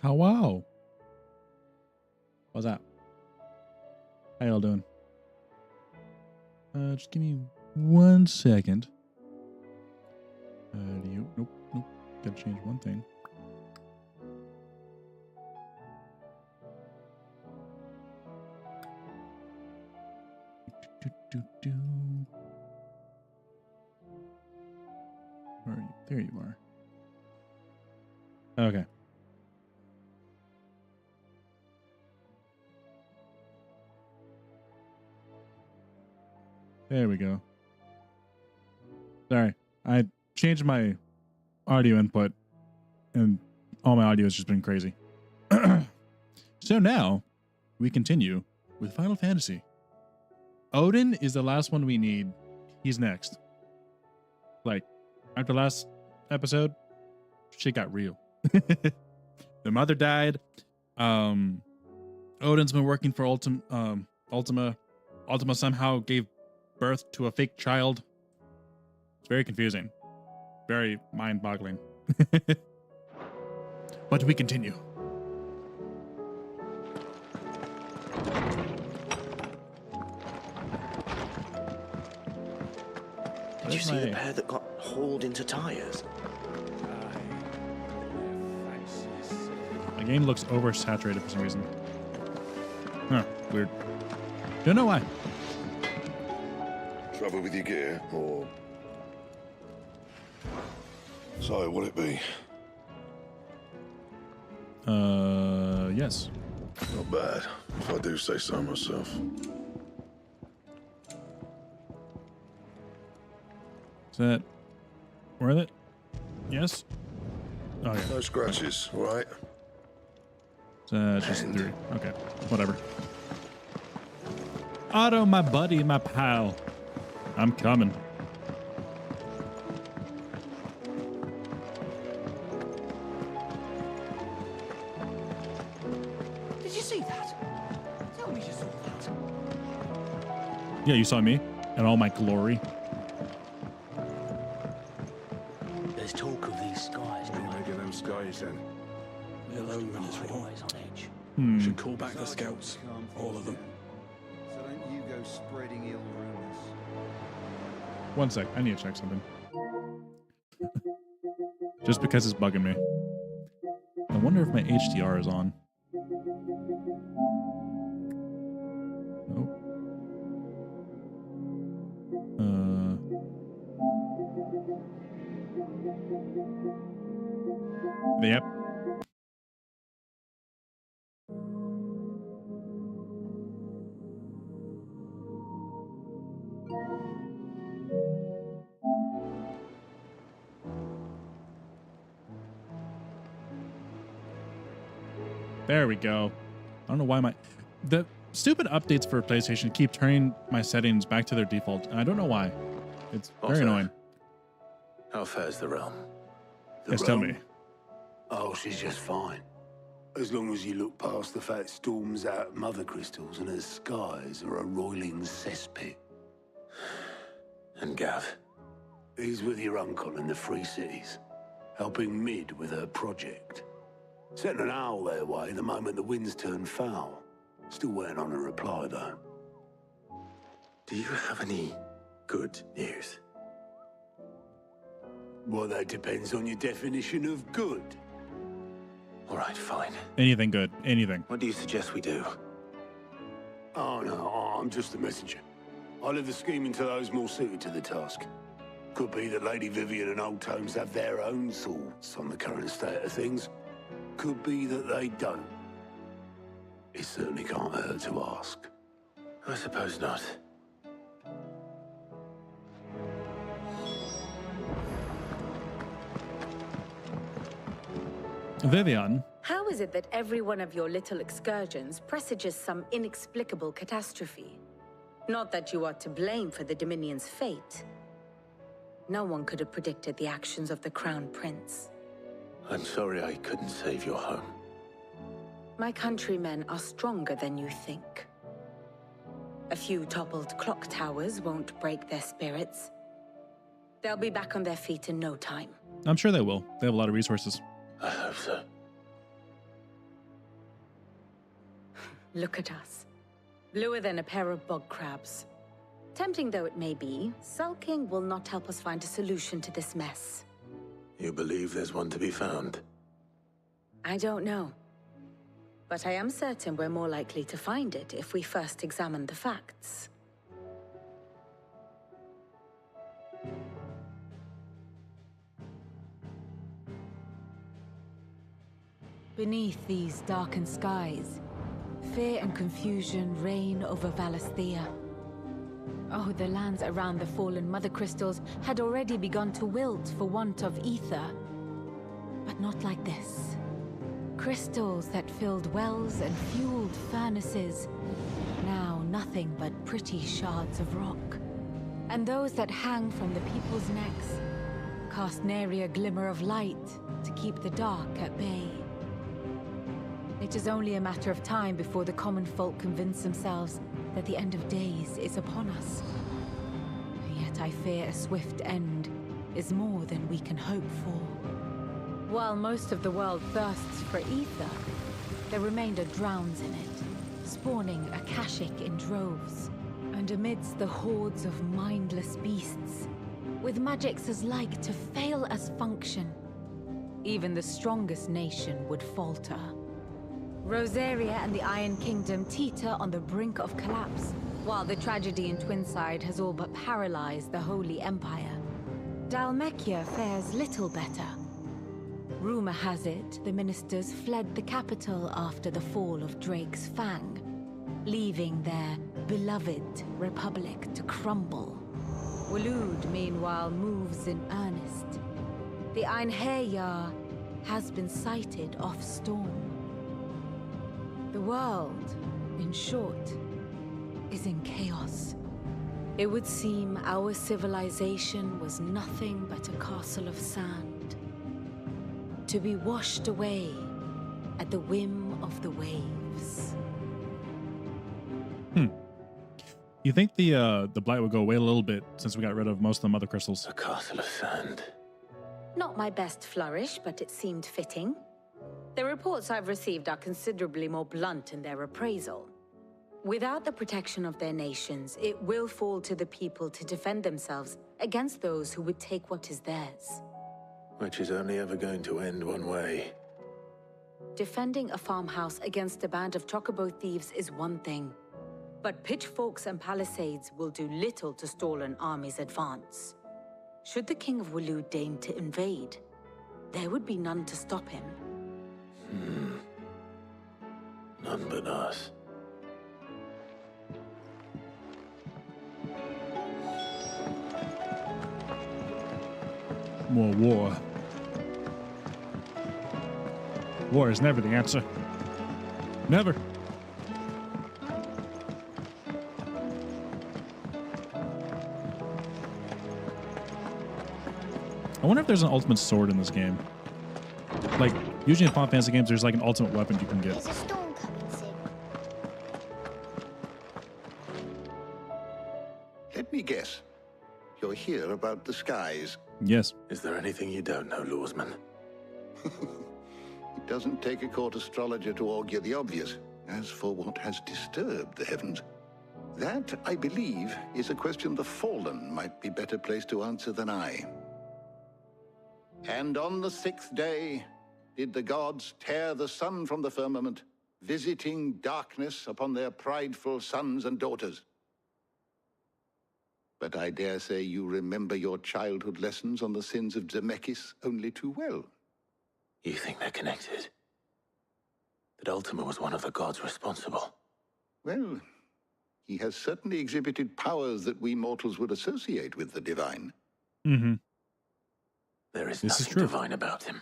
Oh, wow. What's that? How y'all doing? Just give me 1 second. Nope. Gotta change one thing. Where are you? There you are. Okay. There we go. Sorry, I changed my audio input and all my audio has just been crazy. So now we continue with Final Fantasy. Odin is the last one we need. He's next. Like, after last episode, shit got real. The mother died. Odin's been working for Ultima. Ultima somehow gave birth to a fake child. It's very confusing. Very mind-boggling. But we continue. Did you see the pair that got hauled into tires? The game looks oversaturated for some reason. Huh, weird. Don't know why. Trouble with your gear, or... So, what'd it be? Yes. Not bad, if I do say so myself. Is that worth it? Yes? Oh, yeah. No scratches, all right? Just 3. Okay, whatever. Otto, my buddy, my pal. I'm coming. Did you see that? Tell me you saw that. Yeah, you saw me and all my glory. There's talk of these skies. You make them skies then. We're always on edge. We should call back the scouts. All of them. So don't you go spreading ill rumors. 1 sec, I need to check something. Just because it's bugging me. I wonder if my HDR is on. Nope. Yep. There we go. I don't know why the stupid updates for PlayStation keep turning my settings back to their default, and I don't know why. It's very annoying. How fares the realm? Yes, tell me. Oh, she's just fine. As long as you look past the fact storms out mother crystals and her skies are a roiling cesspit. And Gav? He's with your uncle in the Free Cities, helping Mid with her project. Sent an owl their way the moment the winds turned foul. Still waiting on a reply, though. Do you have any good news? Well, that depends on your definition of good. All right, fine. Anything good. Anything. What do you suggest we do? Oh, no, I'm just a messenger. I leave the scheming to those more suited to the task. Could be that Lady Vivian and Old Tomes have their own thoughts on the current state of things. Could be that they don't. It certainly can't hurt to ask. I suppose not. Vivian. How is it that every one of your little excursions presages some inexplicable catastrophe? Not that you are to blame for the Dominion's fate. No one could have predicted the actions of the Crown Prince. I'm sorry I couldn't save your home. My countrymen are stronger than you think. A few toppled clock towers won't break their spirits. They'll be back on their feet in no time. I'm sure they will. They have a lot of resources. I hope so. Look at us. Bluer than a pair of bog crabs. Tempting though it may be, sulking will not help us find a solution to this mess. You believe there's one to be found? I don't know. But I am certain we're more likely to find it if we first examine the facts. Beneath these darkened skies, fear and confusion reign over Valisthea. Oh, the lands around the fallen Mother Crystals had already begun to wilt for want of ether. But not like this. Crystals that filled wells and fueled furnaces, now nothing but pretty shards of rock. And those that hang from the people's necks cast nary a glimmer of light to keep the dark at bay. It is only a matter of time before the common folk convince themselves that the end of days is upon us. Yet I fear a swift end is more than we can hope for. While most of the world thirsts for ether, the remainder drowns in it, spawning Akashic in droves. And amidst the hordes of mindless beasts, with magics as like to fail as function, even the strongest nation would falter. Rosaria and the Iron Kingdom teeter on the brink of collapse, while the tragedy in Twinside has all but paralyzed the Holy Empire. Dalmekia fares little better. Rumor has it the ministers fled the capital after the fall of Drake's Fang, leaving their beloved republic to crumble. Waloed, meanwhile, moves in earnest. The Einherjar has been sighted off storm. The world, in short, is in chaos. It would seem our civilization was nothing but a castle of sand, to be washed away at the whim of the waves. You think the blight would go away a little bit since we got rid of most of the Mother Crystals? A castle of sand. Not my best flourish, but it seemed fitting. The reports I've received are considerably more blunt in their appraisal. Without the protection of their nations, it will fall to the people to defend themselves against those who would take what is theirs. Which is only ever going to end one way. Defending a farmhouse against a band of chocobo thieves is one thing, but pitchforks and palisades will do little to stall an army's advance. Should the King of Waloed deign to invade, there would be none to stop him. None but us. More war. War is never the answer. Never. I wonder if there's an ultimate sword in this game. Like, usually in Final Fantasy games, there's like an ultimate weapon you can get. There's a storm coming soon. Let me guess. You're here about the skies. Yes. Is there anything you don't know, Lawsman? It doesn't take a court astrologer to augur the obvious. As for what has disturbed the heavens, that, I believe, is a question the Fallen might be better placed to answer than I. And on the 6th day did the gods tear the sun from the firmament, visiting darkness upon their prideful sons and daughters. But I dare say you remember your childhood lessons on the sins of Zemeckis only too well. You think they're connected? That Ultima was one of the gods responsible? Well, he has certainly exhibited powers that we mortals would associate with the divine. Mm-hmm. There is This is nothing true. divine about him.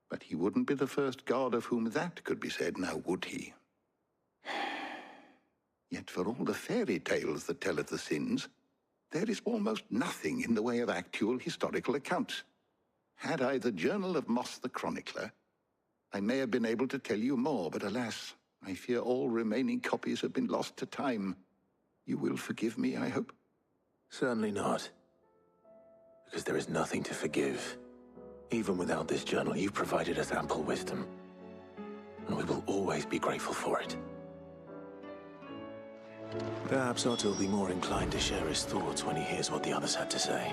But he wouldn't be the first god of whom that could be said, now would he? Yet for all the fairy tales that tell of the sins, there is almost nothing in the way of actual historical accounts. Had I the Journal of Moss the Chronicler, I may have been able to tell you more, but alas, I fear all remaining copies have been lost to time. You will forgive me, I hope? Certainly not. Because there is nothing to forgive. Even without this journal, you provided us ample wisdom. and we will always be grateful for it. Perhaps Otto will be more inclined to share his thoughts when he hears what the others had to say.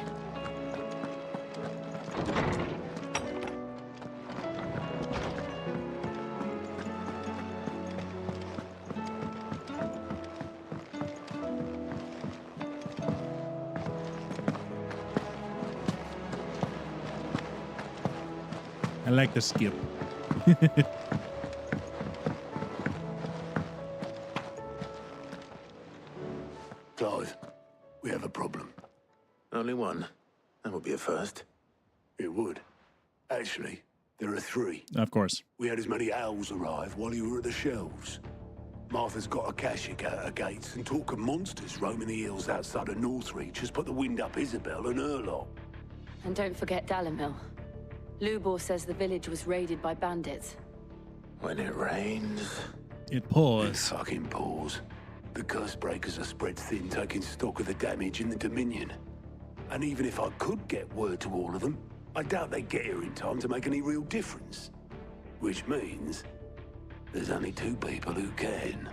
I like the skip. Clive, we have a problem. Only one. That would be a first. It would. Actually, there are three. Of course. We had as many owls arrive while you were at the shelves. Martha's got a Akashic at her gates, and talk of monsters roaming the hills outside of Northreach has put the wind up Isabel and her lot. And don't forget Dalimil. Lubor says the village was raided by bandits. When it rains... It pours. Fucking pours. The curse breakers are spread thin, taking stock of the damage in the Dominion. And even if I could get word to all of them, I doubt they'd get here in time to make any real difference. Which means there's only two people who can.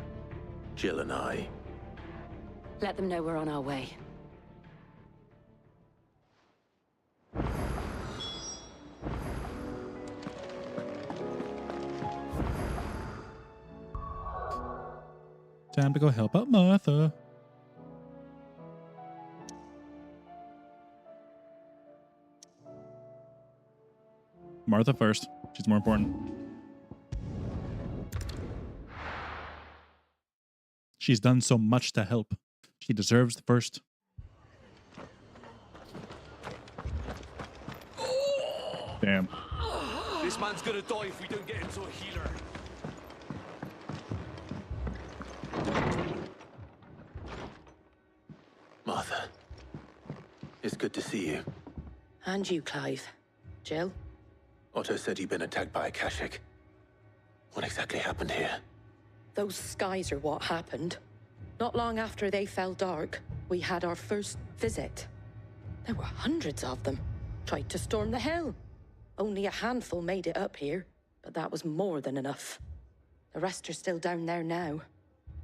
Jill and I. Let them know we're on our way. Time to go help out Martha. Martha first. She's more important. She's done so much to help. She deserves the first. Damn. This man's gonna die if we don't get him to a healer. Martha. It's good to see you. And you, Clive. Jill? Otto said you'd been attacked by Akashic. What exactly happened here? Those skies are what happened. Not long after they fell dark, we had our first visit. There were hundreds of them. Tried to storm the hill. Only a handful made it up here, but that was more than enough. The rest are still down there now.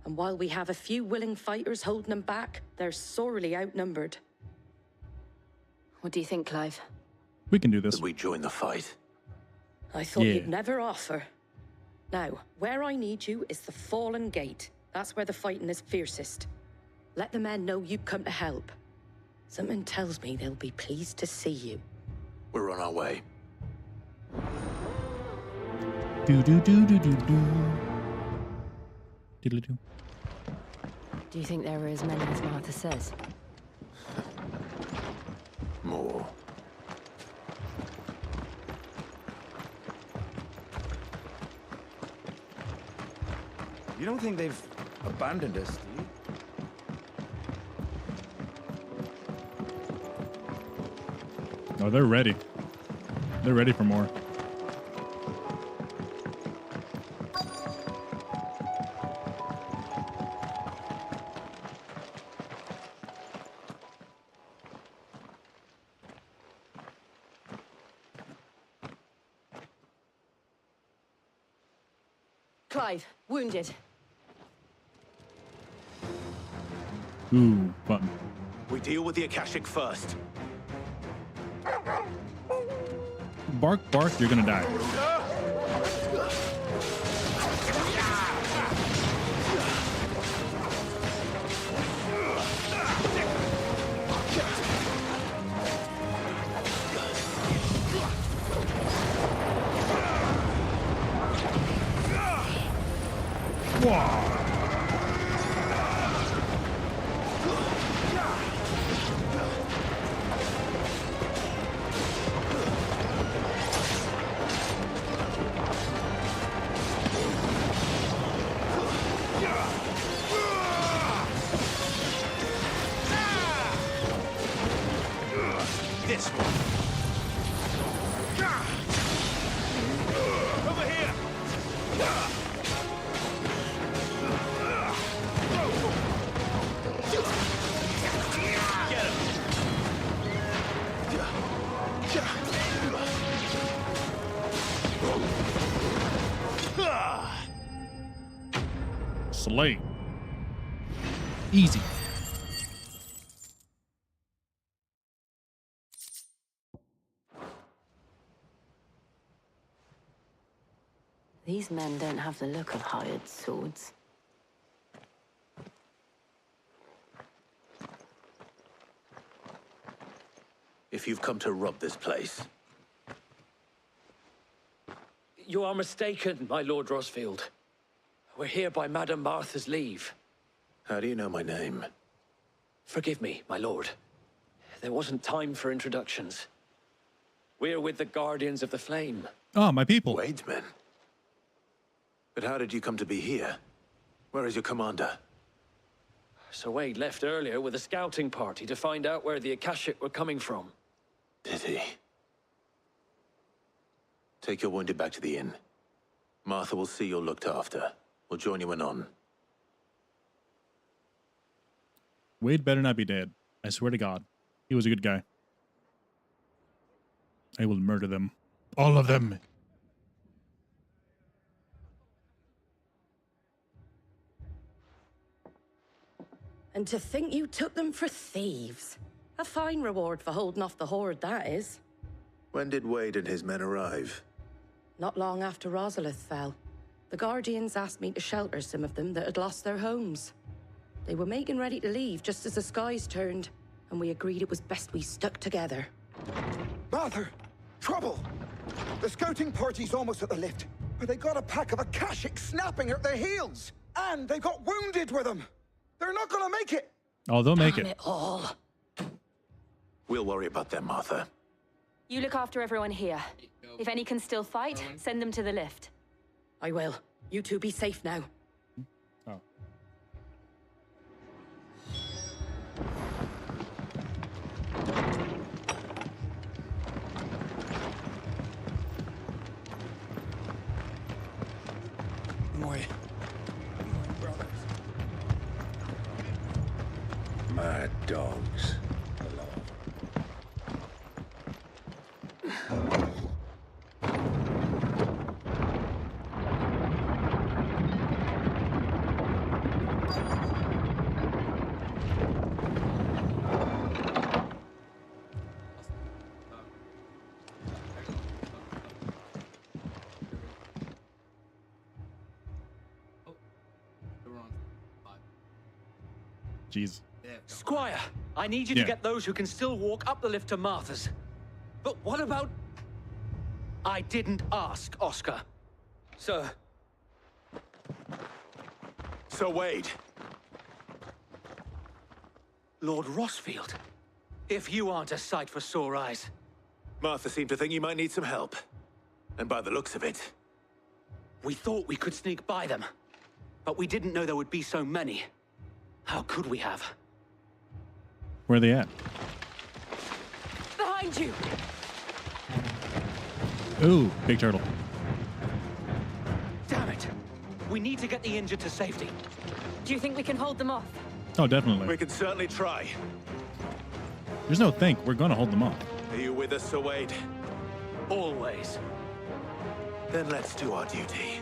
And while we have a few willing fighters holding them back, they're sorely outnumbered. What do you think, Clive? We can do this. Did we join the fight? I thought Yeah. you'd never offer. Now, where I need you is the Fallen Gate. That's where the fighting is fiercest. Let the men know you've come to help. Something tells me they'll be pleased to see you. We're on our way. Do do do do do do. Diddly do. Do you think there are as many as Martha says? More. You don't think they've abandoned us, do you? Oh, they're ready. They're ready for more. Clive, wounded. Ooh, fun. We deal with the Akashic first. Bark, bark, you're gonna die. This one. Over here. Slay. Easy. These men don't have the look of hired swords. If you've come to rob this place, You are mistaken, my Lord Rosfield. We're here by Madame Martha's leave. how do you know my name? Forgive me, my lord. There wasn't time for introductions. We're with the Guardians of the Flame. Oh, my people. Wade's men. But how did you come to be here? Where is your commander? Sir Wade left earlier with a scouting party to find out where the Akashic were coming from. Did he? Take your wounded back to the inn. Martha will see you're looked after. We'll join you anon. Wade better not be dead. I swear to God. He was a good guy. I will murder them. All of them. And to think you took them for thieves. A fine reward for holding off the horde, that is. When did Wade and his men arrive? Not long after Rosalith fell, the Guardians asked me to shelter some of them that had lost their homes. They were making ready to leave just as the skies turned, and we agreed it was best we stuck together. Martha! Trouble! The scouting party's almost at the lift, but they got a pack of Akashic snapping at their heels! And they got wounded with them! They're not gonna make it! Oh, they'll make Damn it. it all. We'll worry about them, Martha. You look after everyone here. If any can still fight, send them to the lift. I will. You two be safe now. Oh. Mad dogs. Jeez. Squire, I need you to get those who can still walk up the lift to Martha's. But what about... I didn't ask, Oscar. Sir. Sir Wade. Lord Rosfield. If you aren't a sight for sore eyes. Martha seemed to think you might need some help. And by the looks of it... We thought we could sneak by them. But we didn't know there would be so many. How could we have? Where are they at? Behind you! Ooh, big turtle. Damn it! We need to get the injured to safety. Do you think we can hold them off? Oh, definitely. We can certainly try. There's no think. We're going to hold them off. Are you with us, Sir Wade? Always. Then let's do our duty.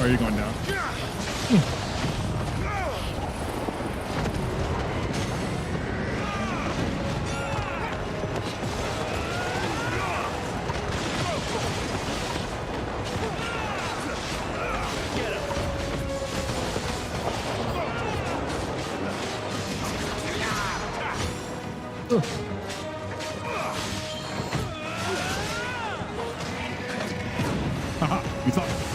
Or are you going down? Haha, you thought.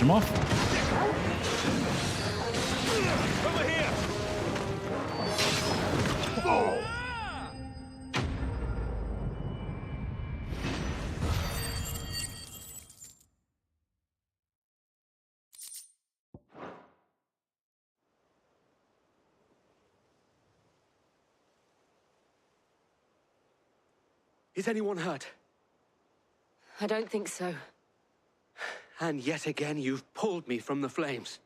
finish him off. Over here! Is anyone hurt? I don't think so. And yet again, you've pulled me from the flames.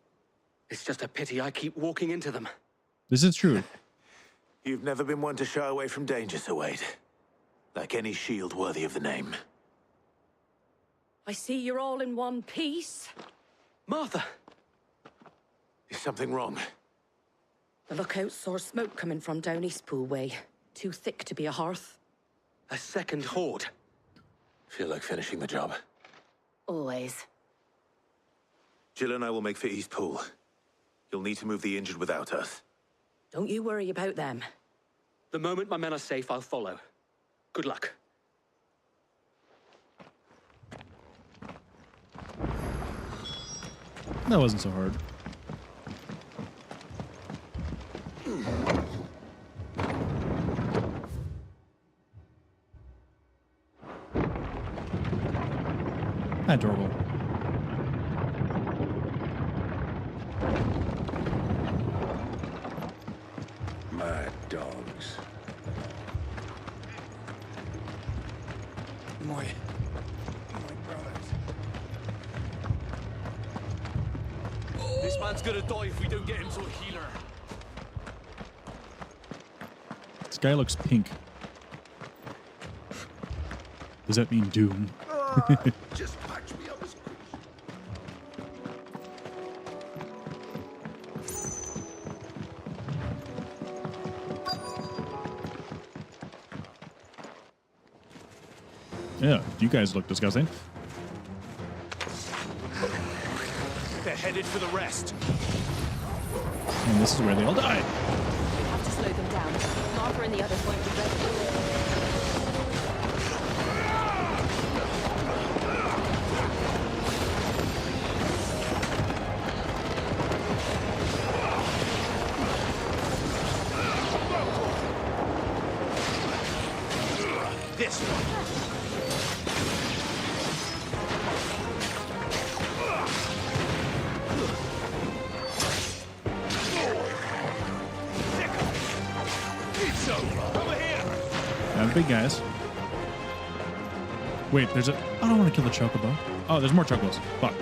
It's just a pity I keep walking into them. This is true. You've never been one to shy away from danger, Sir Wade. Like any shield worthy of the name. I see you're all in one piece. Martha! Is something wrong? The lookout saw smoke coming from down Eastpool way. Too thick to be a hearth. A second horde. Feel like finishing the job. Always. Jill and I will make for Eastpool. You'll need to move the injured without us. Don't you worry about them. The moment my men are safe, I'll follow. Good luck. That wasn't so hard. Adorable. Mad dogs. My brothers. This man's gonna die if we don't get him to a healer. This guy looks pink. Does that mean doom? Just patch me up as quick. Yeah, you guys look disgusting. They're headed for the rest. And this is where they all die. We have to slow them down. Martha and the others won't be ready. This one. It's over. Over here. Big guys. Wait, there's a... I don't want to kill the chocobo. Oh, there's more chocobos. Fuck.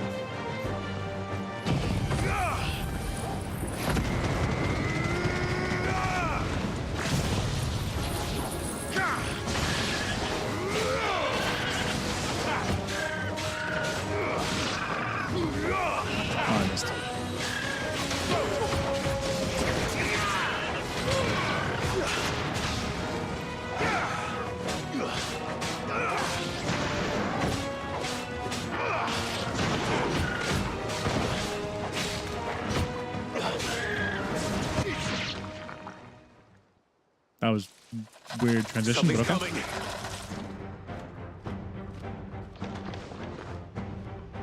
That was weird transition. Something's but okay. coming.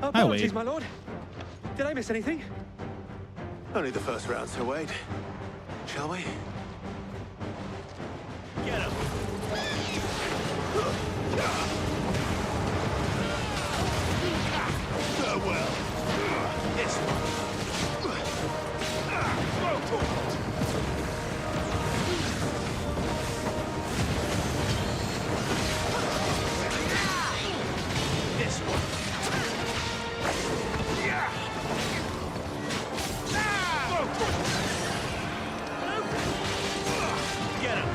Apologies, Wade. my lord. Did I miss anything? Only the first round, Sir Wade. Shall we? Get him. Farewell. This one. This one. Get him.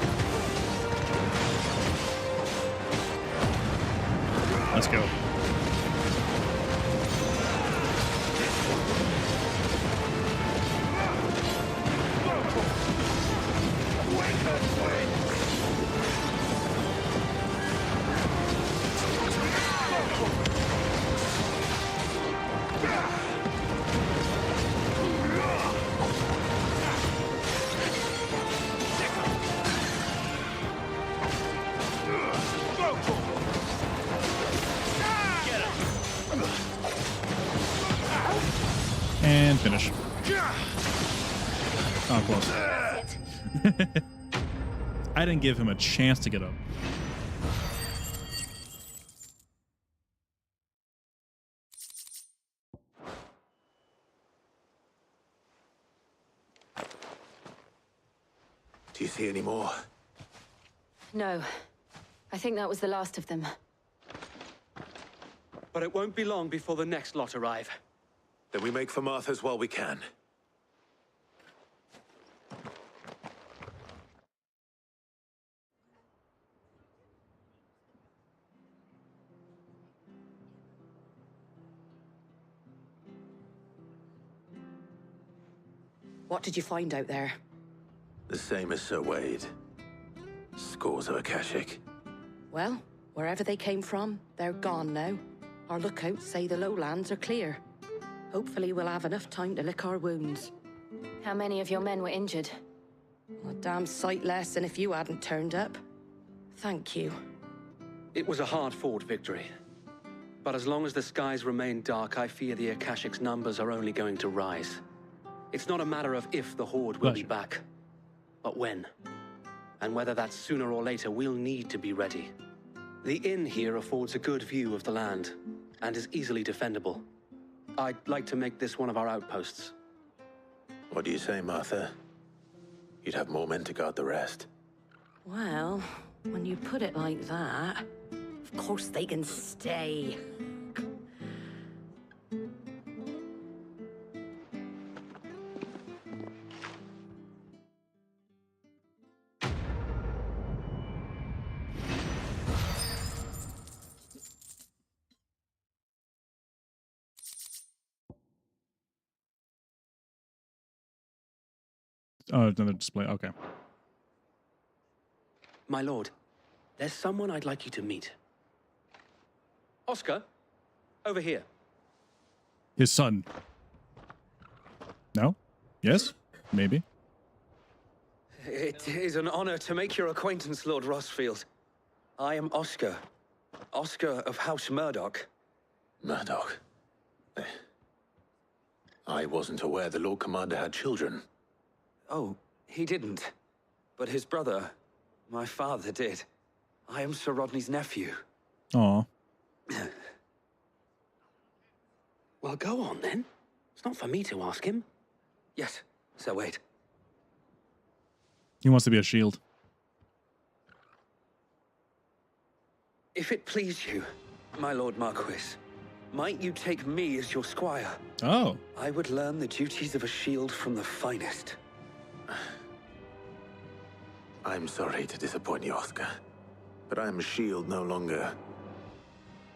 Let's go. And finish. Oh, close. I didn't give him a chance to get up. Do you see any more? No. I think that was the last of them. But it won't be long before the next lot arrive. Then we make for Martha's while we can. What did you find out there? The same as Sir Wade. Scores of Akashic. Well, wherever they came from, they're gone now. Our lookouts say the lowlands are clear. Hopefully we'll have enough time to lick our wounds. How many of your men were injured? A damn sight less than if you hadn't turned up. Thank you. It was a hard-fought victory. But as long as the skies remain dark, I fear the Akashic's numbers are only going to rise. It's not a matter of if the Horde will be back, but when. And whether that's sooner or later, we'll need to be ready. The inn here affords a good view of the land, and is easily defendable. I'd like to make this one of our outposts. What do you say, Martha? You'd have more men to guard the rest. Well, when you put it like that, of course they can stay. Oh, another display. Okay. My lord, there's someone I'd like you to meet. Oscar, over here. His son. No? Yes? Maybe. It is an honor to make your acquaintance, Lord Rossfield. I am Oscar. Oscar of House Murdoch. Murdoch? I wasn't aware the Lord Commander had children. Oh, he didn't. But his brother, my father, did. I am Sir Rodney's nephew. Aw. Well, go on then. It's not for me to ask him. Yes, Sir Wade. He wants to be a shield. If it please you, my Lord Marquis, might you take me as your squire? Oh. I would learn the duties of a shield from the finest. I'm sorry to disappoint you, Oscar, but I'm a shield no longer.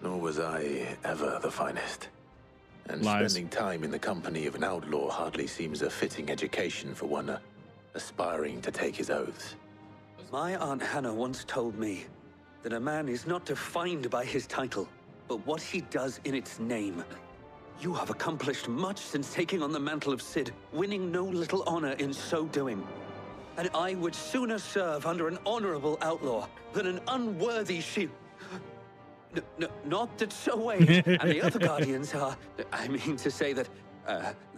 Nor was I ever the finest. And Lies. Spending time in the company of an outlaw hardly seems a fitting education for one aspiring to take his oaths. My Aunt Hannah once told me that a man is not defined by his title, but what he does in its name. You have accomplished much since taking on the mantle of Cid, winning no little honor in so doing. And I would sooner serve under an honorable outlaw than an unworthy shield. Not that Sir Wade and the other guardians are... I mean to say that,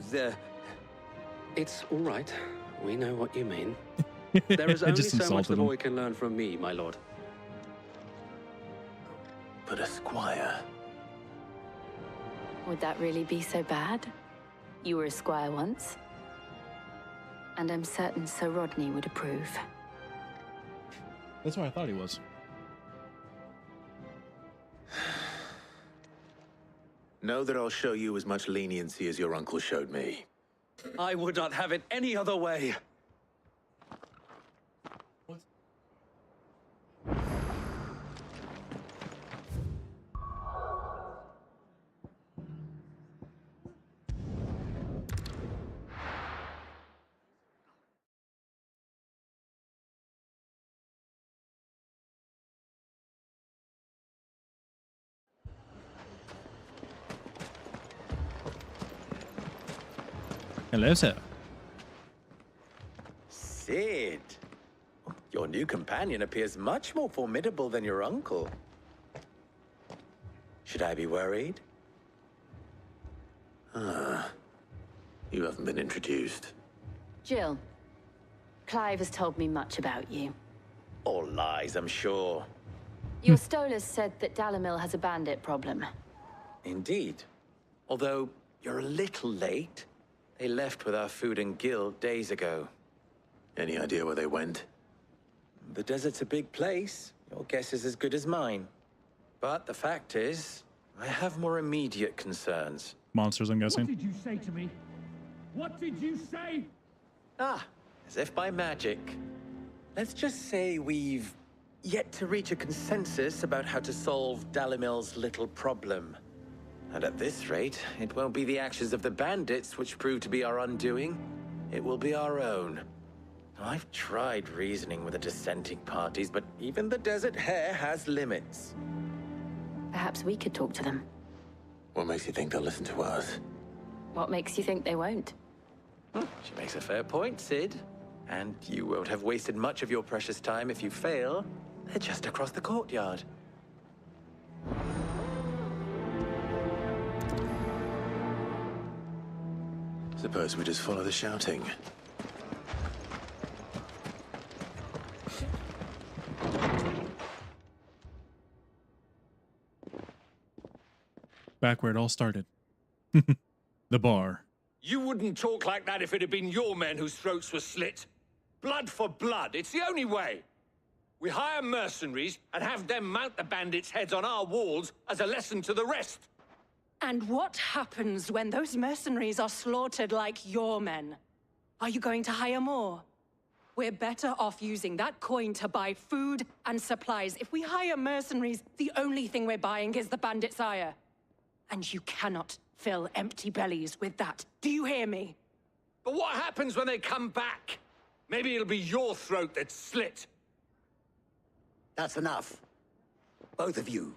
they're... It's all right. We know what you mean. There is only so much the boy can learn from me, my lord. But a squire... Would that really be so bad? You were a squire once. And I'm certain Sir Rodney would approve. That's what I thought he was. Know that I'll show you as much leniency as your uncle showed me. I would not have it any other way. Hello, sir. Cid. Your new companion appears much more formidable than your uncle. Should I be worried? You haven't been introduced. Jill, Clive has told me much about you. All lies, I'm sure. Your Stolas said that Dalamil has a bandit problem. Indeed. Although, you're a little late. They left with our food and guild days ago. Any idea where they went? The desert's a big place. Your guess is as good as mine. But the fact is, I have more immediate concerns. Monsters, I'm guessing. What did you say to me? What did you say? Ah, as if by magic. Let's just say we've yet to reach a consensus about how to solve Dalamil's little problem. And at this rate, it won't be the actions of the bandits which prove to be our undoing. It will be our own. I've tried reasoning with the dissenting parties, but even the Desert Hare has limits. Perhaps we could talk to them. What makes you think they'll listen to us? What makes you think they won't? She makes a fair point, Sid. And you won't have wasted much of your precious time if you fail. They're just across the courtyard. Suppose we just follow the shouting. Back where it all started. The bar. You wouldn't talk like that if it had been your men whose throats were slit. Blood for blood, it's the only way. We hire mercenaries and have them mount the bandits' heads on our walls as a lesson to the rest. And what happens when those mercenaries are slaughtered like your men? Are you going to hire more? We're better off using that coin to buy food and supplies. If we hire mercenaries, the only thing we're buying is the bandits' ire. And you cannot fill empty bellies with that. Do you hear me? But what happens when they come back? Maybe it'll be your throat that's slit. That's enough. Both of you.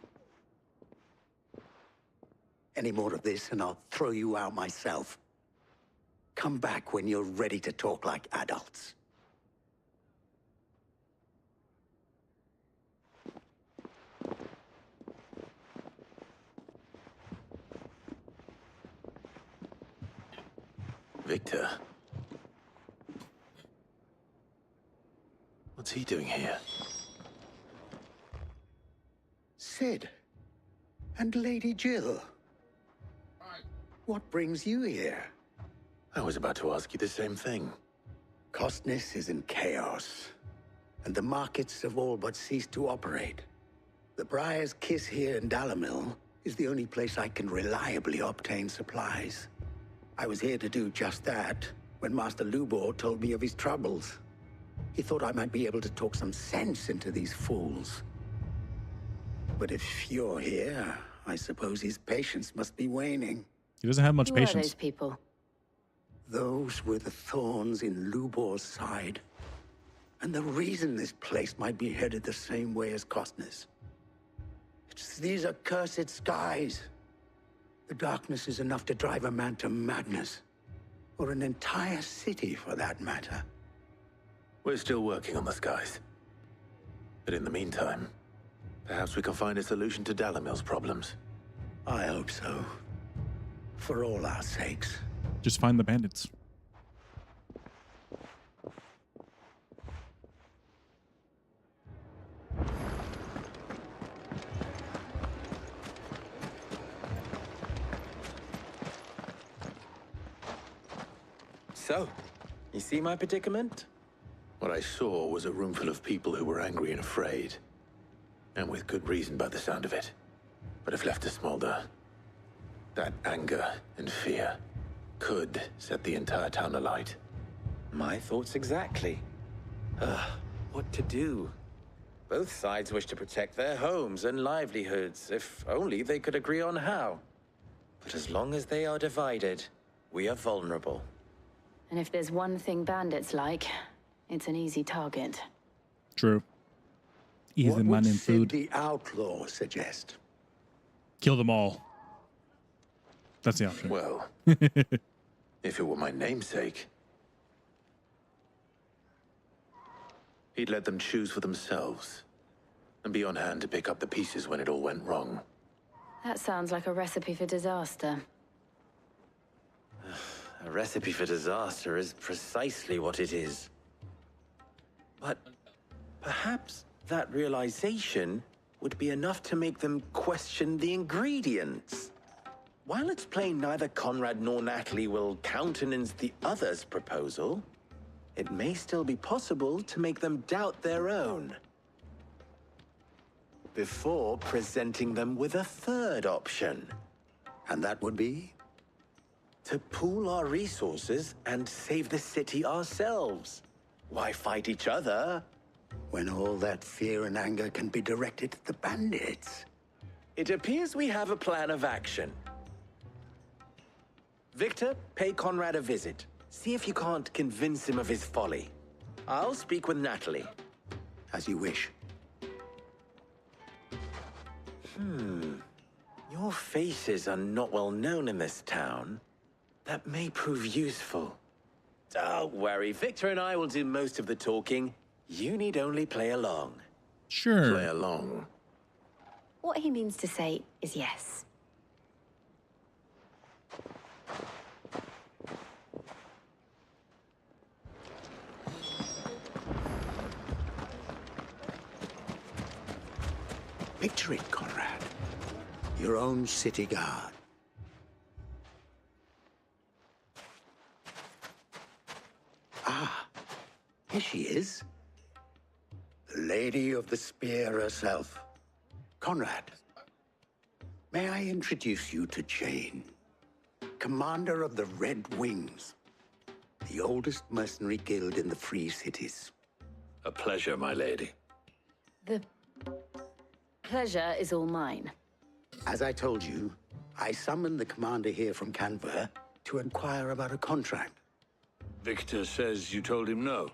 Any more of this and I'll throw you out myself. Come back when you're ready to talk like adults. Victor. What's he doing here? Sid. And Lady Jill. What brings you here? I was about to ask you the same thing. Costness is in chaos, and the markets have all but ceased to operate. The Briar's Kiss here in Dalamil is the only place I can reliably obtain supplies. I was here to do just that when Master Lubor told me of his troubles. He thought I might be able to talk some sense into these fools. But if you're here, I suppose his patience must be waning. He doesn't have much Who patience. Are those people? Those were the thorns in Lubor's side. And the reason this place might be headed the same way as Costner's. It's these accursed skies. The darkness is enough to drive a man to madness. Or an entire city, for that matter. We're still working on the skies. But in the meantime, perhaps we can find a solution to Dalamil's problems. I hope so. For all our sakes. Just find the bandits. So, you see my predicament? What I saw was a room full of people who were angry and afraid. And with good reason by the sound of it. But if left to smolder, that anger and fear could set the entire town alight. My thoughts exactly. What to do? Both sides wish to protect their homes and livelihoods, if only they could agree on how. But as long as they are divided, we are vulnerable. And if there's one thing bandits like, it's an easy target. True. Easy What money would and food. Sid the Outlaw suggest? Kill them all. That's the option. Well, if it were my namesake, he'd let them choose for themselves and be on hand to pick up the pieces when it all went wrong. That sounds like a recipe for disaster. A recipe for disaster is precisely what it is. But perhaps that realization would be enough to make them question the ingredients. While it's plain neither Conrad nor Natalie will countenance the other's proposal, it may still be possible to make them doubt their own before presenting them with a third option. And that would be? To pool our resources and save the city ourselves. Why fight each other? When all that fear and anger can be directed at the bandits. It appears we have a plan of action. Victor, pay Conrad a visit. See if you can't convince him of his folly. I'll speak with Natalie. As you wish. Your faces are not well known in this town. That may prove useful. Don't worry, Victor and I will do most of the talking. You need only play along. Sure. Play along. What he means to say is yes. Picture it, Conrad. Your own city guard. Ah, here she is. The Lady of the Spear herself. Conrad, may I introduce you to Jane, commander of the Red Wings, the oldest mercenary guild in the Free Cities. A pleasure, my lady. The pleasure is all mine. As I told you, I summoned the commander here from Canver to inquire about a contract. Victor says you told him no.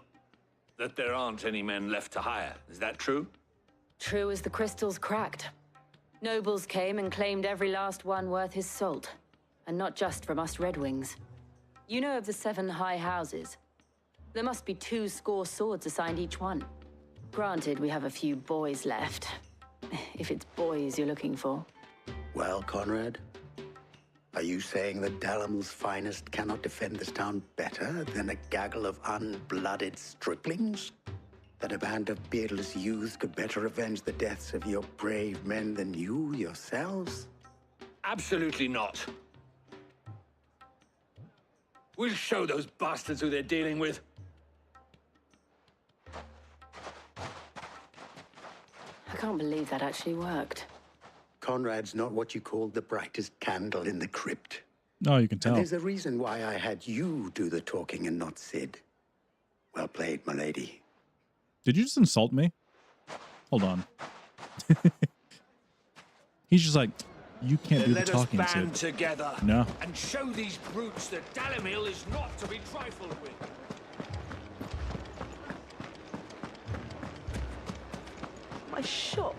That there aren't any men left to hire. Is that true? True as the crystals cracked. Nobles came and claimed every last one worth his salt. And not just from us Red Wings. You know of the 7 high houses. There must be 2 swords assigned each one. Granted, we have a few boys left. If it's boys you're looking for. Well, Conrad, are you saying that Dalamil's finest cannot defend this town better than a gaggle of unblooded striplings? That a band of beardless youths could better avenge the deaths of your brave men than you yourselves? Absolutely not. We'll show those bastards who they're dealing with. I can't believe that actually worked. Conrad's not what you called the brightest candle in the crypt. No, you can tell. And there's a reason why I had you do the talking and not Sid. Well played, my lady. Did you just insult me? Hold on. He's just like, you can't do the talking, Let us band Sid. together No. and show these brutes that Dalamil is not to be trifled with. My shop.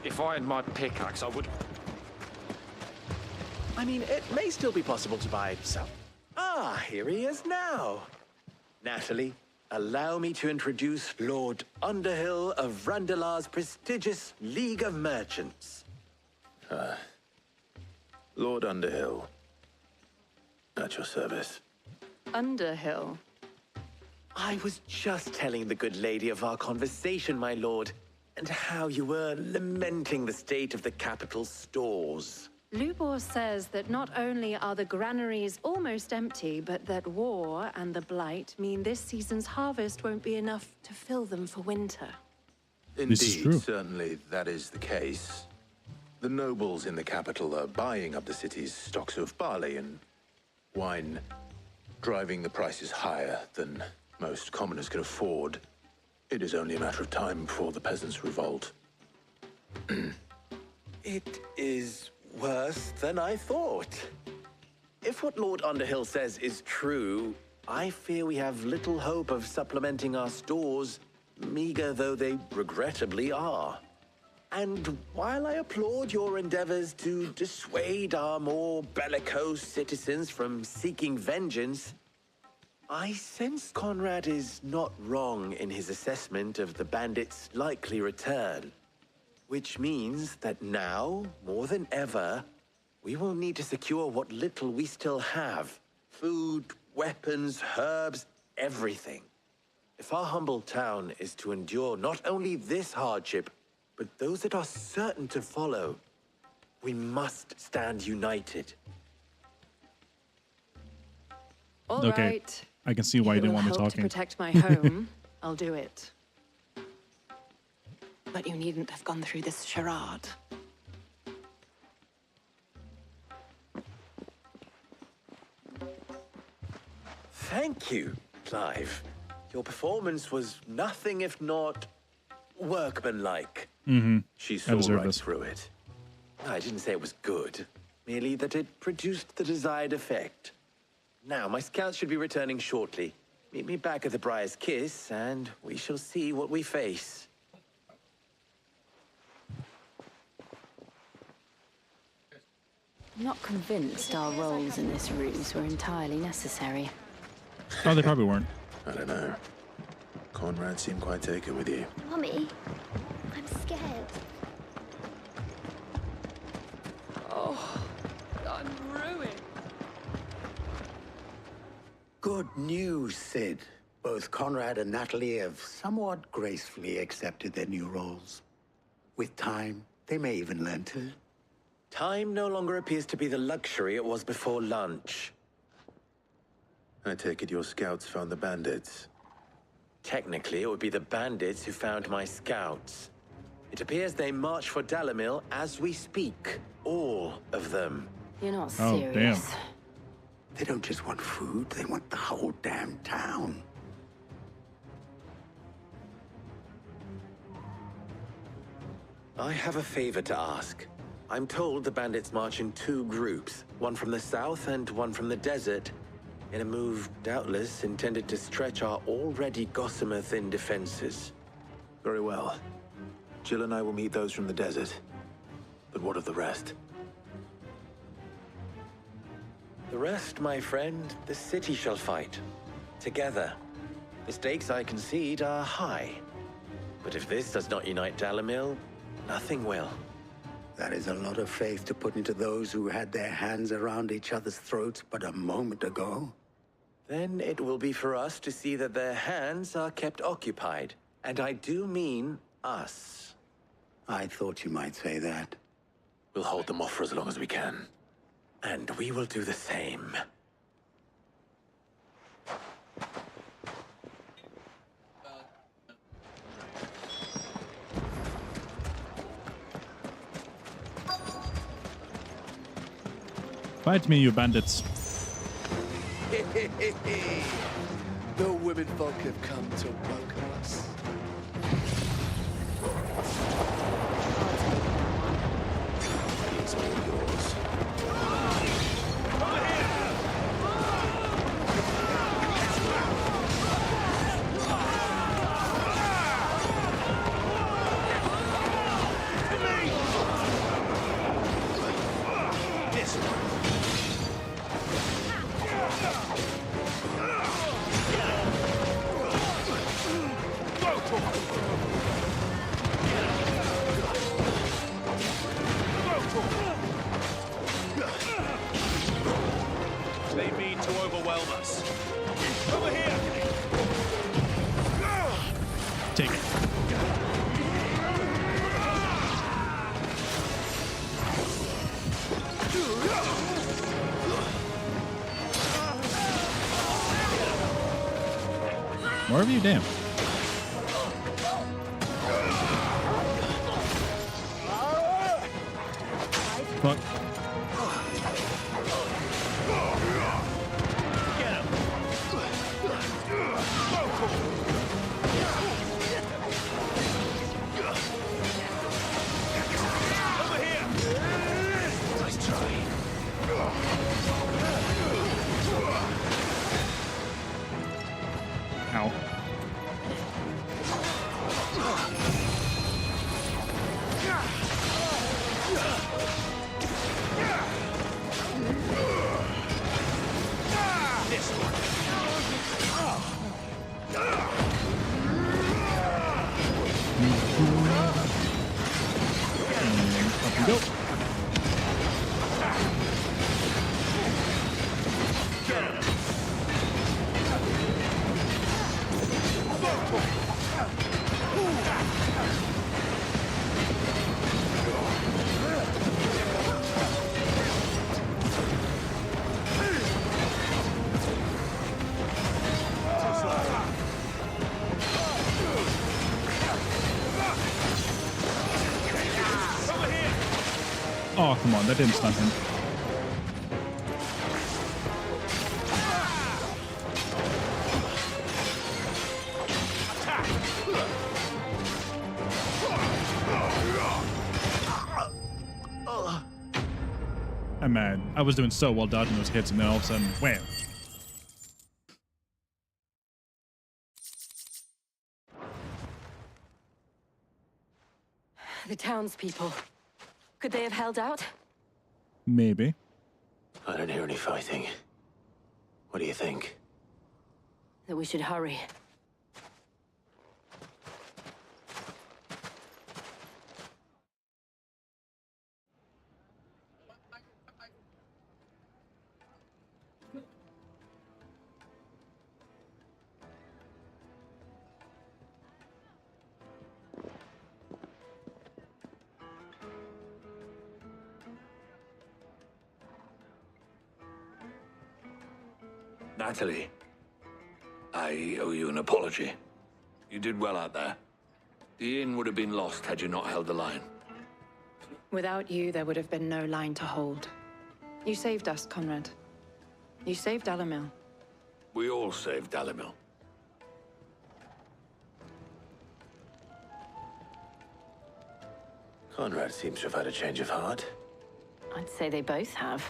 If I had my pickaxe, I would... I mean, it may still be possible to buy some. Ah, here he is now. Natalie, allow me to introduce Lord Underhill of Randalar's prestigious League of Merchants. Lord Underhill. At your service. Underhill? I was just telling the good lady of our conversation, my lord, and how you were lamenting the state of the capital's stores. Lubor says that not only are the granaries almost empty, but that war and the Blight mean this season's harvest won't be enough to fill them for winter. Indeed, certainly that is the case. The nobles in the capital are buying up the city's stocks of barley and wine, driving the prices higher than most commoners can afford. It is only a matter of time before the peasants revolt. It is worse than I thought. If what Lord Underhill says is true, I fear we have little hope of supplementing our stores, meager though they regrettably are. And while I applaud your endeavors to dissuade our more bellicose citizens from seeking vengeance, I sense Conrad is not wrong in his assessment of the bandits' likely return. Which means that now, more than ever, We will need to secure what little we still have. Food, weapons, herbs, everything. If our humble town is to endure not only this hardship, but those that are certain to follow, we must stand united. All Okay. right. I can see why you If it didn't want me will help talking. to protect my home, I'll do it. But you needn't have gone through this charade. Thank you, Clive. Your performance was nothing if not workmanlike. Mm-hmm. She I saw deserve right this. through it. I didn't say it was good, merely that it produced the desired effect. Now, my scouts should be returning shortly. Meet me back at the Briar's Kiss, and we shall see what we face. I'm not convinced our roles in this ruse were entirely necessary. Oh, they probably weren't. I don't know. Conrad seemed quite taken with you. Mummy, I'm scared. Oh, I'm ruined. Good news, Sid. Both Conrad and Natalie have somewhat gracefully accepted their new roles. With time, they may even learn to. Time no longer appears to be the luxury it was before lunch. I take it your scouts found the bandits. Technically, it would be the bandits who found my scouts. It appears they march for Dalimil as we speak. All of them. You're not Oh, serious. damn. They don't just want food, they want the whole damn town. I have a favor to ask. I'm told the bandits march in 2 groups, one from the south and one from the desert, in a move doubtless intended to stretch our already gossamer-thin defenses. Very well. Jill and I will meet those from the desert. But what of the rest? The rest, my friend, the city shall fight. Together. The stakes, I concede, are high. But if this does not unite Dalimil, nothing will. That is a lot of faith to put into those who had their hands around each other's throats but a moment ago. Then it will be for us to see that their hands are kept occupied. And I do mean us. I thought you might say that. We'll hold them off for as long as we can. And we will do the same. Fight me, you bandits. The women folk have come to welcome us. It's all yours. They mean to overwhelm us. Over here! Take it. More of you, damn. Fuck. Nice try. Ow. This one. Up we go. Oh, come on. That didn't stun him. I'm mad. I was doing so well dodging those hits, and then all of a sudden, wham. The townspeople. Could they have held out? Maybe. I don't hear any fighting. What do you think? That we should hurry. Natalie, I owe you an apology. You did well out there. The inn would have been lost had you not held the line. Without you, there would have been no line to hold. You saved us, Conrad. You saved Dalimil. We all saved Dalimil. Conrad seems to have had a change of heart. I'd say they both have.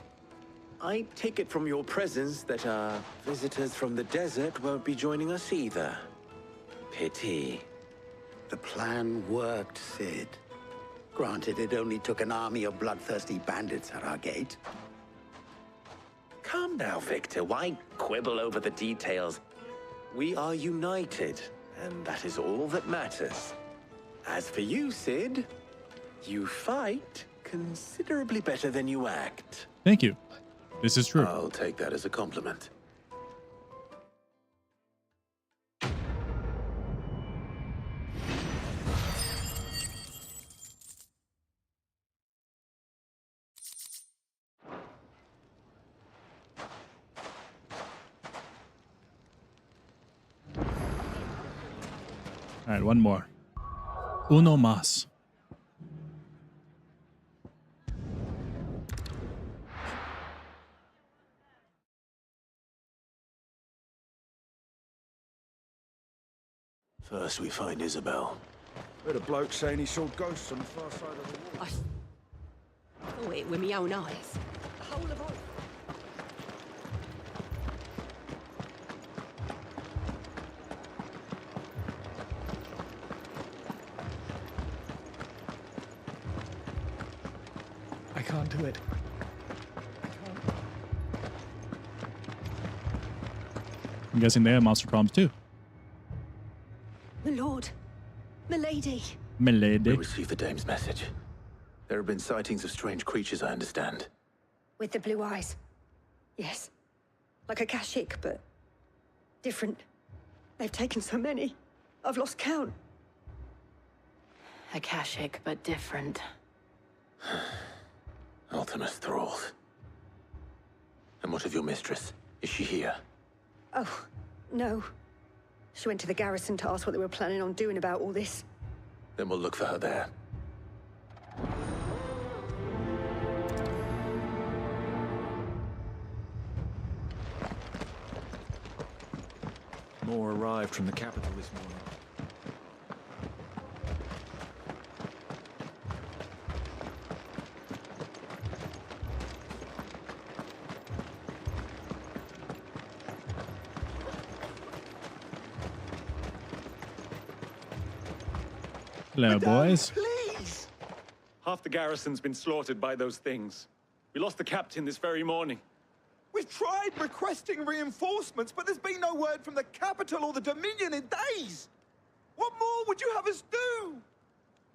I take it from your presence that our visitors from the desert won't be joining us either. Pity. The plan worked, Sid. Granted, it only took an army of bloodthirsty bandits at our gate. Calm now, Victor. Why quibble over the details? We are united, and that is all that matters. As for you, Sid, you fight considerably better than you act. Thank you. This is true. I'll take that as a compliment. All right, one more. Uno más. First, we find Isabel. Heard a bloke saying he saw ghosts on the far side of the wall. I saw it with my own eyes. The whole of all. I can't do it. I'm guessing they have monster problems too. My lord. Milady. Milady. We received the dame's message. There have been sightings of strange creatures, I understand. With the blue eyes. Yes. Like a Kashik, but different. They've taken so many. I've lost count. Akashic, but different. Ultimus thralls. And what of your mistress? Is she here? Oh, no. She went to the garrison to ask what they were planning on doing about all this. Then we'll look for her there. More arrived from the capital this morning. Hello, boys. Please! Half the garrison's been slaughtered by those things. We lost the captain this very morning. We've tried requesting reinforcements, but there's been no word from the capital or the Dominion in days. What more would you have us do?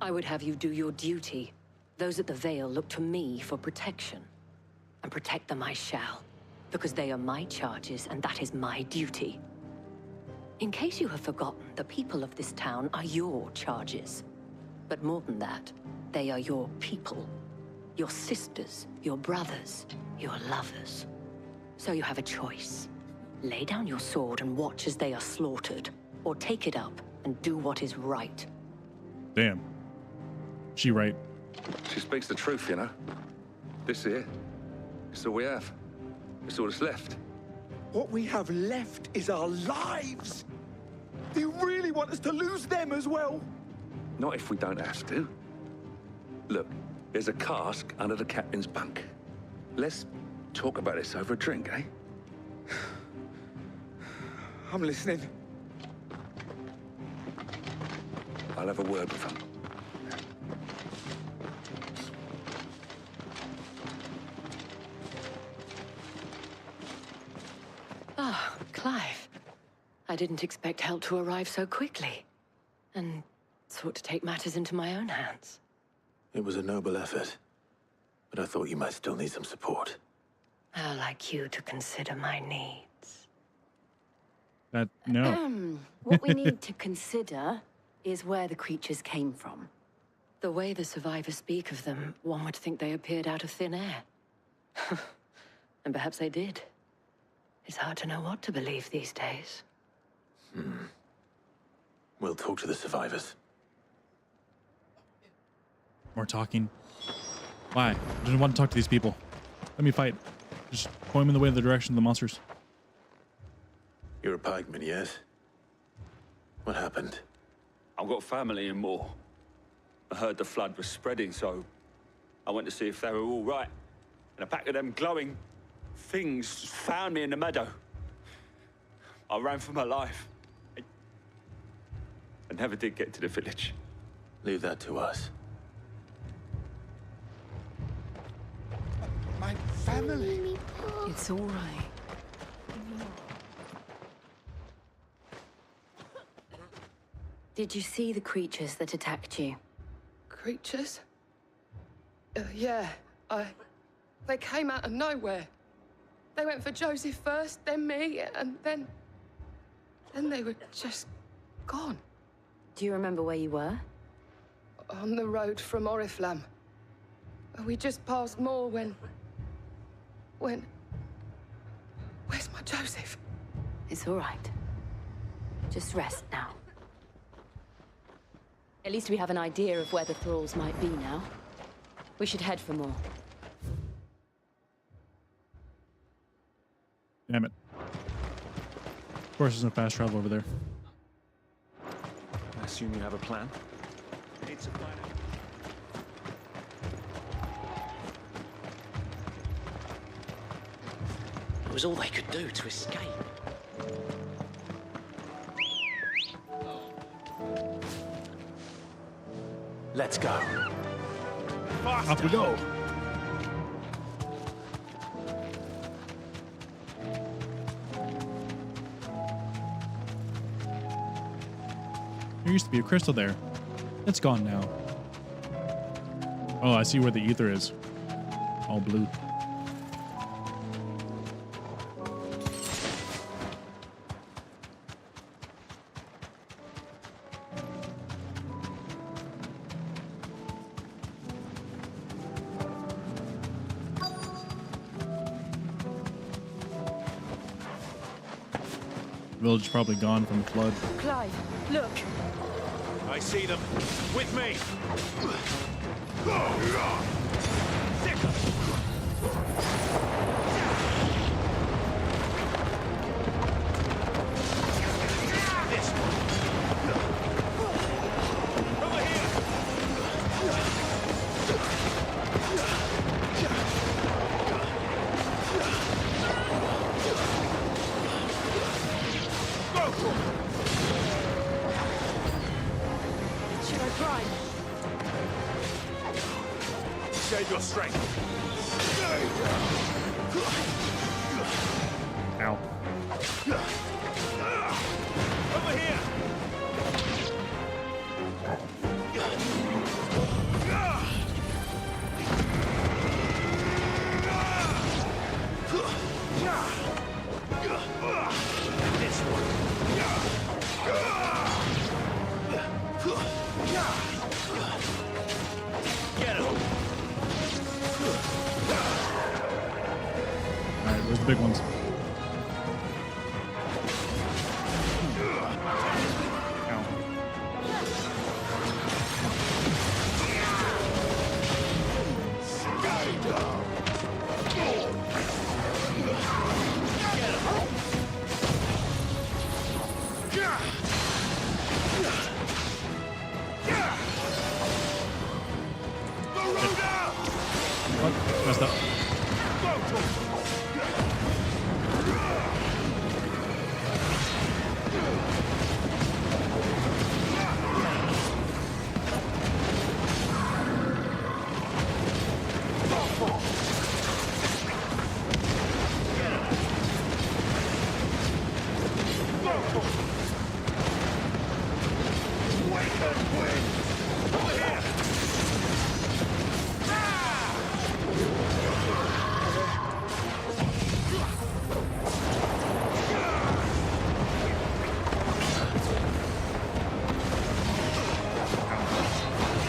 I would have you do your duty. Those at the Vale look to me for protection. And protect them I shall. Because they are my charges, and that is my duty. In case you have forgotten, the people of this town are your charges. But more than that, they are your people. Your sisters, your brothers, your lovers. So you have a choice. Lay down your sword and watch as they are slaughtered, or take it up and do what is right. Damn. She right. She speaks the truth, you know. This here. It's all we have. It's all that's left. What we have left is our lives. Do you really want us to lose them as well? Not if we don't have to. Look, there's a cask under the captain's bunk. Let's talk about this over a drink, eh? I'm listening. I'll have a word with him. Ah, Clive. I didn't expect help to arrive so quickly. And sought to take matters into my own hands. It was a noble effort, but I thought you might still need some support. I'd like you to consider my needs. No. What we need to consider is where the creatures came from. The way the survivors speak of them, one would think they appeared out of thin air. And perhaps they did. It's hard to know what to believe these days. We'll talk to the survivors. More talking. Why? I didn't want to talk to these people. Let me fight. Just point them in the way of the direction of the monsters. You're a pikeman, yes? What happened? I've got family in Moor. I heard the flood was spreading, so I went to see if they were all right. And a pack of them glowing things found me in the meadow. I ran for my life. I never did get to the village. Leave that to us. My family. It's all right. Did you see the creatures that attacked you? Creatures? Yeah, they came out of nowhere. They went for Joseph first, then me, and then they were just gone. Do you remember where you were? On the road from Oriflamme. We just passed Moor when... Where's my Joseph? It's all right. Just rest now. At least we have an idea of where the thralls might be now. We should head for more. Damn it. Of course there's no fast travel over there. I assume you have a plan? It's a plan. It was all they could do to escape. Let's go. Faster. Off we go. There used to be a crystal there. It's gone now. Oh, I see where the ether is. All blue. Village is probably gone from the flood. Clive, look. I see them. With me. Should I try? Save your strength. Ow. Over here. This one. Get him. Alright, where's the big ones? Ow.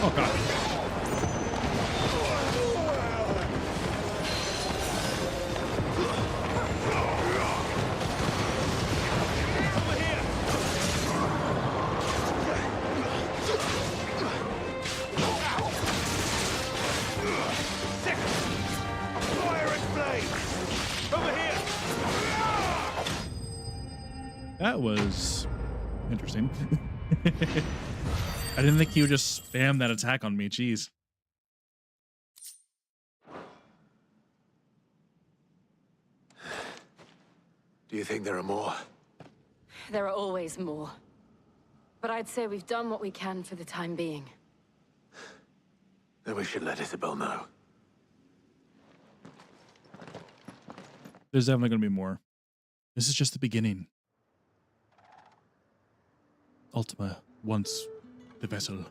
Oh god. That was interesting. I didn't think he would just spam that attack on me. Jeez. Do you think there are more? There are always more. But I'd say we've done what we can for the time being. Then we should let Isabel know. There's definitely going to be more. This is just the beginning. Ultima, once the vessel.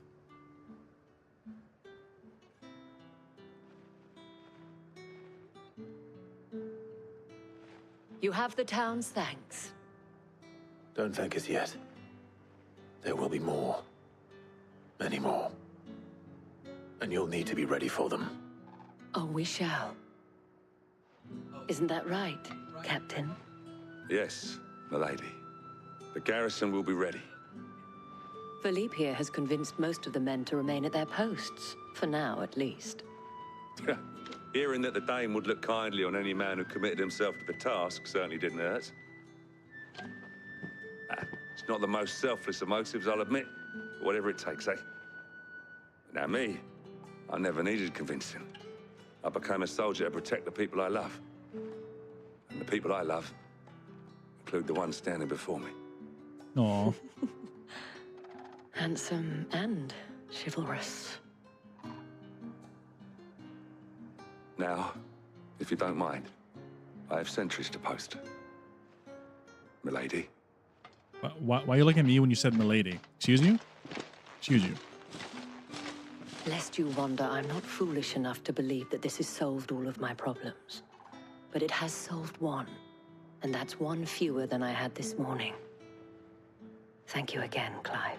You have the town's thanks. Don't thank us yet. There will be more. Many more. And you'll need to be ready for them. Oh, we shall. Isn't that right, Captain? Yes, milady. The garrison will be ready. Philippe here has convinced most of the men to remain at their posts. For now, at least. Hearing that the Dane would look kindly on any man who committed himself to the task certainly didn't hurt. It's not the most selfless of motives, I'll admit. But whatever it takes, eh? Now me, I never needed convincing. I became a soldier to protect the people I love. And the people I love include the ones standing before me. Aww. Handsome and chivalrous. Now, if you don't mind, I have sentries to post. Milady. Why are you looking at me when you said milady? Excuse you? Excuse you. Lest you wonder, I'm not foolish enough to believe that this has solved all of my problems. But it has solved one, and that's one fewer than I had this morning. Thank you again, Clive.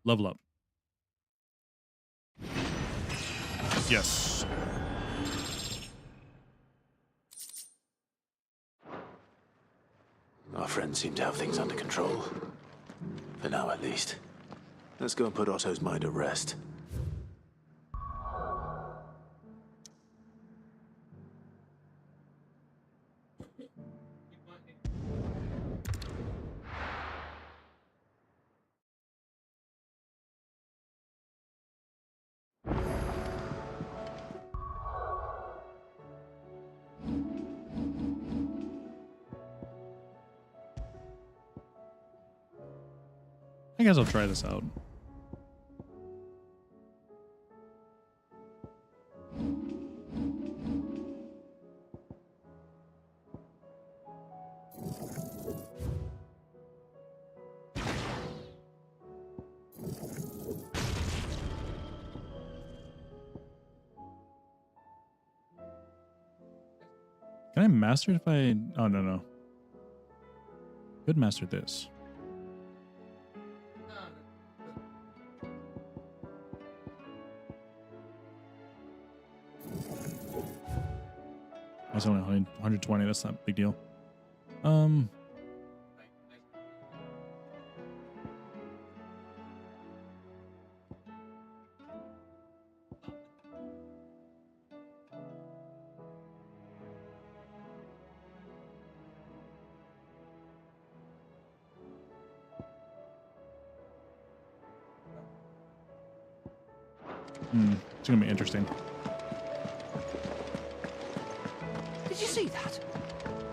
Level up. Yes. Our friends seem to have things under control. For now, at least. Let's go and put Otto's mind at rest. I guess I'll try this out. Can I master it if I... Oh, no. Could master this. That's only 120. That's not a big deal. It's gonna be interesting. Did you see that?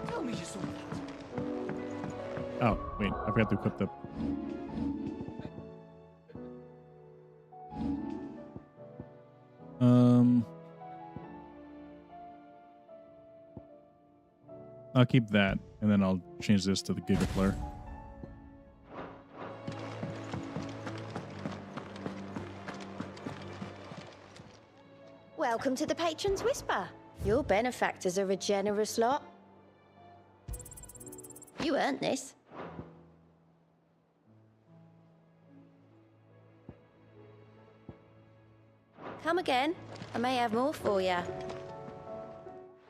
Tell me you saw that. Oh, wait, I forgot to equip the... I'll keep that, and then I'll change this to the Gigaflare. Welcome to the Patron's Whisper. Your benefactors are a generous lot. You earned this. Come again. I may have more for you.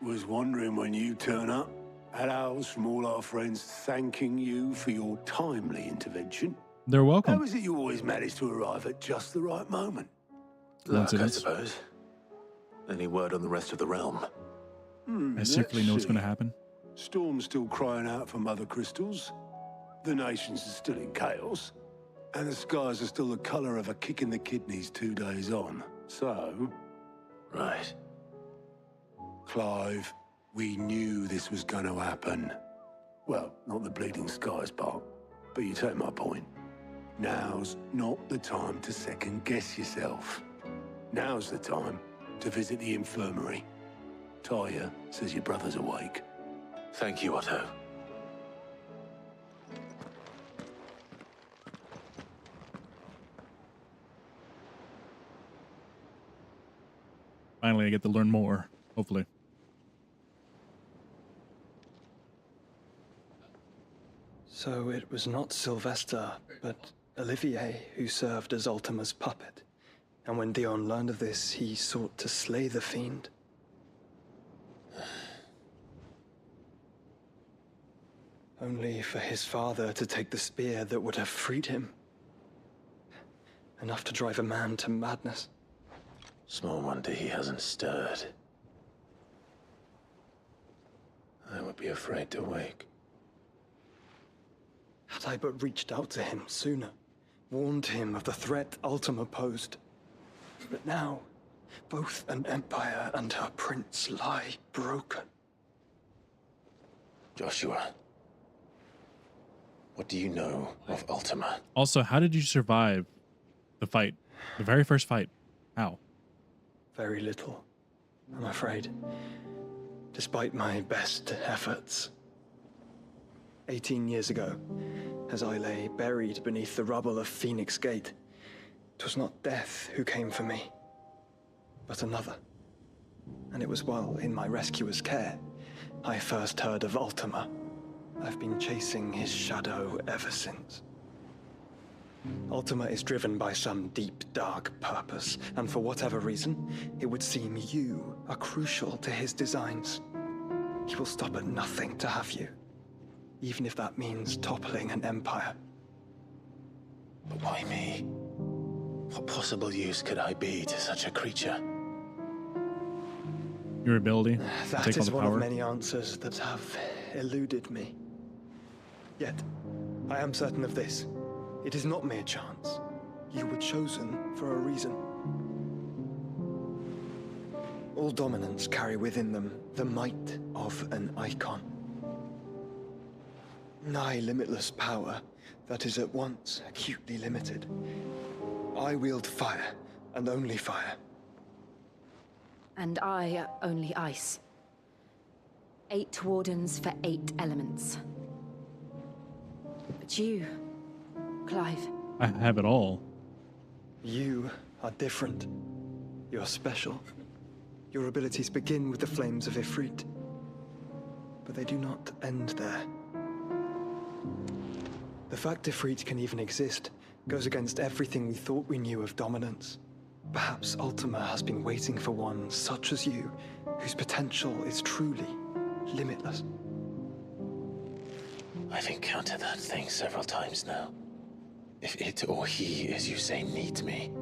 Was wondering when you turn up. Had owls from all our friends thanking you for your timely intervention. They're welcome. How is it you always manage to arrive at just the right moment? Luck, I suppose. Any word on the rest of the realm? I secretly know what's going to happen. Storm's still crying out for mother crystals. The nations are still in chaos. And the skies are still the colour of a kick in the kidneys 2 days on. So... Right. Clive, we knew this was going to happen. Well, not the bleeding skies part, but you take my point. Now's not the time to second-guess yourself. Now's the time to visit the infirmary. Talia says your brother's awake. Thank you, Otto. Finally, I get to learn more, hopefully. So it was not Sylvester, but Olivier who served as Ultima's puppet. And when Dion learned of this, he sought to slay the fiend. Only for his father to take the spear that would have freed him. Enough to drive a man to madness. Small wonder he hasn't stirred. I would be afraid to wake. Had I but reached out to him sooner, warned him of the threat Ultima posed. But now, both an empire and her prince lie broken. Joshua, what do you know of Ultima? Also, how did you survive the fight? The very first fight? How? Very little, I'm afraid. Despite my best efforts. 18 years ago, as I lay buried beneath the rubble of Phoenix Gate, 'twas not death who came for me, but another. And it was while in my rescuer's care, I first heard of Ultima. I've been chasing his shadow ever since. Ultima is driven by some deep, dark purpose, and for whatever reason, it would seem you are crucial to his designs. He will stop at nothing to have you, even if that means toppling an empire. But why me? What possible use could I be to such a creature? Your ability to That take all is the one power? of many answers that have eluded me. Yet, I am certain of this. It is not mere chance. You were chosen for a reason. All dominants carry within them the might of an icon. Nigh limitless power that is at once acutely limited. I wield fire, and only fire. And I only ice. 8 wardens for 8 elements. But you, Clive. I have it all. You are different. You're special. Your abilities begin with the flames of Ifrit. But they do not end there. The fact Ifrit can even exist goes against everything we thought we knew of dominance. Perhaps Ultima has been waiting for one such as you, whose potential is truly limitless. I've encountered that thing several times now. If it or he, as you say, needs me,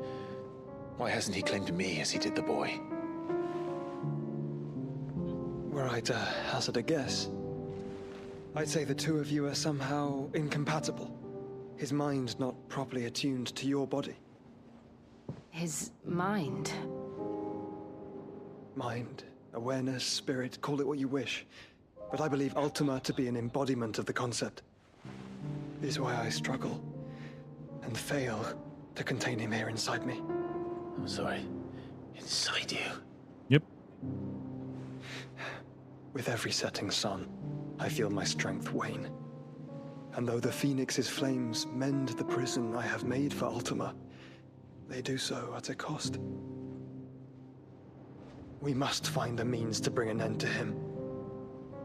why hasn't he claimed me as he did the boy? Were I to hazard a guess, I'd say the two of you are somehow incompatible. His mind not properly attuned to your body. His mind. Mind, awareness, spirit, call it what you wish. But I believe Ultima to be an embodiment of the concept. This is why I struggle and fail to contain him here inside me. I'm sorry. Inside you? Yep. With every setting sun, I feel my strength wane. And though the Phoenix's flames mend the prison I have made for Ultima, they do so at a cost. We must find a means to bring an end to him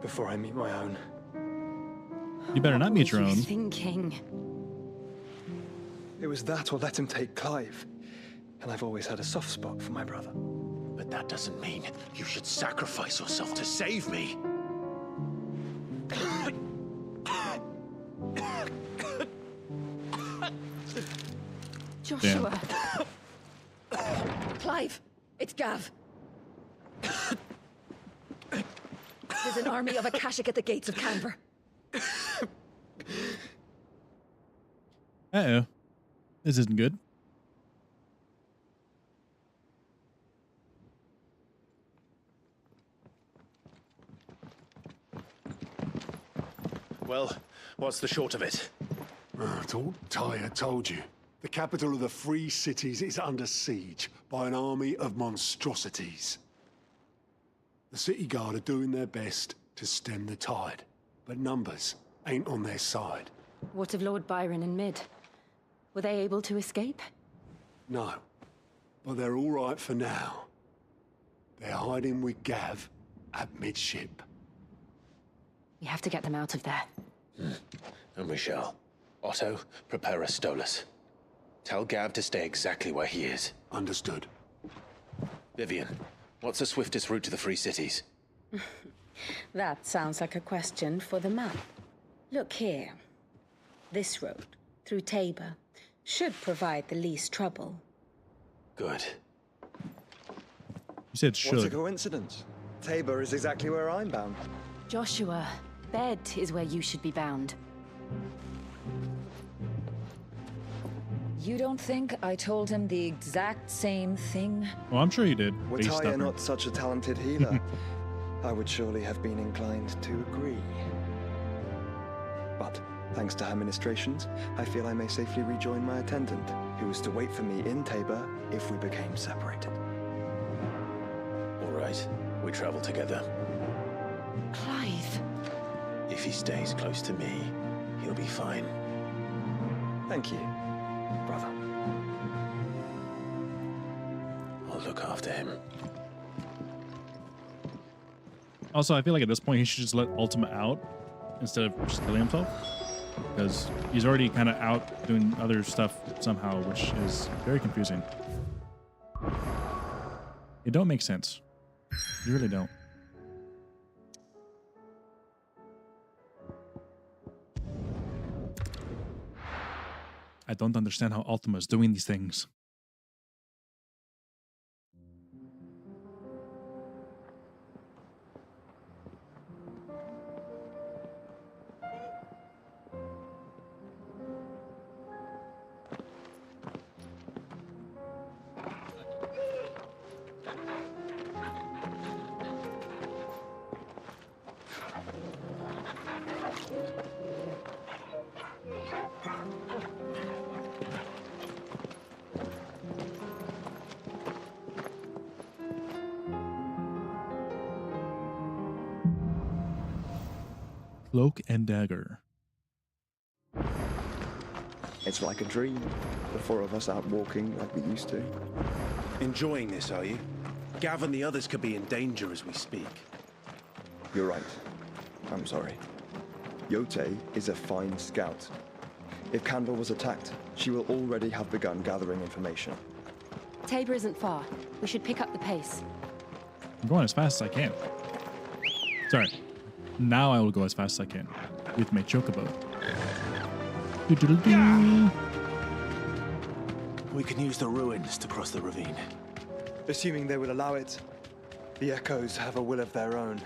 before I meet my own. You better not meet your own. Thinking. It was that or let him take Clive. And I've always had a soft spot for my brother. But that doesn't mean you should sacrifice yourself to save me. Joshua. Clive, it's Gav. There's an army of Akashic at the gates of Canver. Uh-oh. This isn't good. Well, what's the short of it? I thought Tyre told you. The capital of the Free Cities is under siege by an army of monstrosities. The city guard are doing their best to stem the tide, but numbers ain't on their side. What of Lord Byron and Mid? Were they able to escape? No, but they're all right for now. They're hiding with Gav at midship. We have to get them out of there. And we shall. Otto, prepare a Stolas. Tell Gav to stay exactly where he is. Understood. Vivian, what's the swiftest route to the Free Cities? That sounds like a question for the map. Look here. This road, through Tabor, should provide the least trouble. Good. You said should. What a coincidence. Tabor is exactly where I'm bound. Joshua, bed is where you should be bound. You don't think I told him the exact same thing? Well, I'm sure you did. Were Base Tyre stubborn. not such a talented healer, I would surely have been inclined to agree. But, thanks to her ministrations, I feel I may safely rejoin my attendant, who was to wait for me in Tabor if we became separated. All right, we travel together. Clive. If he stays close to me, he'll be fine. Thank you, brother. I'll look after him. Also, I feel like at this point he should just let Ultima out instead of just killing himself, because he's already kind of out doing other stuff somehow, which is very confusing. It don't make sense. You really don't. I don't understand how Ultima is doing these things. Cloak and dagger. It's like a dream. The four of us out walking like we used to. Enjoying this, are you? Gav and the others could be in danger as we speak. You're right. I'm sorry. Yote is a fine scout. If Canva was attacked, she will already have begun gathering information. Tabor isn't far. We should pick up the pace. I'm going as fast as I can. Sorry. Now I will go as fast as I can with my chocobo. Yeah. We can use the ruins to cross the ravine. Assuming they will allow it, the echoes have a will of their own.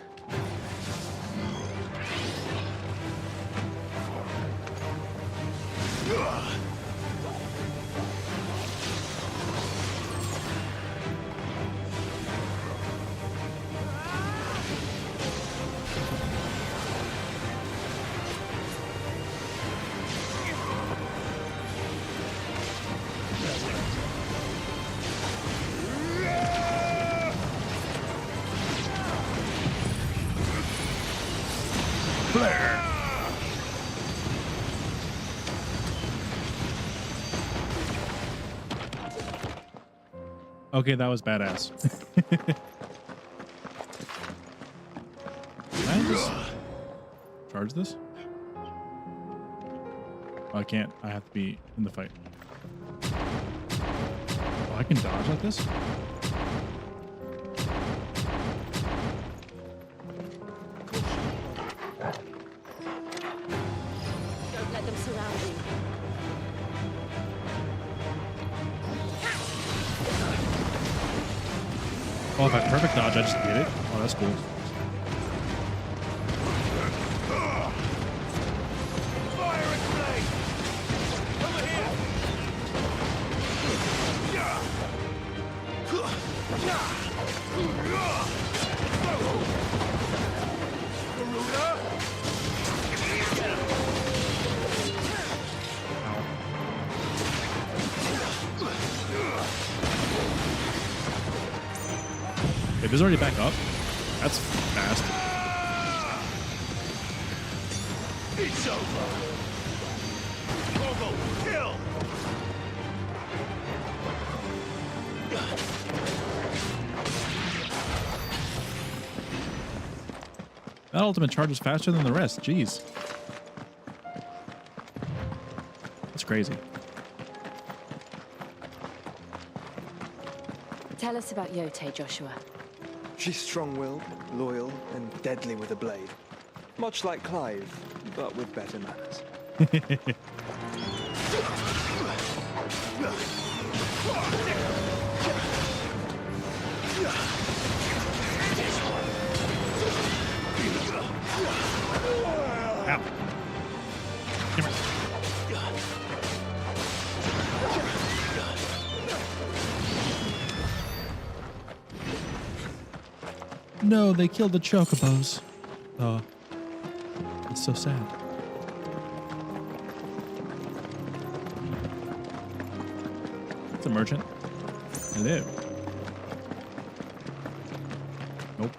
Okay, that was badass. Can I just charge this? Oh, I can't. I have to be in the fight. Oh, I can dodge like this? Don't let them surround you. Oh, if I perfect dodge, I just get it? Oh, that's cool. It is already back up. That's fast. It's over. Torgal, kill. That ultimate charge is faster than the rest. Jeez. That's crazy. Tell us about Yote, Joshua. She's strong-willed, loyal, and deadly with a blade. Much like Clive, but with better manners. Ow. Come here. No, they killed the chocobos. Oh, it's so sad. It's a merchant. Hello. Nope.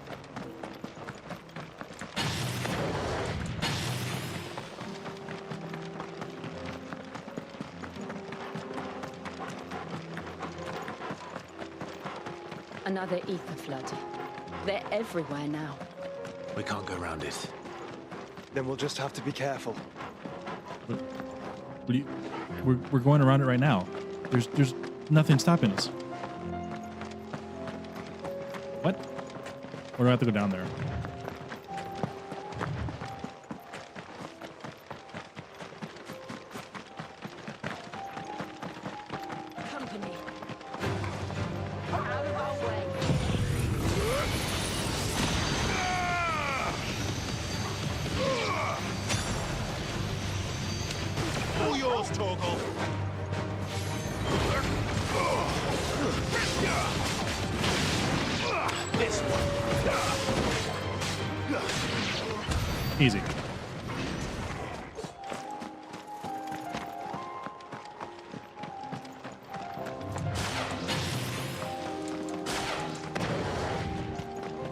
Another ether flood. They're everywhere now. We can't go around it. Then we'll just have to be careful. What do you, we're going around it right now. There's nothing stopping us. What? Or do I have to go down there? Company. Out of our way. All yours, Torgal. This one. Easy.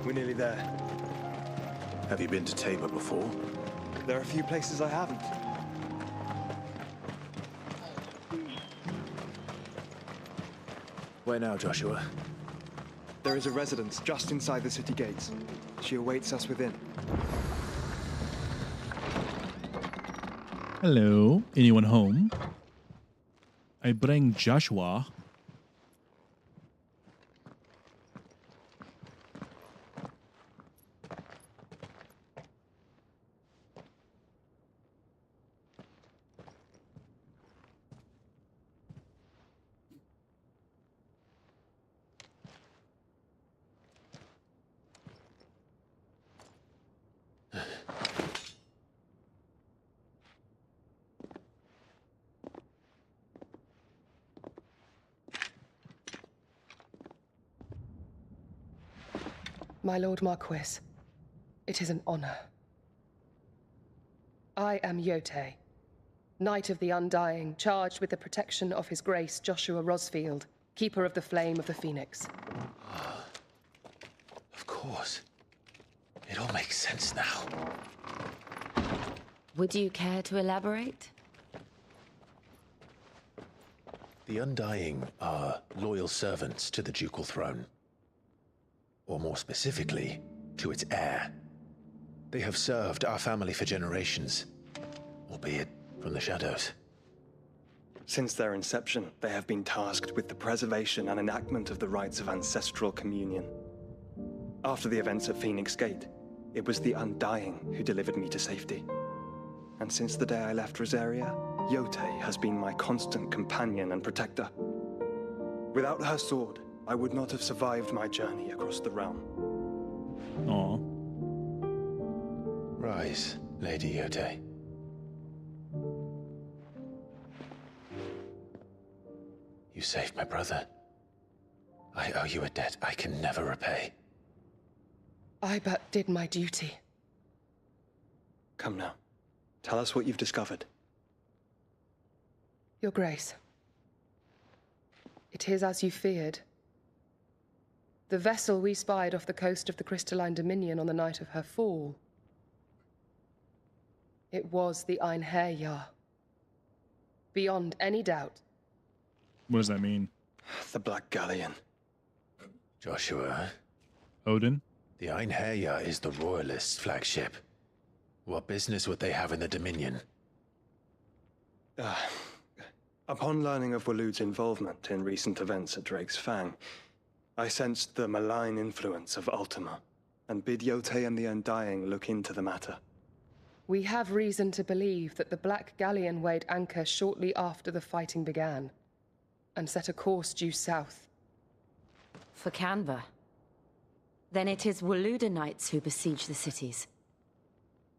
We're nearly there. Have you been to Tabor before? There are a few places I haven't. Where now, Joshua? There is a residence just inside the city gates. She awaits us within. Hello. Anyone home? I bring Joshua. My Lord Marquis, it is an honor. I am Yote, Knight of the Undying, charged with the protection of His Grace Joshua Rosfield, Keeper of the Flame of the Phoenix. Of course. It all makes sense now. Would you care to elaborate? The Undying are loyal servants to the ducal throne. Or more specifically, to its heir. They have served our family for generations, albeit from the shadows. Since their inception, they have been tasked with the preservation and enactment of the rites of ancestral communion. After the events at Phoenix Gate, it was the Undying who delivered me to safety. And since the day I left Rosaria, Yotei has been my constant companion and protector. Without her sword, I would not have survived my journey across the realm. Aww. Rise, Lady Yotei. You saved my brother. I owe you a debt I can never repay. I but did my duty. Come now. Tell us what you've discovered. Your Grace. It is as you feared. The vessel we spied off the coast of the Crystalline Dominion on the night of her fall. It was the Einherjar. Beyond any doubt. What does that mean? The Black Galleon. Joshua. Odin? The Einherjar is the Royalists' flagship. What business would they have in the Dominion? Upon learning of Waloed's involvement in recent events at Drake's Fang, I sensed the malign influence of Ultima, and bid Yotei and the Undying look into the matter. We have reason to believe that the Black Galleon weighed anchor shortly after the fighting began, and set a course due south. For Canva. Then it is Waloedanites who besiege the cities.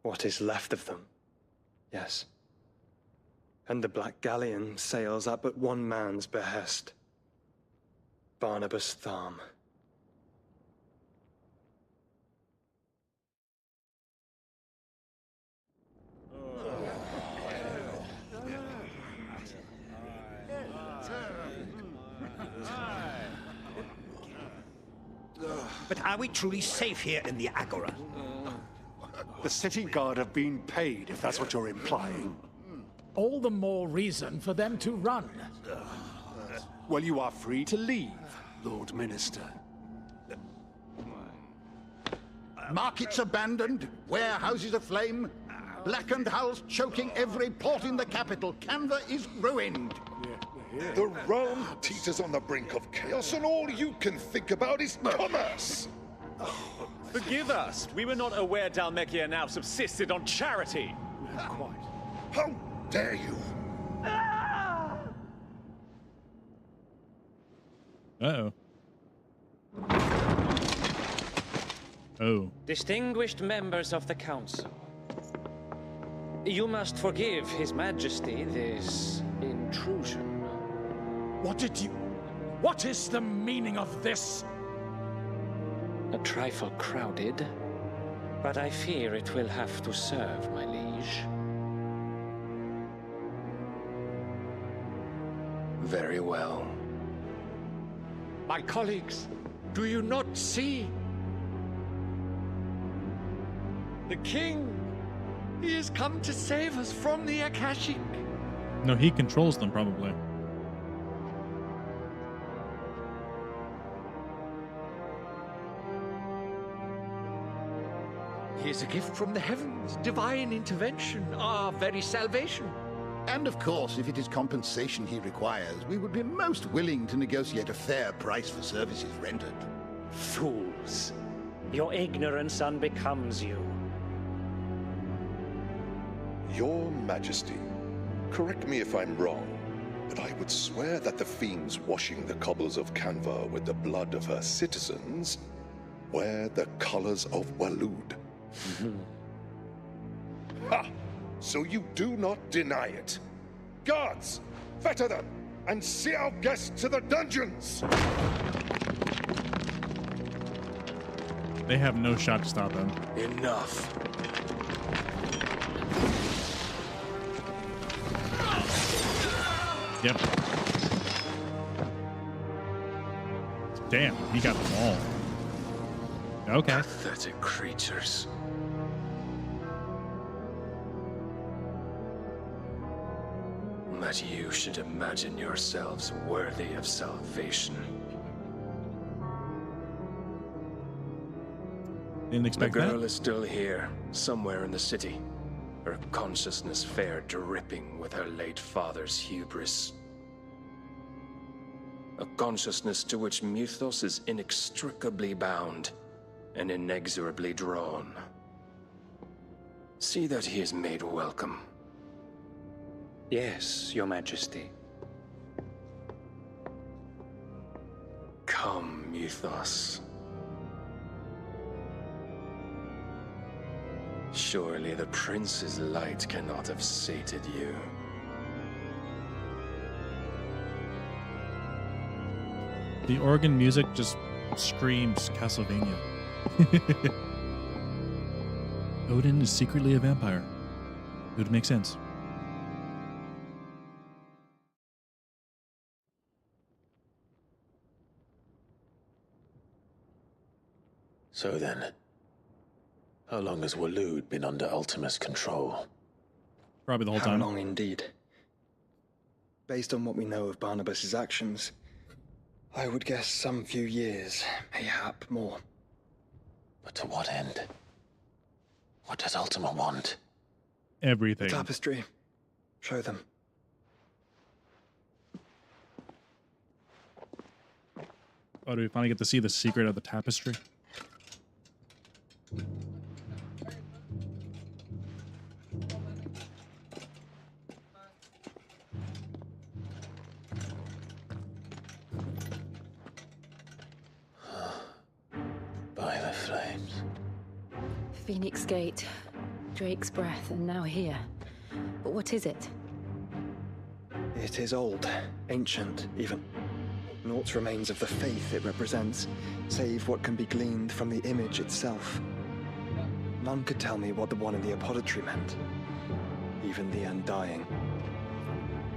What is left of them? Yes. And the Black Galleon sails at but one man's behest. Barnabas Tharm. But are we truly safe here in the Agora? The city guard have been paid, if that's what you're implying. All the more reason for them to run. Well, you are free to leave, Lord Minister. Markets abandoned, warehouses aflame, blackened hulls choking every port in the capital. Canva is ruined. The realm teeters on the brink of chaos, and all you can think about is commerce. Forgive us. We were not aware Dhalmekia now subsisted on charity. Quite. How dare you? Uh-oh. Oh. Distinguished members of the Council, you must forgive His Majesty this intrusion. What is the meaning of this? A trifle crowded, but I fear it will have to serve, my liege. Very well. My colleagues, do you not see? The king, he has come to save us from the Akashic. No, he controls them probably. He is a gift from the heavens, divine intervention, our very salvation. And of course, if it is compensation he requires, we would be most willing to negotiate a fair price for services rendered. Fools. Your ignorance unbecomes you. Your Majesty, correct me if I'm wrong, but I would swear that the fiends washing the cobbles of Canva with the blood of her citizens wear the colors of Waloed. Ha! So you do not deny it. Guards, fetter them, and see our guests to the dungeons! They have no shot to stop him. Enough. Yep. Damn, he got them all. Okay. Pathetic creatures. that you should imagine yourselves worthy of salvation. Didn't expect that. The that. girl is still here, somewhere in the city. Her consciousness fair dripping with her late father's hubris. A consciousness to which Mythos is inextricably bound and inexorably drawn. See that he is made welcome. Yes, Your Majesty. Come, Mythos. Surely the prince's light cannot have sated you. The organ music just screams Castlevania. Odin is secretly a vampire. It would make sense. So then, how long has Waloed been under Ultima's control? Probably the whole time. How long indeed? Based on what we know of Barnabas's actions, I would guess some few years, mayhap more. But to what end? What does Ultima want? Everything. The tapestry. Show them. Oh, do we finally get to see the secret of the tapestry? By the flames. Phoenix Gate, Drake's Breath, and now here. But what is it? It is old, ancient, even. Naught remains of the faith it represents, save what can be gleaned from the image itself. None could tell me what the one in the apothecary meant, even the Undying.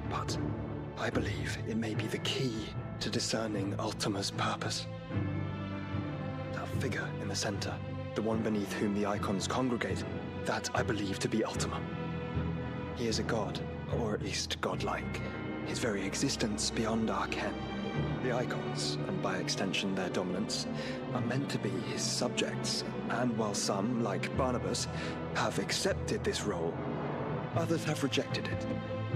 But I believe it may be the key to discerning Ultima's purpose. That figure in the center, the one beneath whom the icons congregate, that I believe to be Ultima. He is a god, or at least godlike, his very existence beyond our ken. The icons, and by extension their dominants, are meant to be his subjects, and while some, like Barnabas, have accepted this role, others have rejected it,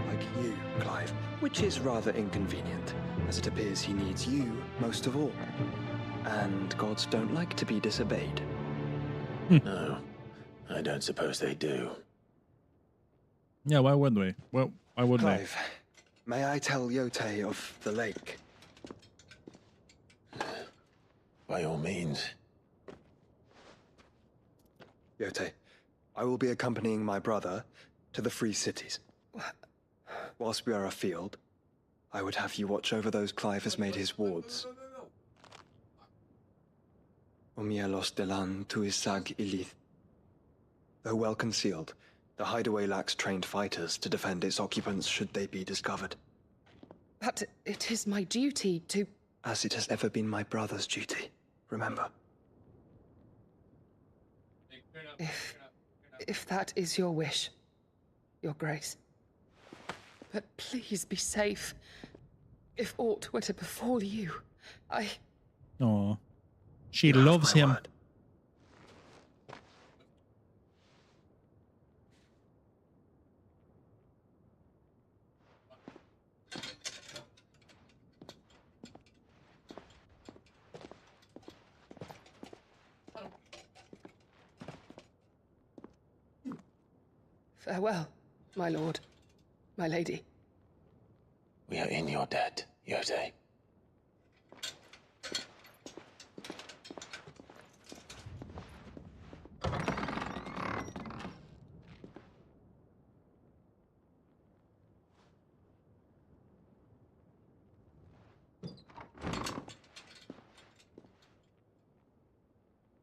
like you, Clive, which is rather inconvenient, as it appears he needs you most of all. And gods don't like to be disobeyed. No, I don't suppose they do. Yeah, why wouldn't we? Well, why wouldn't Clive, may I tell Yote of the lake? By all means. Yote, I will be accompanying my brother to the Free Cities. Whilst we are afield, I would have you watch over those Clive has made his wards. Umielos delan tuisag ilith. Though well concealed, the hideaway lacks trained fighters to defend its occupants should they be discovered. But it is my duty to... As it has ever been my brother's duty, remember. If that is your wish, Your Grace. But please be safe. If aught were to befall you, I... Aw. She loves him. Word. Farewell, my lord, my lady. We are in your debt, Yote.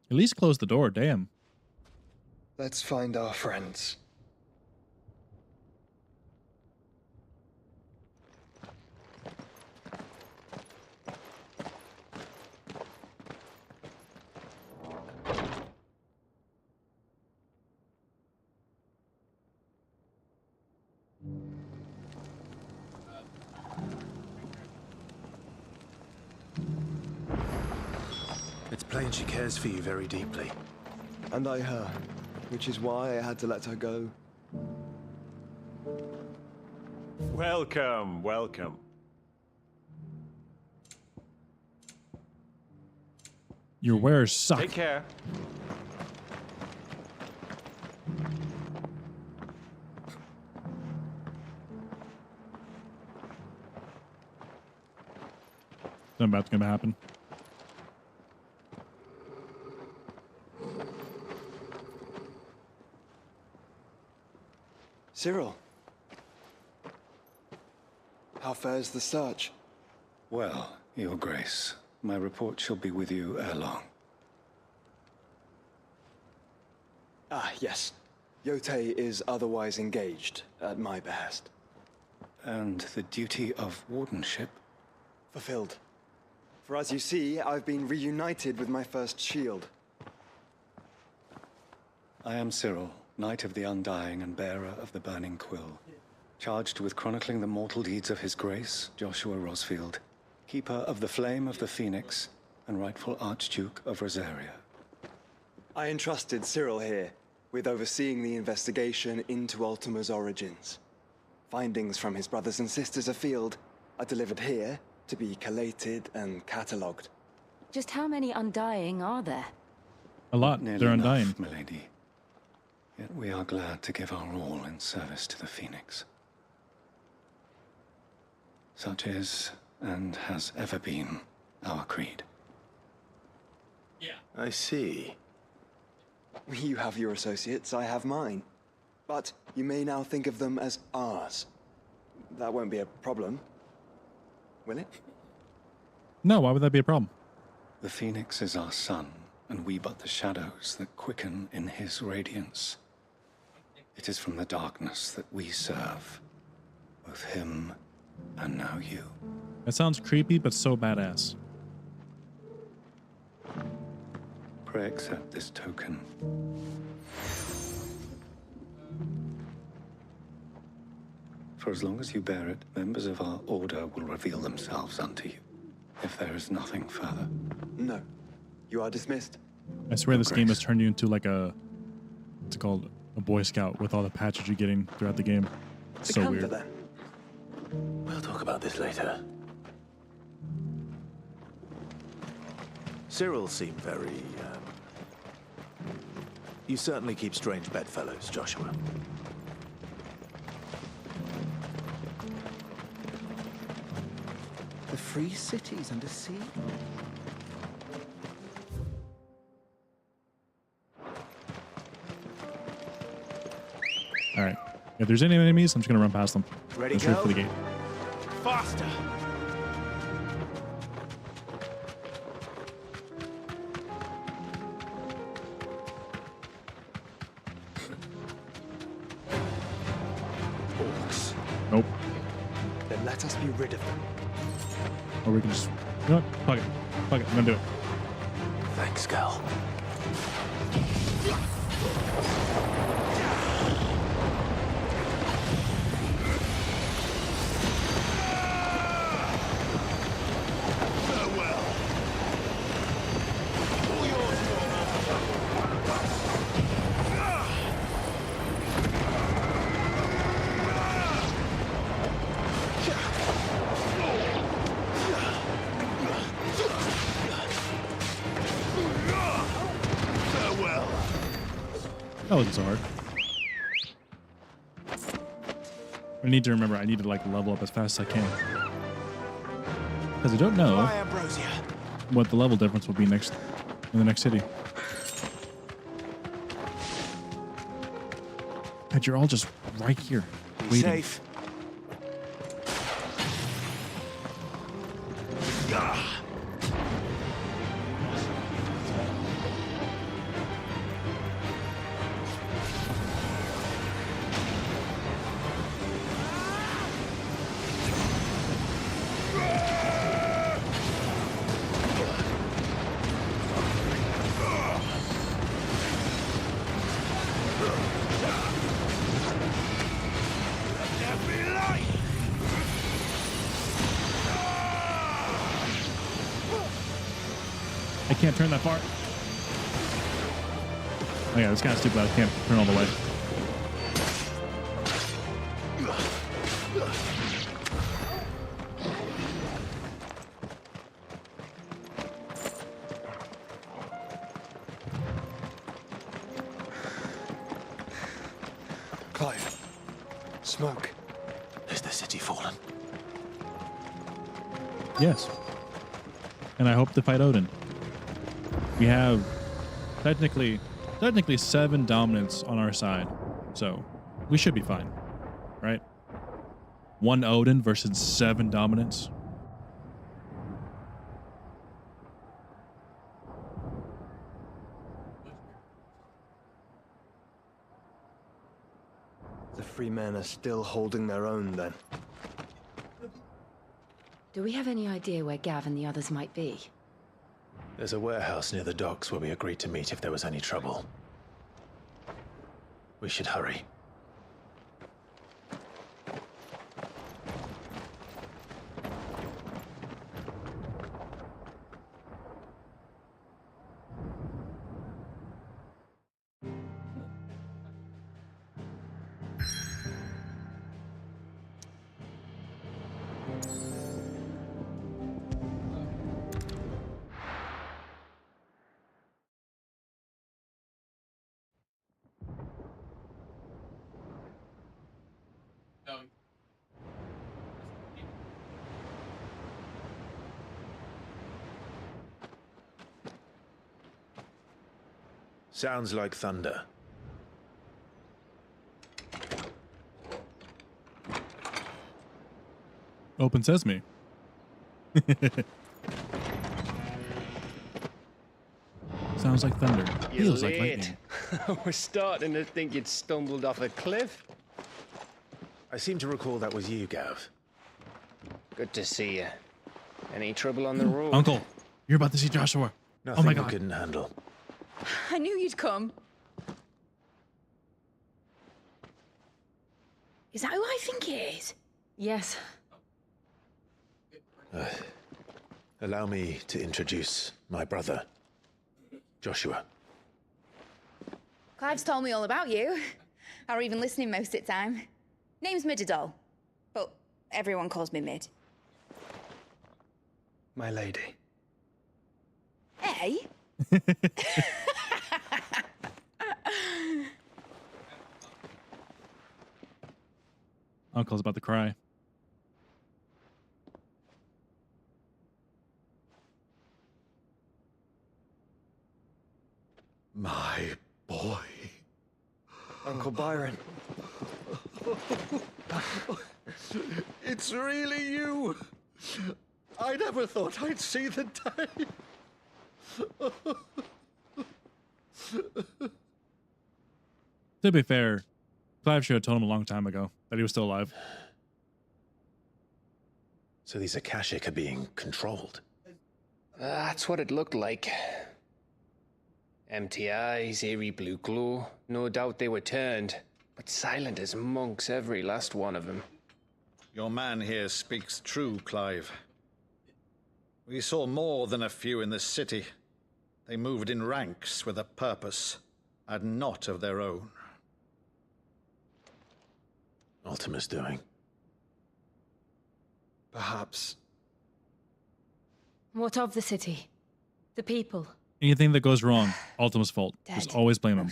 At least close the door, damn. Let's find our friends. It's plain she cares for you very deeply. And I her, which is why I had to let her go. Welcome, welcome. Your wares suck. Take care. Something bad's gonna happen. Cyril. How fares the search? Well, Your Grace, my report shall be with you ere long. Ah, yes. Yotei is otherwise engaged, at my behest. And the duty of wardenship? Fulfilled. For as you see, I've been reunited with my first shield. I am Cyril, Knight of the Undying and bearer of the Burning Quill, charged with chronicling the mortal deeds of His Grace, Joshua Rosfield, keeper of the Flame of the Phoenix and rightful Archduke of Rosaria. I entrusted Cyril here with overseeing the investigation into Ultima's origins. Findings from his brothers and sisters afield are delivered here to be collated and catalogued. Just how many Undying are there? A lot. Nearly They're enough, undying. milady. Yet we are glad to give our all in service to the Phoenix. Such is, and has ever been, our creed. I see. You have your associates, I have mine. But you may now think of them as ours. That won't be a problem, will it? No, why would that be a problem? The Phoenix is our sun, and we but the shadows that quicken in his radiance. It is from the darkness that we serve, both him and now you. That sounds creepy, but so badass. Pray accept this token. For as long as you bear it, members of our order will reveal themselves unto you, if there is nothing further. No. You are dismissed. I swear this game has turned you into like a, what's it called, a Boy Scout with all the patches you're getting throughout the game. It's so weird. Then. We'll talk about this later. Cyril seemed very, You certainly keep strange bedfellows, Joshua. The free cities under siege? All right. If there's any enemies, I'm just gonna run past them. Ready, Let's go? wait for the gate. Faster! Orcs. Nope. Then let us be rid of them. Or we can just, you know what? Fuck it. Fuck it. I'm gonna do it. Thanks, Gal. That wasn't so hard. I need to remember, I need to like level up as fast as I can. Because I don't know what the level difference will be next in the next city. God, you're all just right here. Be waiting. safe. I can't turn that far. Oh yeah, it's kind of stupid. I can't turn all the way. Clive. Smoke. Is the city fallen? Yes. And I hope to fight Odin. We have technically 7 dominants on our side. So we should be fine. Right? 1 Odin versus 7 dominants. The free men are still holding their own, then. Do we have any idea where Gav and the others might be? There's a warehouse near the docks where we agreed to meet if there was any trouble. We should hurry. Sounds like thunder. Open sesame. Sounds like thunder. You're Feels like late. lightning. We're starting to think you'd stumbled off a cliff. I seem to recall that was you, Gav. Good to see you. Any trouble on the road? Uncle, you're about to see Joshua. Nothing oh my we God. couldn't handle. I knew you'd come. Is that who I think it is? Yes. Allow me to introduce my brother, Joshua. Clive's told me all about you. Or even listening most of the time. Name's Midadol, but everyone calls me Mid. My lady. Hey? Uncle's about to cry. My boy. Uncle Byron. It's really you. I never thought I'd see the day. To be fair, Clive should have told him a long time ago that he was still alive. So these Akashic are being controlled. That's what it looked like. Empty eyes, eerie blue glow. No doubt they were turned, but silent as monks, every last one of them. Your man here speaks true, Clive. We saw more than a few in this city. They moved in ranks with a purpose, and not of their own. Ultima's doing. Perhaps. What of the city? The people? Anything that goes wrong, Ultima's fault. Just always blame him.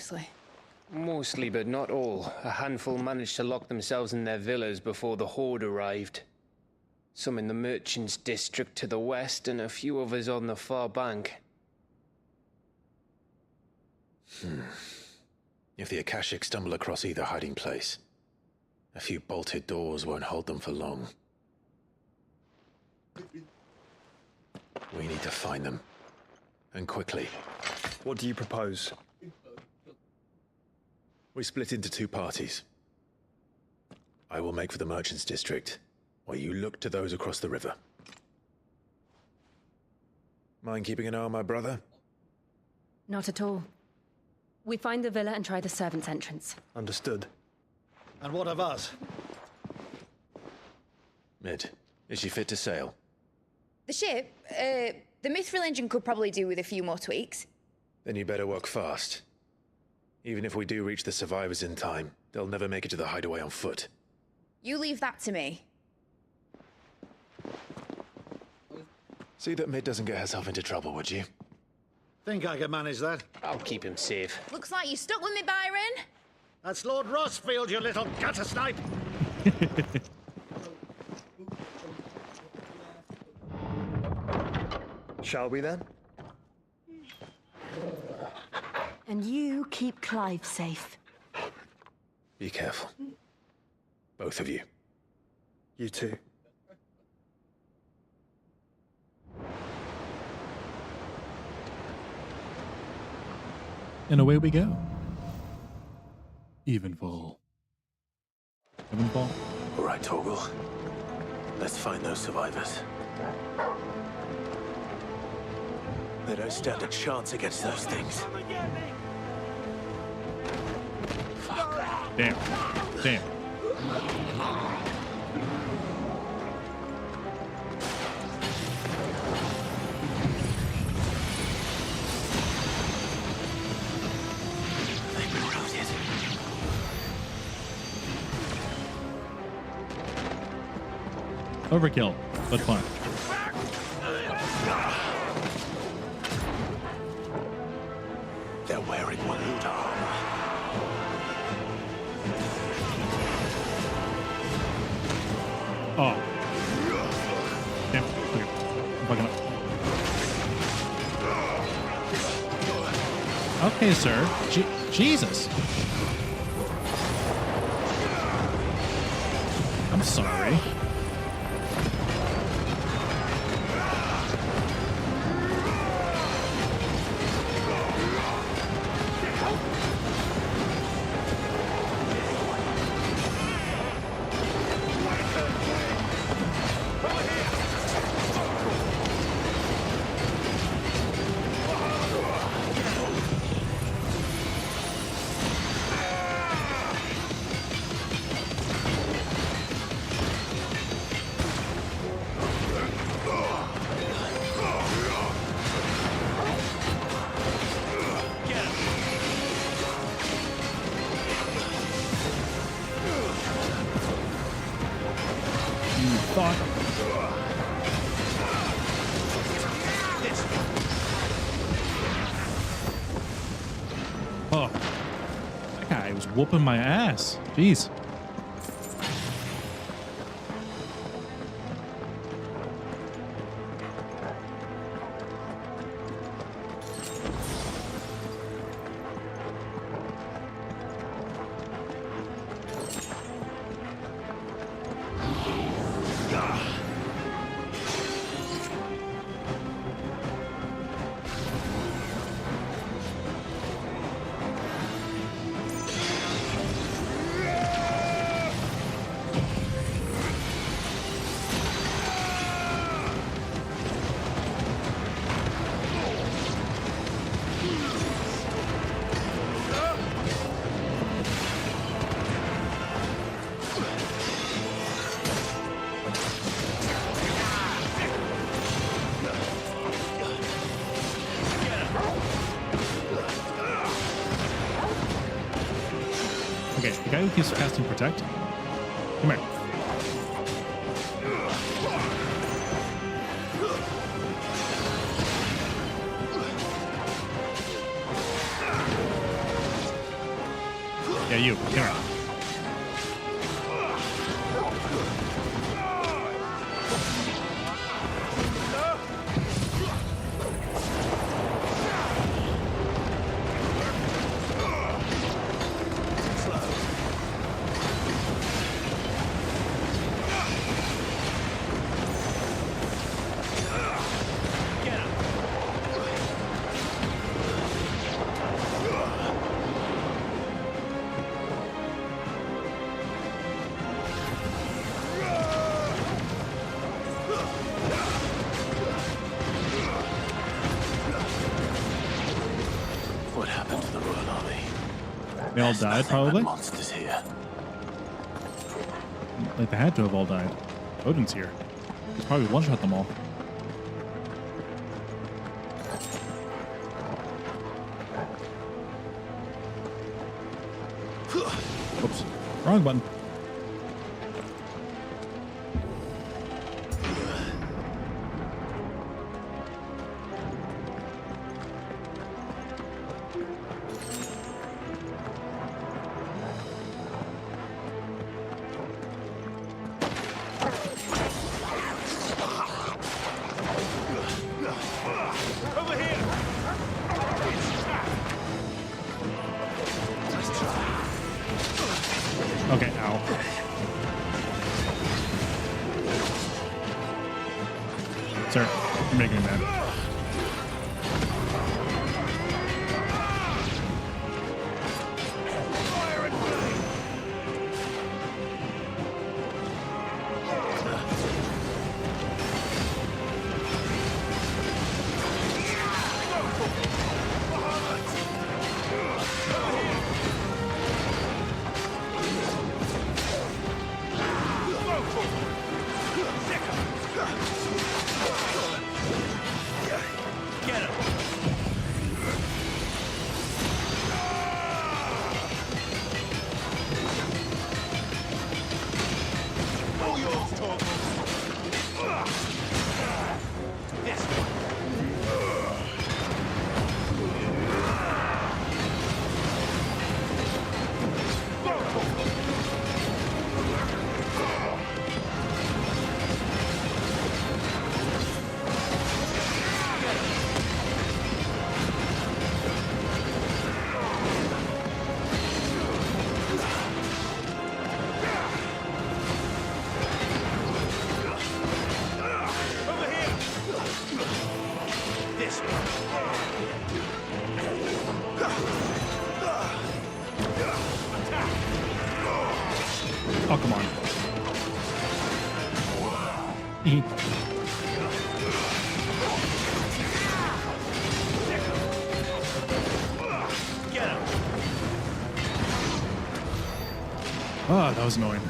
Mostly, but not all. A handful managed to lock themselves in their villas before the Horde arrived. Some in the Merchants District to the west, and a few others on the far bank. If the Akashic stumble across either hiding place, a few bolted doors won't hold them for long. We need to find them. And quickly. What do you propose? We split into 2 parties. I will make for the Merchants District, while you look to those across the river. Mind keeping an eye on my brother? Not at all. We find the villa and try the servants' entrance. Understood. And what of us? Mid, is she fit to sail? The ship? The Mithril engine could probably do with a few more tweaks. Then you better work fast. Even if we do reach the survivors in time, they'll never make it to the hideaway on foot. You leave that to me. See that Mid doesn't get herself into trouble, would you? Think I can manage that? I'll keep him safe. Looks like you stuck with me, Byron. That's Lord Rossfield, you little gutter snipe! Shall we then? And you keep Clive safe. Be careful. Both of you. You too. And away we go. Evenfall. Evenfall? All right, Torgal. Let's find those survivors. They don't stand a chance against those things. Fuck. Damn. Damn. Overkill, but fun. They're wearing wound armor. Oh. Damn. Okay. I'm fucking up. Okay, sir. Jesus. I'm sorry. Oh, that guy was whooping my ass. Jeez. Okay, the guy who keeps casting Protect. Come here. Yeah, you. Come here. What happened to the Royal Army? They all died, probably. Monsters here. Like they had to have all died. Odin's here. He's probably one-shot them all. Wrong button. Over here! Okay, ow. Sir, you're making me mad. Oh, come on. Oh, that was annoying.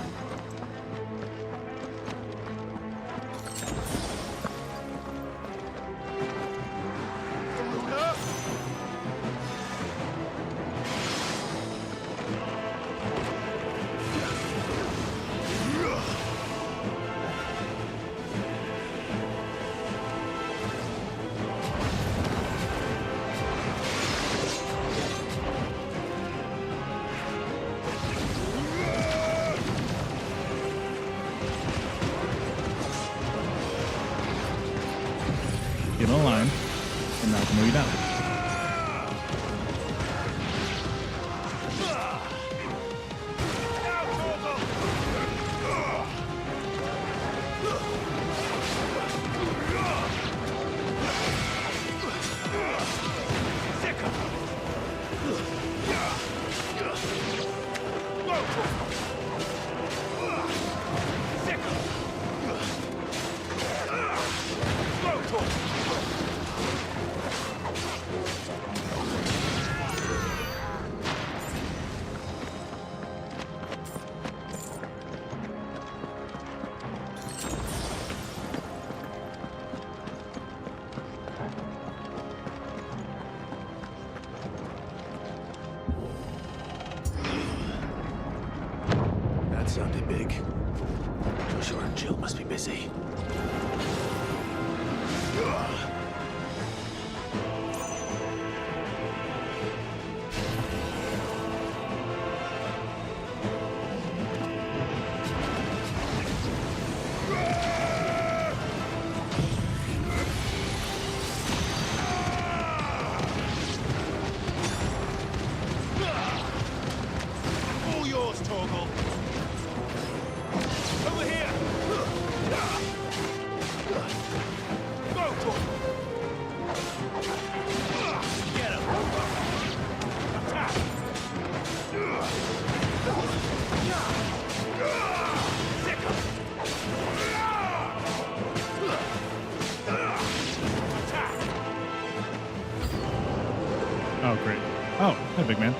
Get in a line, and now I can move you down. That sounded big. Joshua and Jill must be busy. All yours, Torgal. Over here. Go, Torgal. Get him. Attack. Sick him. Attack. Oh, great. Oh, hi, big man.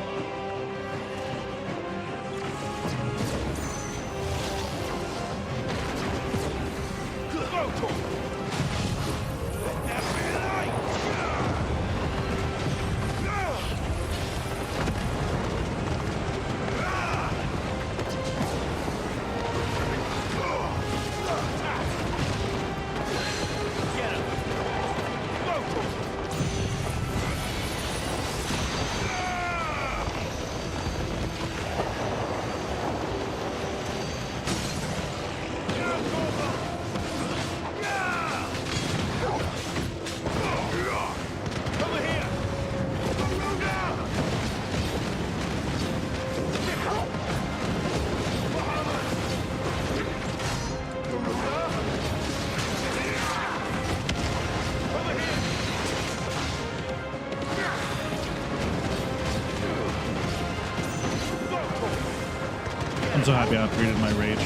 I'm so happy I upgraded my rage.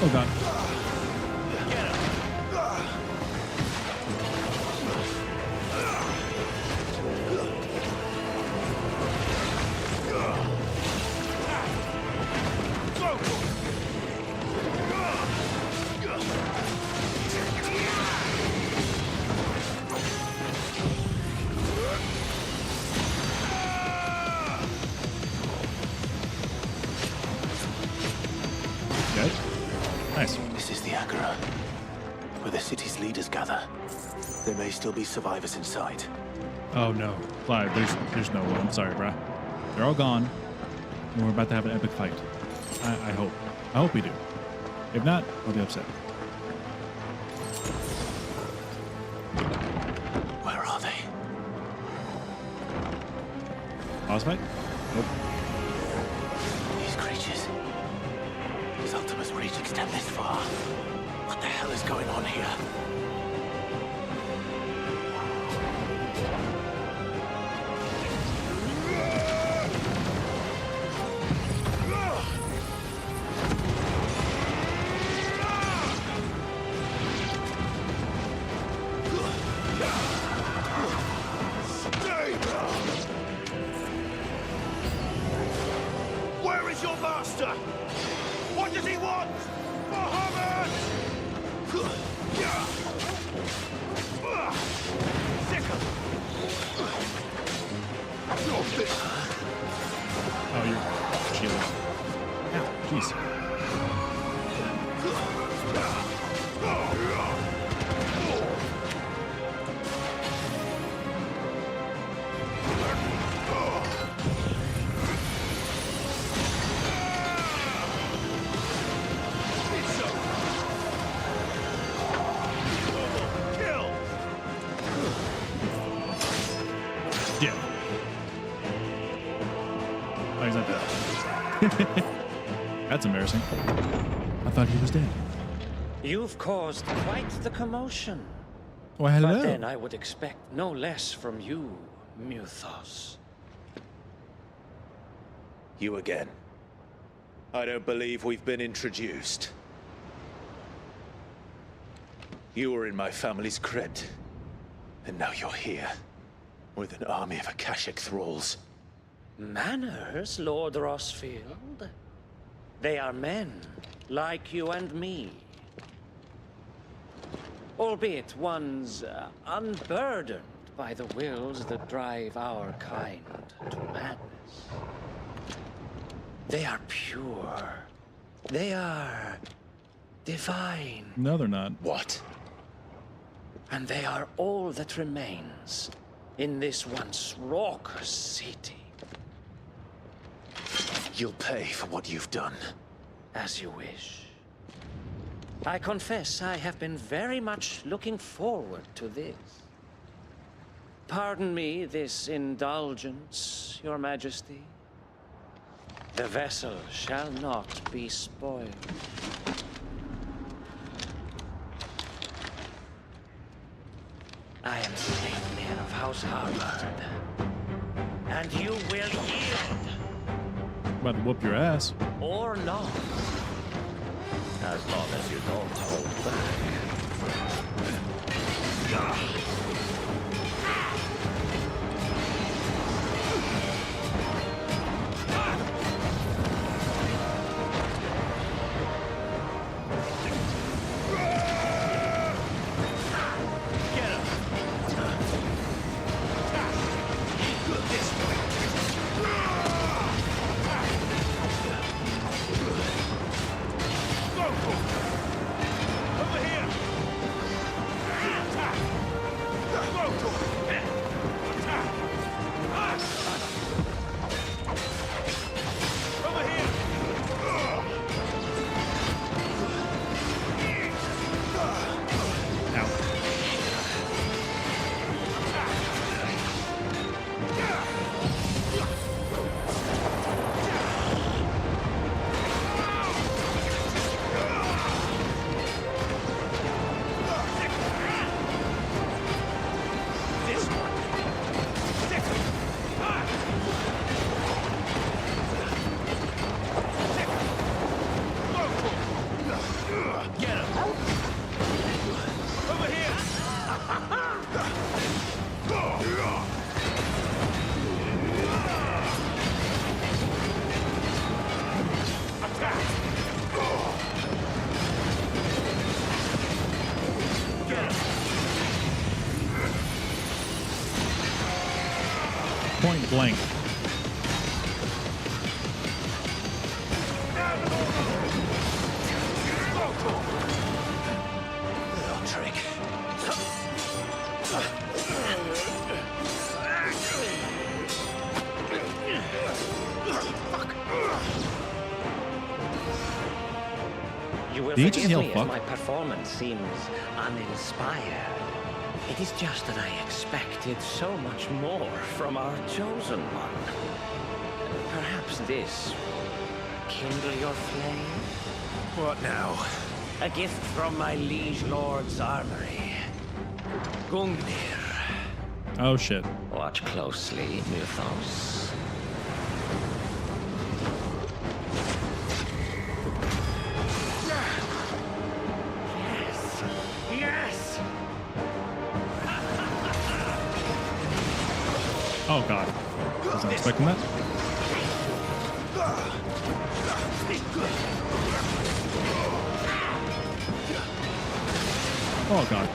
Oh god. Nice. This is the Agora, where the city's leaders gather. There may still be survivors inside. Oh no, Clive, there's no one. I'm sorry, bruh. They're all gone, and we're about to have an epic fight. I hope. I hope we do. If not, I'll be upset. Where are they? Boss fight? Nope. These creatures. Does Ultima's reach extend this far? What the hell is going on here? Where is your master? What does he want? Muhammad! Oh, you're shielding. Ow, jeez. Yeah. Oh, he's not dead. That's embarrassing. I thought he was dead. You've caused quite the commotion. Why, hello. But then I would expect no less from you, Muthos. You again. I don't believe we've been introduced. You were in my family's crypt, and now you're here, with an army of Akashic thralls. Manners, Lord Rosfield? They are men, like you and me. Albeit ones unburdened by the wills that drive our kind to madness. They are pure. They are divine. No, they're not. What? And they are all that remains in this once raucous city. You'll pay for what you've done. As you wish. I confess I have been very much looking forward to this. Pardon me this indulgence, Your Majesty. The vessel shall not be spoiled. I am Sleipnir of House Harvard. And you will yield. About to whoop your ass. Or not. As long as you don't hold back. Over here! flank. Little trick. You will Did he just forgive yell me if fuck? my performance seems uninspired. It is just that I expected so much more from our chosen one. Perhaps this will kindle your flame? What now? A gift from my liege lord's armory. Gungnir. Oh shit. Watch closely, Mythos. Yes! Yes! Oh god. Wasn't expecting that. Oh god.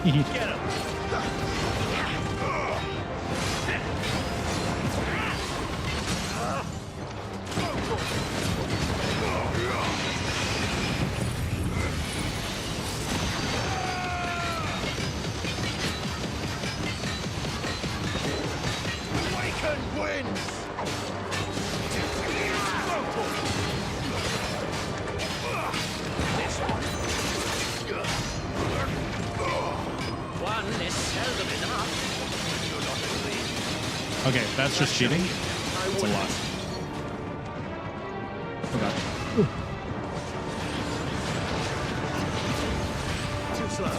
Get him! Awaken winds! This one. One is seldom enough. Okay, that's just cheating. It's a lot. Oh god. Ooh. Too slow.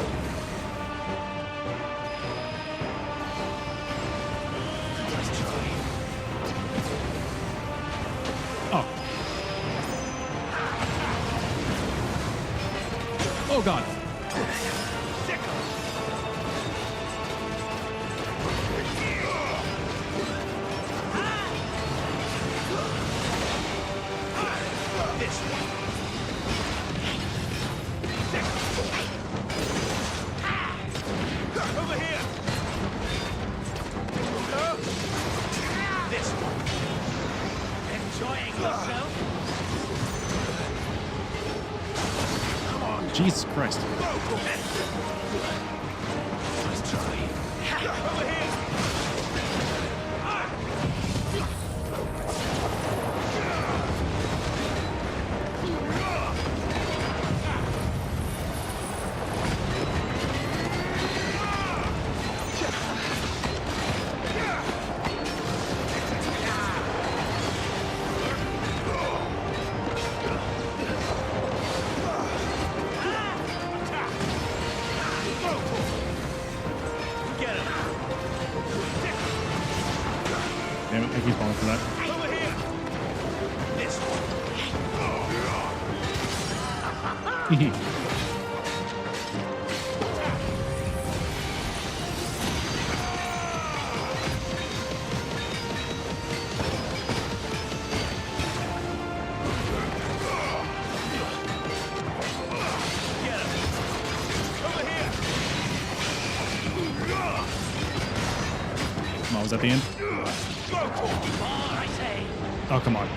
Let's try. Oh. Oh god. This one. Over here. This one. Enjoying yourself? Come on. Jesus Christ. Let's try. Over here. Damn it, I keep falling for that. Over here. This Come on, was that the end? Oh, come on.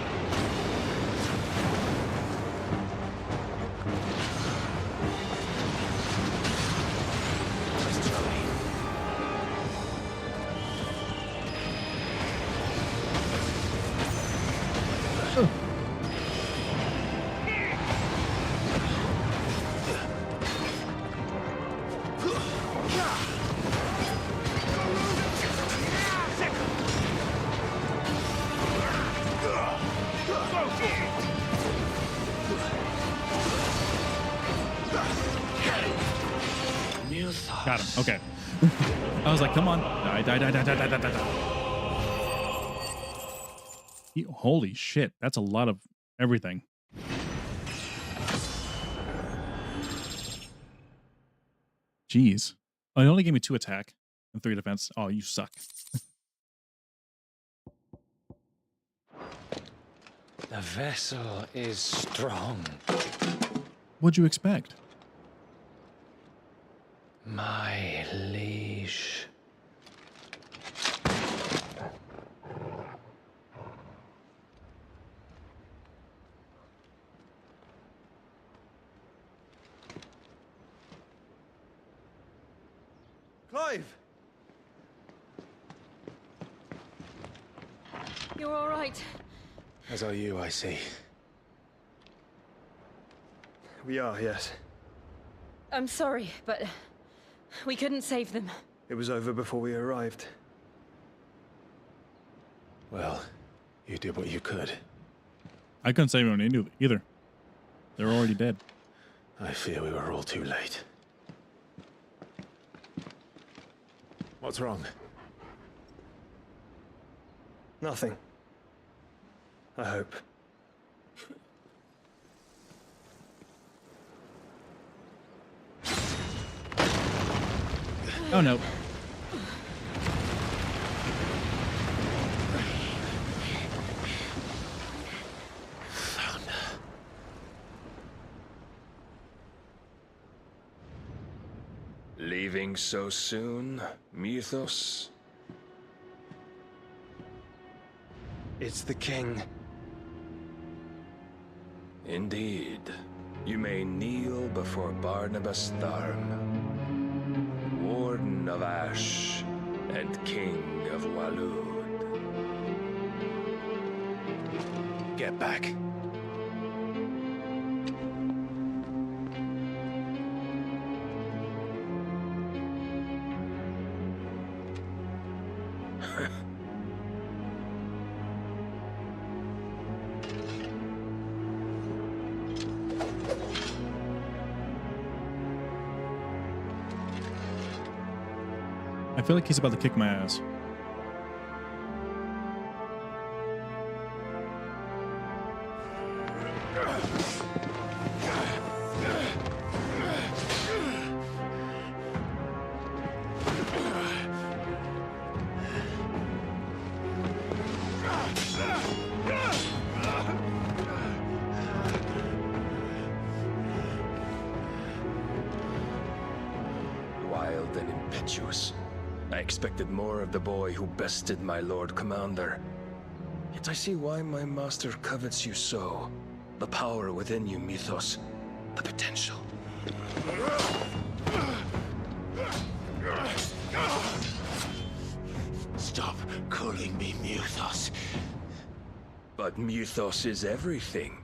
got him. Okay. I was like, come on. Die. Holy shit. That's a lot of everything. Jeez. Oh, it only gave me 2 attack and 3 defense. Oh, you suck. The vessel is strong. What'd you expect? My liege. Clive! You're all right. As are you, I see. We are, yes. I'm sorry, but we couldn't save them. It was over before we arrived. Well, you did what you could. I couldn't save anyone either. They were already dead. I fear we were all too late. What's wrong? Nothing. I hope. Oh no. Leaving so soon, Mythos? It's the king. Indeed. You may kneel before Barnabas Tharm, Warden of Ash and King of Walud. Get back. I feel like he's about to kick my ass. Wild and impetuous. I expected more of the boy who bested my Lord Commander. Yet I see why my master covets you so. The power within you, Mythos. The potential. Stop calling me Mythos. But Mythos is everything.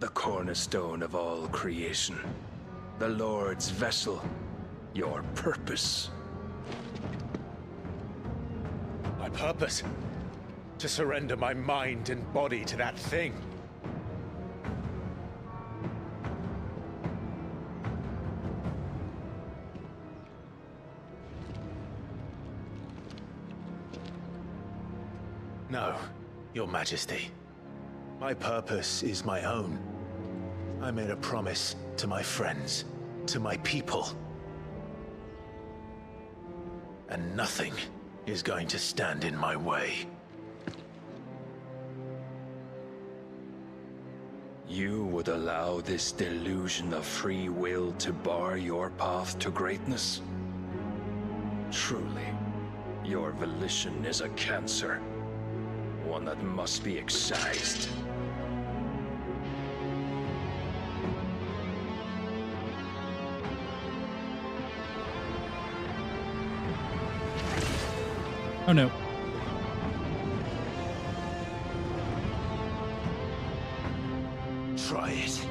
The cornerstone of all creation. The Lord's vessel. Your purpose. My purpose? To surrender my mind and body to that thing. No, Your Majesty. My purpose is my own. I made a promise to my friends, to my people. And nothing is going to stand in my way. You would allow this delusion of free will to bar your path to greatness? Truly, your volition is a cancer. One that must be excised. Oh no. Try it.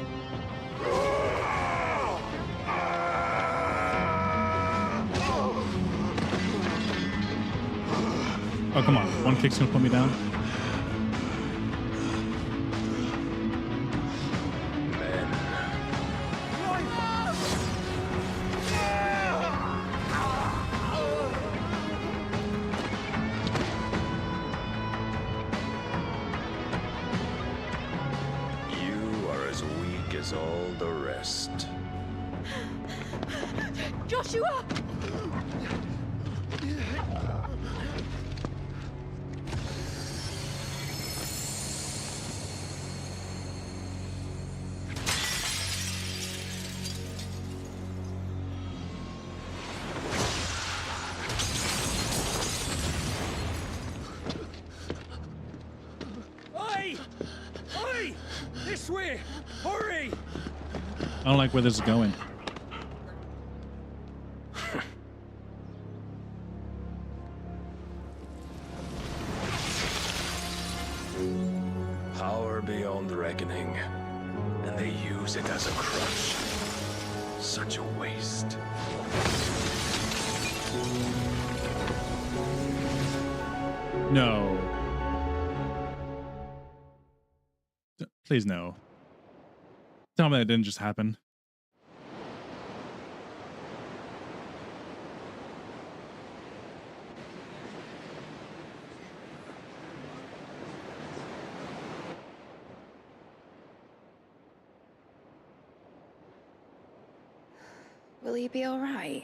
Oh, come on. One kick's gonna put me down. is all the rest. Joshua! Oi! Oi! This way! Hurry! I don't like where this is going. Power beyond reckoning, and they use it as a crutch. Such a waste. No. Please no. Tell me that didn't just happen. Will he be all right?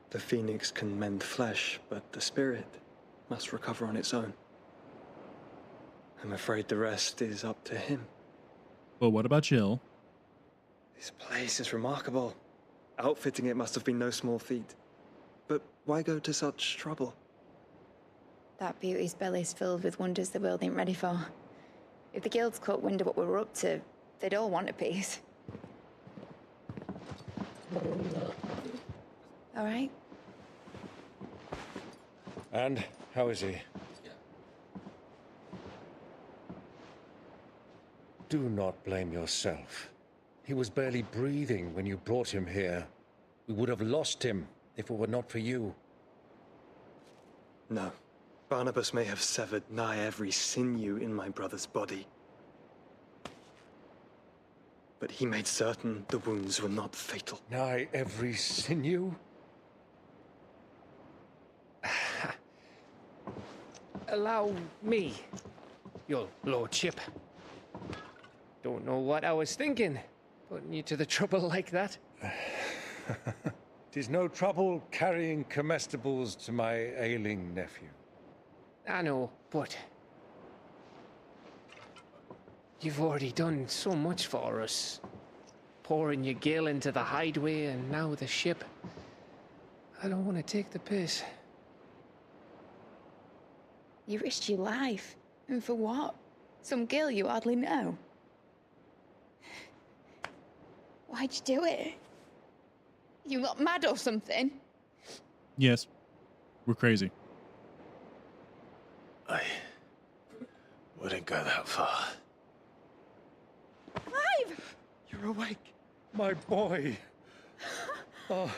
The phoenix can mend flesh, but the spirit must recover on its own. I'm afraid the rest is up to him. But what about Jill? This place is remarkable. Outfitting it must have been no small feat. But why go to such trouble? That beauty's belly's filled with wonders the world ain't ready for. If the guilds caught wind of what we were up to, they'd all want a piece. All right? And how is he? Do not blame yourself. He was barely breathing when you brought him here. We would have lost him if it were not for you. No. Barnabas may have severed nigh every sinew in my brother's body. But he made certain the wounds were not fatal. Nigh every sinew? Allow me, your lordship. Don't know what I was thinking, putting you to the trouble like that. 'Tis no trouble carrying comestibles to my ailing nephew. I know, but you've already done so much for us. Pouring your gil into the hideaway and now the ship. I don't want to take the piss. You risked your life. And for what? Some girl you hardly know. Why'd you do it? You got mad or something? Yes. We're crazy. I wouldn't go that far. Clive! You're awake, my boy. Oh.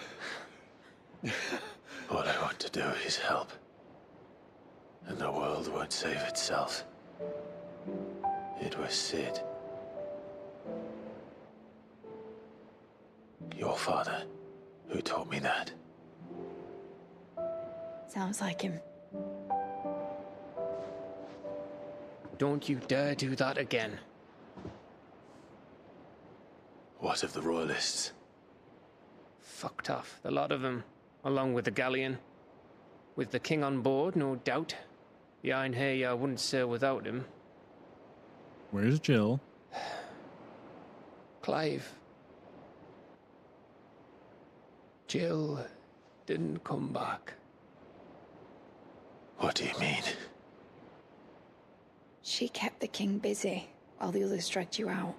All I want to do is help. And the world won't save itself. It was Sid. Your father, who taught me that. Sounds like him. Don't you dare do that again. What of the royalists? Fucked off, the lot of them, along with the galleon. With the king on board, no doubt. The Iron Hair wouldn't sail without him. Where's Jill? Clive. Jill didn't come back. What do you mean? She kept the king busy while the others dragged you out.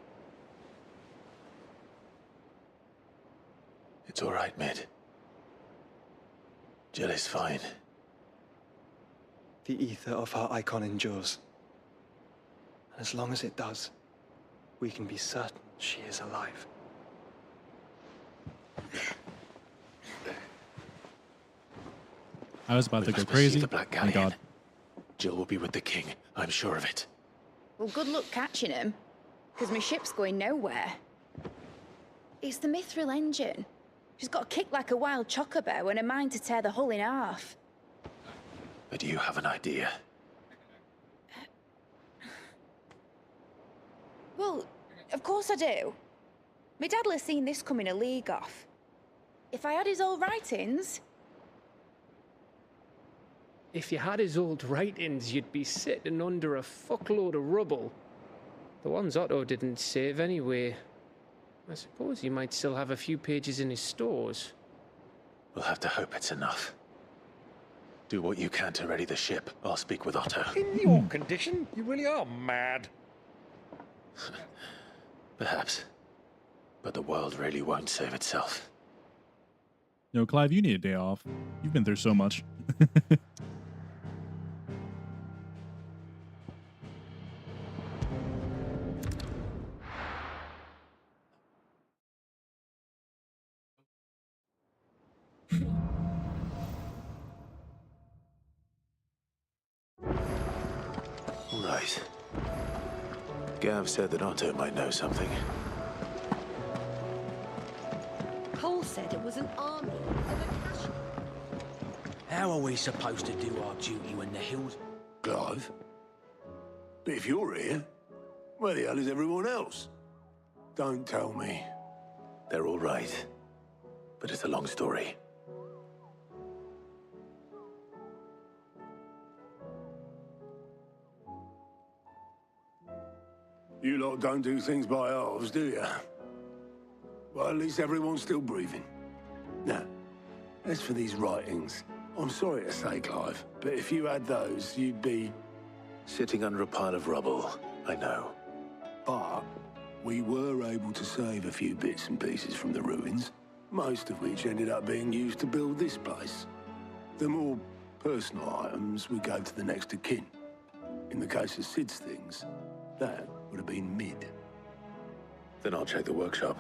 It's all right, Mid. Jill is fine. The ether of her icon endures. And as long as it does, we can be certain she is alive. I was about to go must crazy. pursue the Black My Galleon. God. Jill will be with the king, I'm sure of it. Well, good luck catching him, because my ship's going nowhere. It's the Mithril engine. She's got a kick like a wild chocobo and a mind to tear the hull in half. But do you have an idea? Well, Of course I do. My dad'll have seen this coming a league off. If I had his old writings... If you had his old writings, you'd be sitting under a fuckload of rubble. The ones Otto didn't save anyway. I suppose he might still have a few pages in his stores. We'll have to hope it's enough. Do what you can to ready the ship. I'll speak with Otto. In your condition, you really are mad. Perhaps. But the world really won't save itself. No, Clive, you need a day off. You've been through so much. Right. Gav said that Otto might know something. Cole said it was an army of a cash. How are we supposed to do our duty when the hills... Clive? But if you're here, where the hell is everyone else? Don't tell me. They're all right. But it's a long story. You lot don't do things by halves, do you? Well, at least everyone's still breathing. Now, as for these writings, I'm sorry to say, Clive, but if you had those, you'd be... Sitting under a pile of rubble, I know. But we were able to save a few bits and pieces from the ruins, most of which ended up being used to build this place. The more personal items we gave to the next of kin. In the case of Sid's things, that would have been mid. Then I'll check the workshop.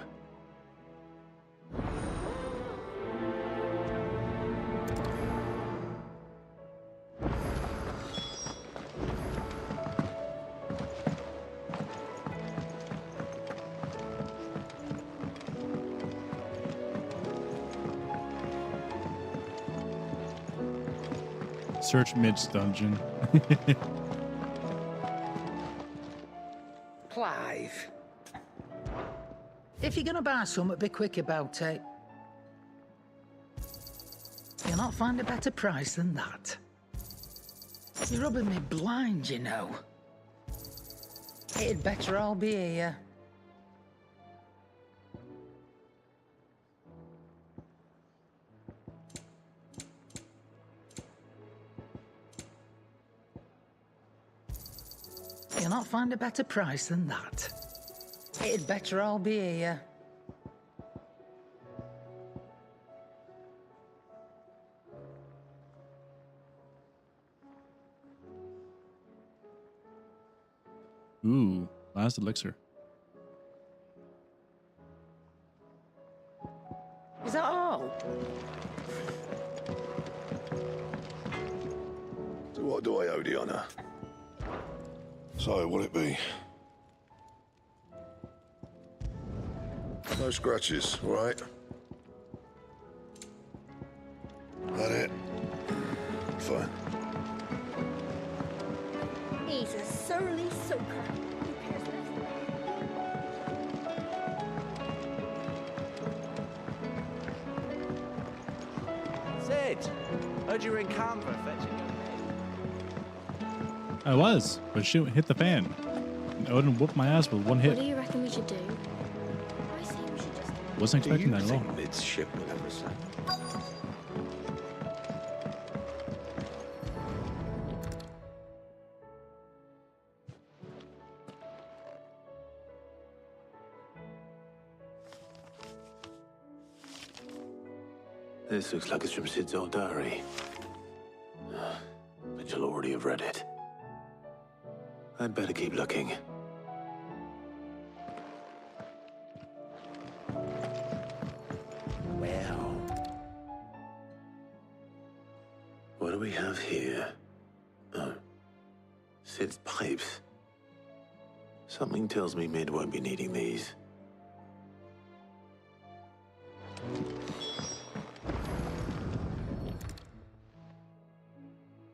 Search Mid's dungeon. Clive. If you're gonna buy something, be quick about it. You'll not find a better price than that. You're rubbing me blind, you know. It'd better all be here. You'll not find a better price than that. It'd better all be here. Ooh, last elixir. Is that all? So what do I owe the honor? So, will it be? No scratches, all right? That it? Fine. He's a surly soaker. Who cares less? Sid, heard you were in Canberra fetching your I was, but shoot, hit the fan. And Odin whooped my ass with one What hit. do you reckon we should do? I say we should just... Wasn't expecting that at all. Mid's ship will ever sail? This looks like it's from Sid's old diary. But you'll already have read it. I'd better keep looking. Well... What do we have here? Oh. Sid's pipes. Something tells me Mid won't be needing these.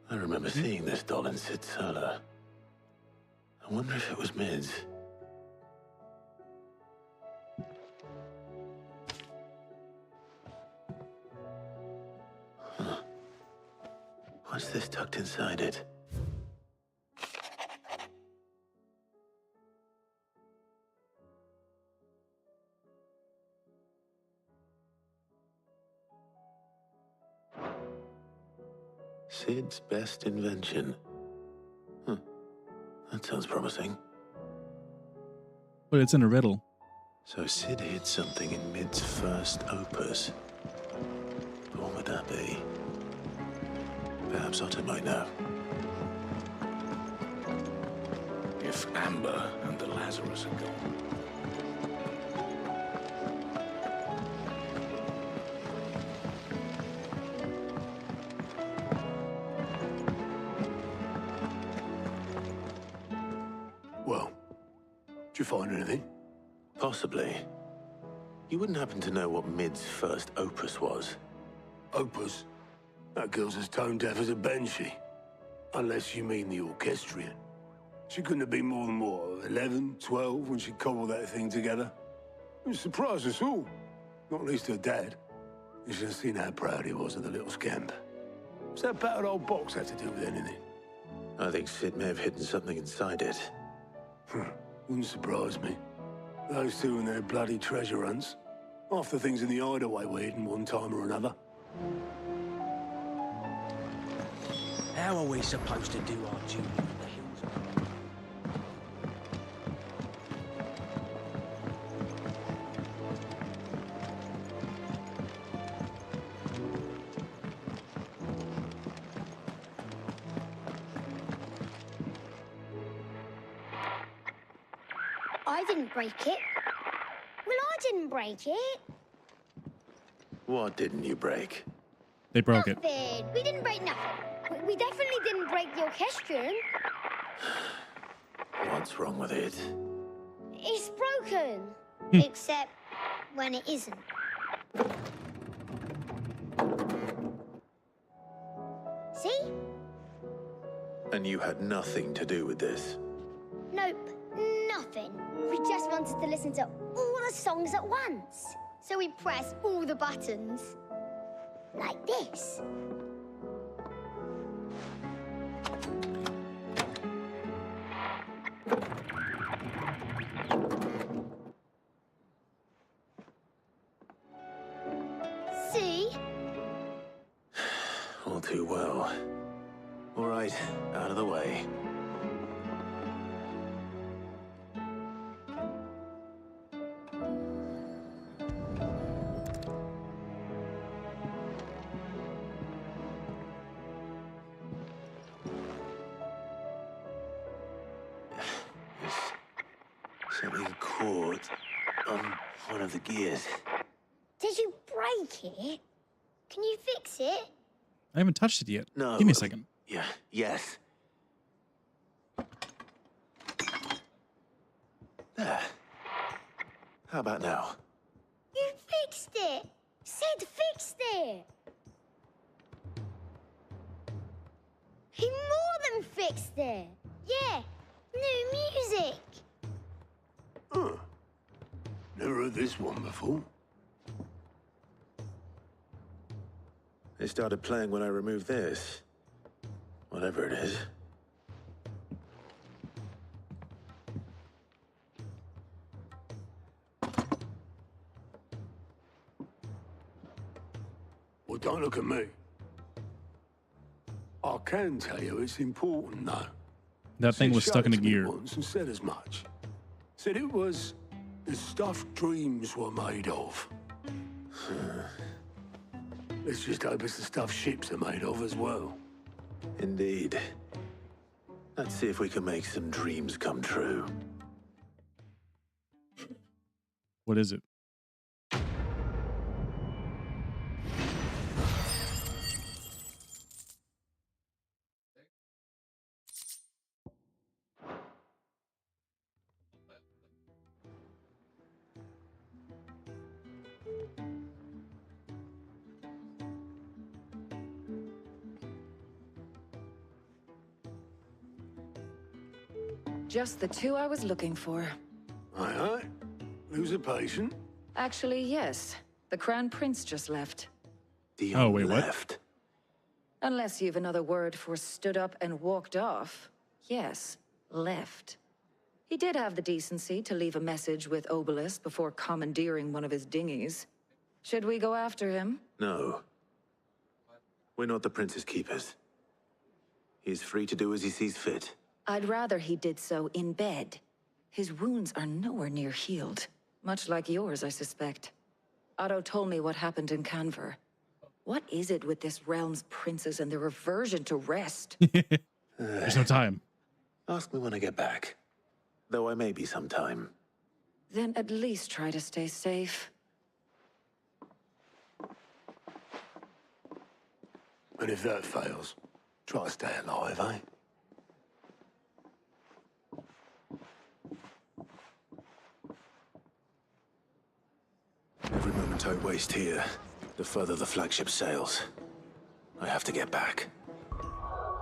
I remember seeing this doll in Sid's cellar. I wonder if it was Mid's. What's this tucked inside it? Sid's best invention. Huh. That sounds promising. But it's in a riddle. So Sid hid something in Mid's first opus. But what would that be? Perhaps Otto might know. If Amber and the Lazarus are gone. Well, did you find anything? Possibly. You wouldn't happen to know what Mid's first opus was? Opus? That girl's as tone deaf as a banshee. Unless you mean the orchestrion. She couldn't have been more than, what, 11, 12 when she cobbled that thing together? It surprised us all. Not least her dad. You should have seen how proud he was of the little scamp. What's that battered old box have to do with anything? I think Sid may have hidden something inside it. Wouldn't surprise me. Those two and their bloody treasure hunts. Half the things in the hideaway were hidden one time or another. How are we supposed to do our duty in the hills? I didn't break it. Well, I didn't break it. What didn't you break? They broke it. Nothing. We didn't break nothing. We definitely didn't break the orchestrion. What's wrong with it? It's broken. Except when it isn't. See? And you had nothing to do with this? Nope, nothing. We just wanted to listen to all the songs at once. So we pressed all the buttons. Like this. See? All too well. All right, out of the way. Something caught on one of the gears. Did you break it? Can you fix it? I haven't touched it yet. No. Give me a second. Yeah, yes. There. How about now? You fixed it! Sid fixed it! He more than fixed it! Yeah, new music! Huh. Never heard this one before. They started playing when I removed this. Whatever it is. Well, don't look at me. I can tell you it's important, though. That thing was stuck in a gear. Once and said as much. Said it was the stuff dreams were made of. Let's just hope it's the stuff ships are made of as well. Indeed. Let's see if we can make some dreams come true. What is it? Just the two I was looking for. Aye, aye. Who's a patient? Actually, yes. The Crown Prince just left. Oh, wait, what? Unless you've another word for stood up and walked off. Yes, left. He did have the decency to leave a message with Obelisk before commandeering one of his dinghies. Should we go after him? No. We're not the Prince's keepers. He's free to do as he sees fit. I'd rather he did so in bed. His wounds are nowhere near healed. Much like yours, I suspect. Otto told me what happened in Canver. What is it with this realm's princes and their aversion to rest? There's no time. Ask me when I get back. Though I may be sometime. Then at least try to stay safe. And if that fails, try to stay alive, eh? Every moment I waste here, the further the flagship sails. I have to get back.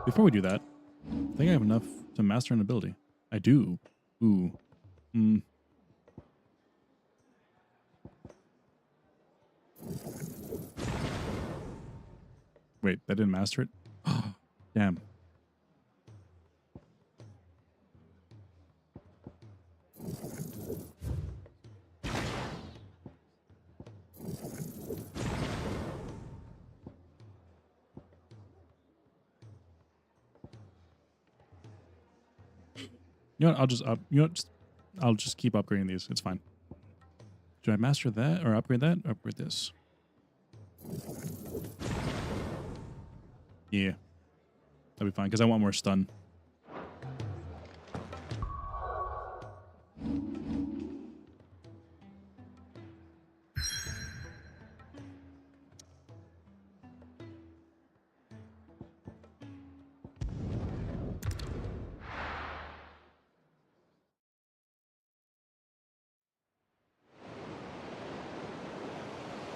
Before we do that, I think I have enough to master an ability. I do. Ooh. Wait, that didn't master it? Damn. You know what? I'll just keep upgrading these. It's fine. Do I master that or upgrade that? Upgrade this. Yeah. That'll be fine because I want more stun.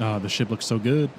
Ah, the ship looks so good.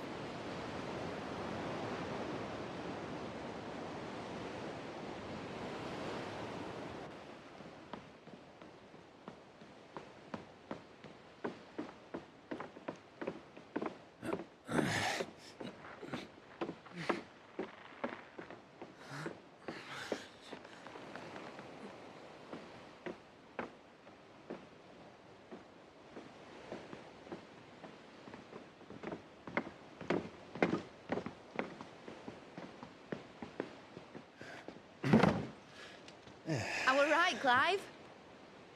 I were right, Clive.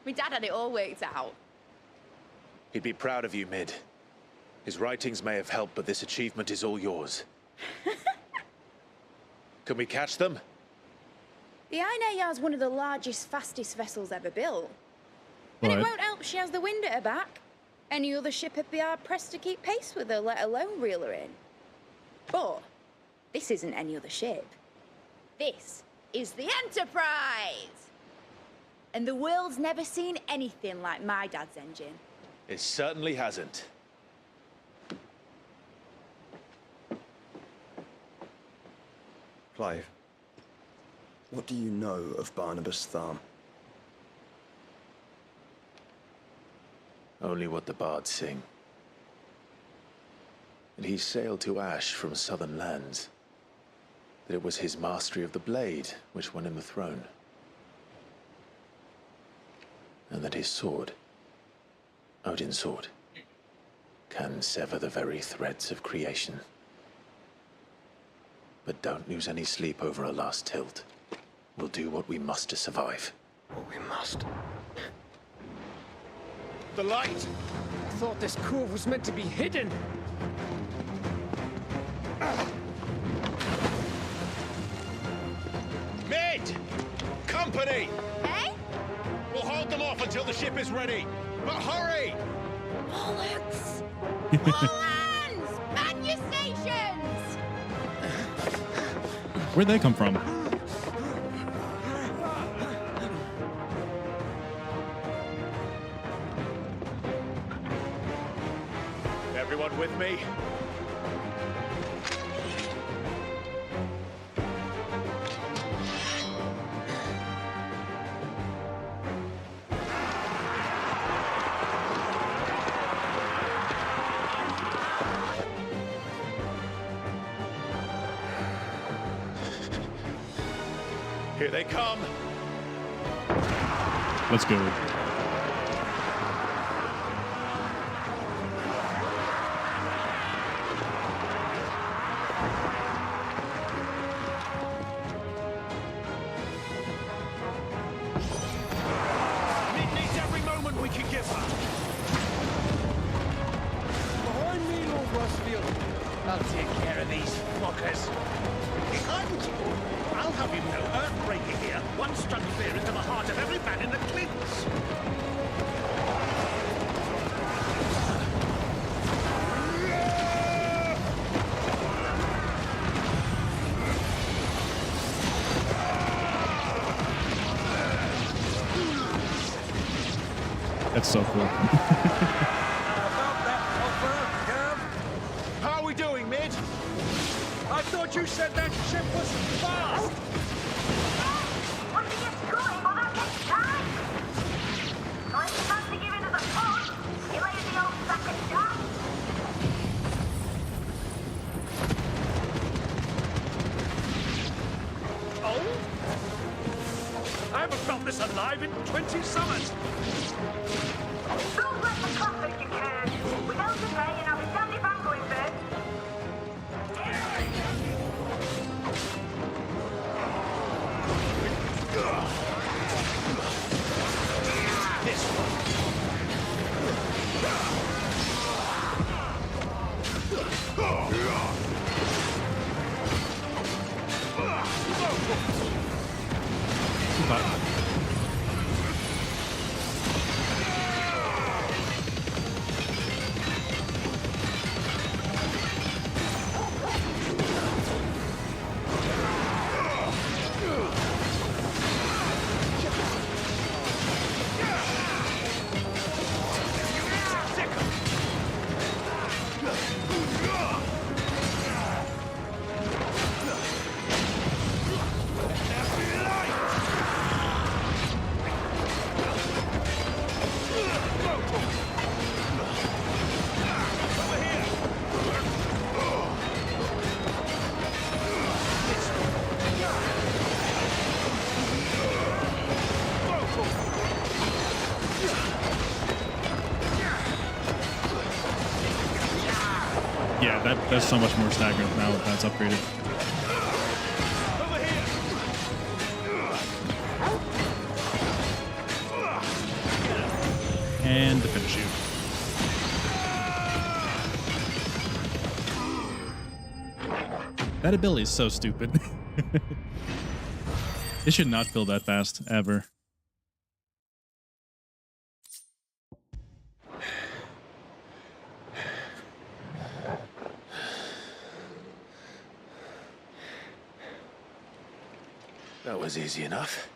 My dad had it all worked out. He'd be proud of you, Mid. His writings may have helped, but this achievement is all yours. Can we catch them? The Ainayar's one of the largest, fastest vessels ever built. And it won't help she has the wind at her back. Any other ship would be hard-pressed to keep pace with her, let alone reel her in. But this isn't any other ship. This is the Enterprise! And the world's never seen anything like my dad's engine. It certainly hasn't. Clive, what do you know of Barnabas Tharm? Only what the bards sing. And he sailed to Ash from southern lands. That it was his mastery of the blade which won him the throne. And that his sword, Odin's sword, can sever the very threads of creation. But don't lose any sleep over a last tilt. We'll do what we must to survive. What we must. The light! I thought this cove was meant to be hidden. Mid! Company! Eh? We'll hold them off until the ship is ready. But hurry! Bollocks! All hands! Man your stations! Where'd they come from? Everyone with me? Here they come. Let's go. Mid needs every moment we can give her. Behind me, Lord Rosfield. I'll take care of these fuckers. Behind you? I'll have you know, Earthbreaker here once struck fear into the heart of every man in the Clints. That's so cool. How are we doing, Mid? I thought you said that ship was fast! Once it gets going, well, that takes time. Unless you fancy giving us a push, you lazy old sack of shit. Oh? I haven't felt this alive in 20 summers. Don't let the traffic you can. We don't today, and I'll be damned if I'm going first. This one. Yeah, that's so much more staggering now that that's upgraded. And to finish you. That ability is so stupid. It should not fill that fast, ever. That was easy enough.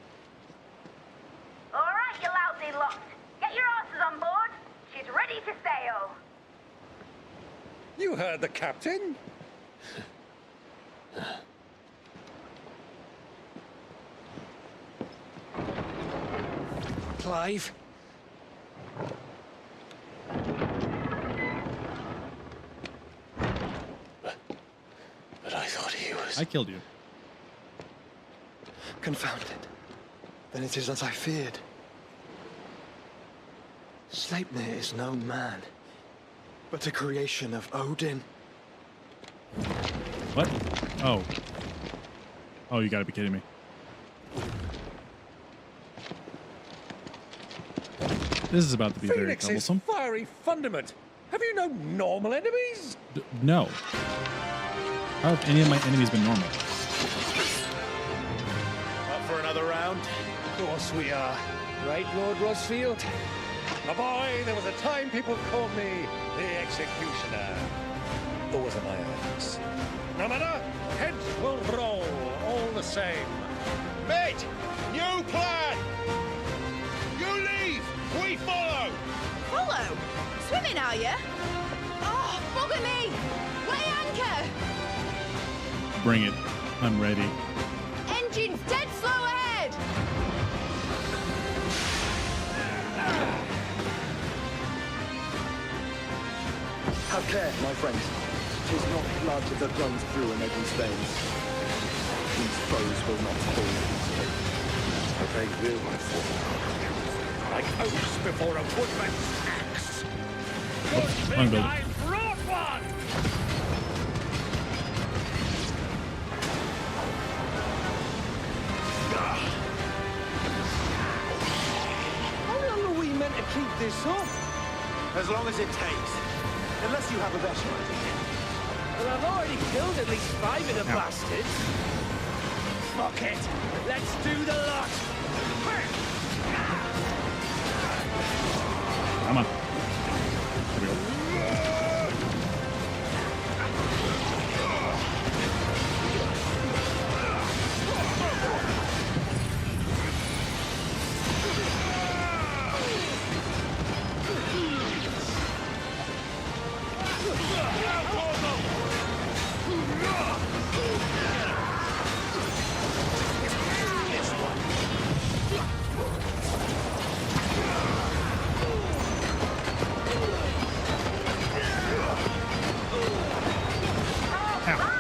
All right, you lousy lot. Get your asses on board. She's ready to sail. You heard the captain. Clive? But I thought he was... I killed you. Confounded. Then it is as I feared. Sleipnir is no man, but a creation of Odin. What? Oh. Oh, you gotta be kidding me. This is about to be very Phoenix's troublesome. fiery fundament. Have you no normal enemies? No. How have any of my enemies been normal? Up for another round? Of course we are. Right, Lord Rosfield? My boy, there was a time people called me the Executioner. Those are my hands. No matter, heads will roll all the same. Mate, new plan! You leave, we follow! Follow? Swimming, are you? Oh, bugger me! Weigh anchor! Bring it. I'm ready. Engine's dead slow ahead! Have care, my friend. 'Tis not blood that runs through an Eden's veins. These foes will not fall easily. But they will fall. Like oaks before a woodman's axe. Good thing I brought one! How long are we meant to keep this up? As long as it takes. Unless you have a better idea. Well, I've already killed at least 5 of the bastards. Fuck it. Let's do the lot. Come on. Here we go.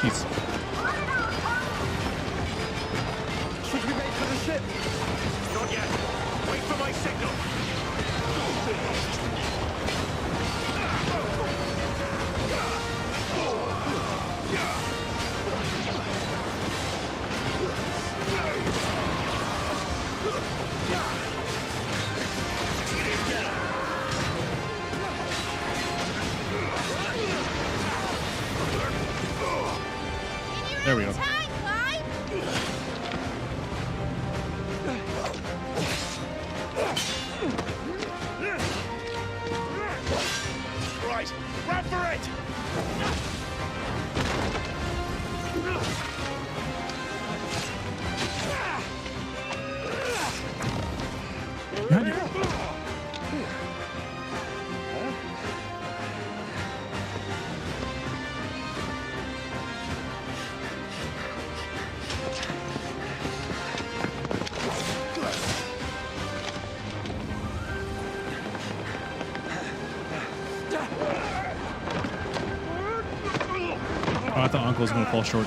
Jeez. Should we make for the ship? Not yet. Wait for my signal. There we go. Right, run for it! Oh, I thought Uncle was going to fall short.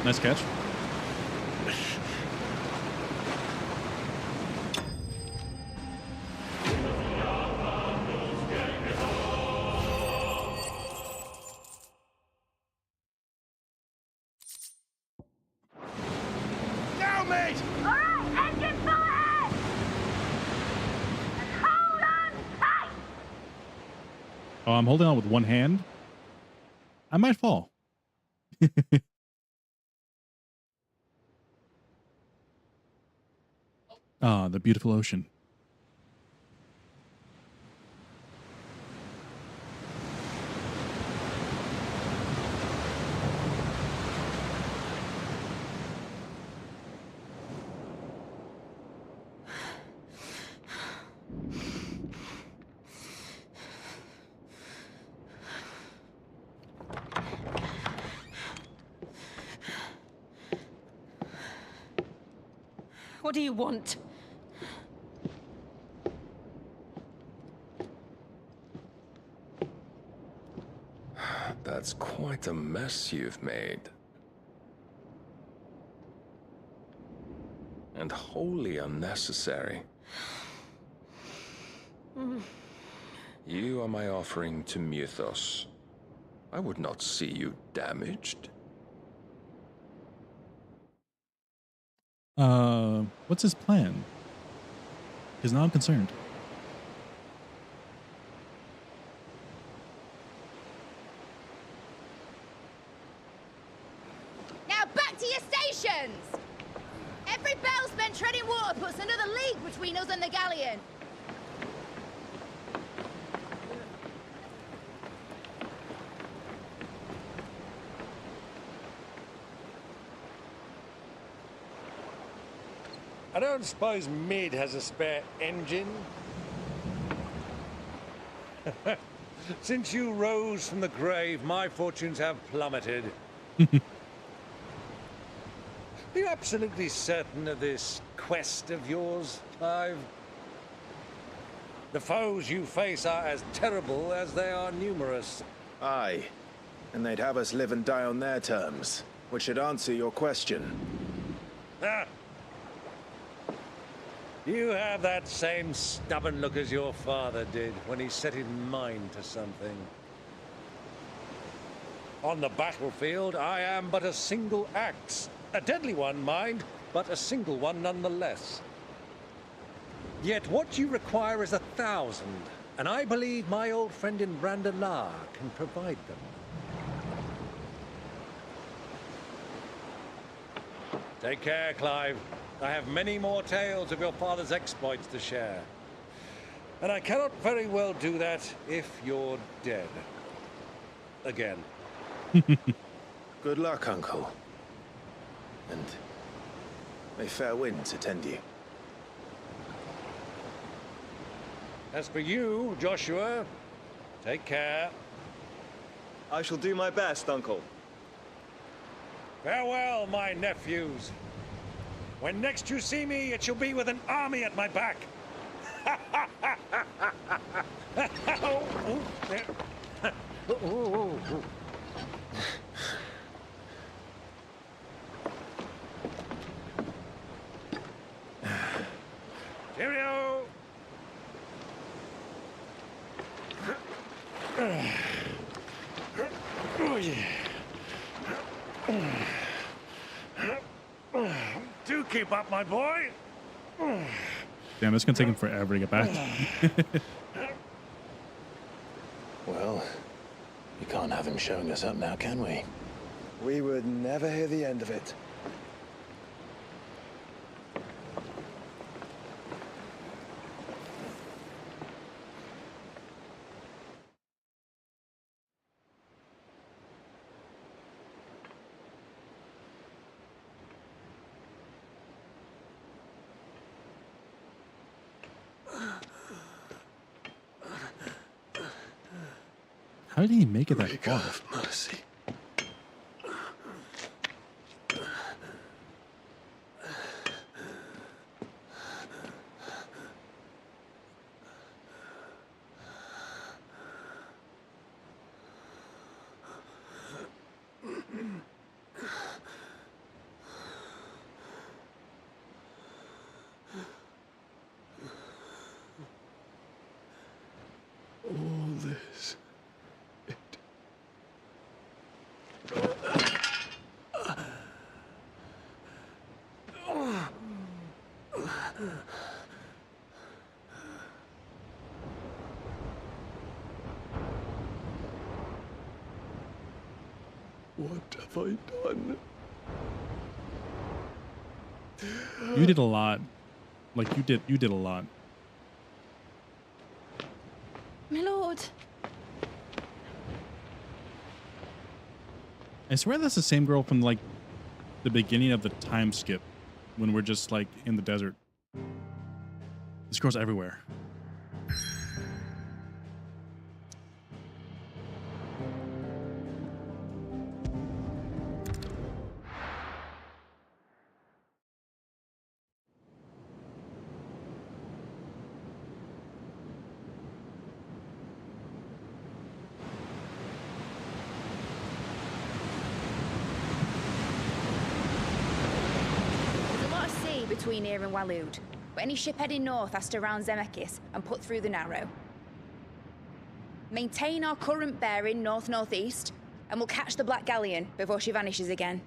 Nice catch. Now, mate! Alright, engine full ahead! And hold on tight! Oh, I'm holding on with one hand. I might fall. Ah, the beautiful ocean. What do you want? That's quite a mess you've made. And wholly unnecessary. You are my offering to Mythos. I would not see you damaged. What's his plan? Because now I'm concerned. Now back to your stations! Every bell spent treading water puts another league between us and the galleon. I don't suppose Mid has a spare engine? Since you rose from the grave, my fortunes have plummeted. Are you absolutely certain of this quest of yours, Clive? The foes you face are as terrible as they are numerous. Aye. And they'd have us live and die on their terms, which should answer your question. Ah. You have that same stubborn look as your father did when he set his mind to something. On the battlefield, I am but a single axe. A deadly one, mind, but a single one nonetheless. Yet what you require is 1,000, and I believe my old friend in Brandalar can provide them. Take care, Clive. I have many more tales of your father's exploits to share. And I cannot very well do that if you're dead. Again. Good luck, Uncle. And may fair winds attend you. As for you, Joshua, take care. I shall do my best, Uncle. Farewell, my nephews. When next you see me, it shall be with an army at my back. Cheerio! Oh, yeah. Do keep up, my boy. Damn, it's gonna take him forever to get back. Well, you can't have him showing us up now, can we? We would never hear the end of it. How did he make it that far? God of mercy. All this. What have I done? You did a lot. Like you did a lot. My lord. I swear that's the same girl from like the beginning of the time skip when we're just like in the desert. This girl's everywhere. Between here and Waloed, but any ship heading north has to round Zemeckis and put through the Narrow. Maintain our current bearing north-northeast, and we'll catch the Black Galleon before she vanishes again.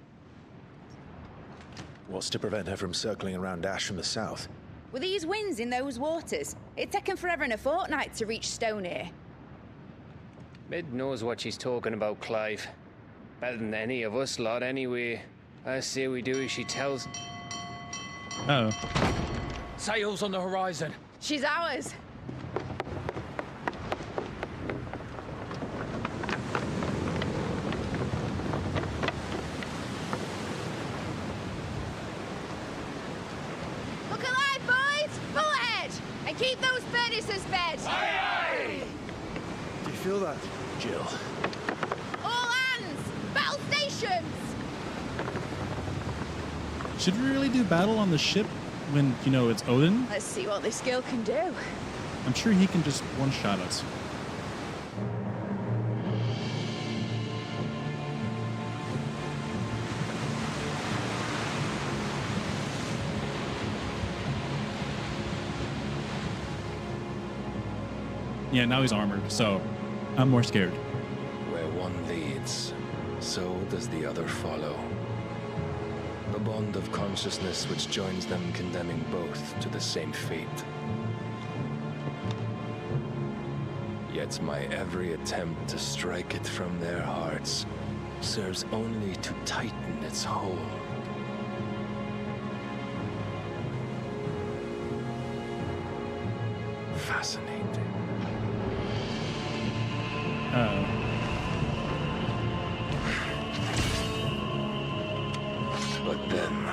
What's to prevent her from circling around Ash from the south? With these winds in those waters, it'd taken forever and a fortnight to reach Stonehere. Mid knows what she's talking about, Clive. Better than any of us lot, anyway. I say we do as she tells. Oh. Sails on the horizon. She's ours. Look alive, boys! Pull ahead! And keep those furnaces fed! Aye, aye! Do you feel that? Jill. All hands! Battle stations! Should we really do battle on the ship when, you know, it's Odin? Let's see what this girl can do. I'm sure he can just one-shot us. Yeah, now he's armored, so I'm more scared. Where one leads, so does the other follow. A bond of consciousness which joins them, condemning both to the same fate. Yet my every attempt to strike it from their hearts serves only to tighten its hold. Fascinating. But then,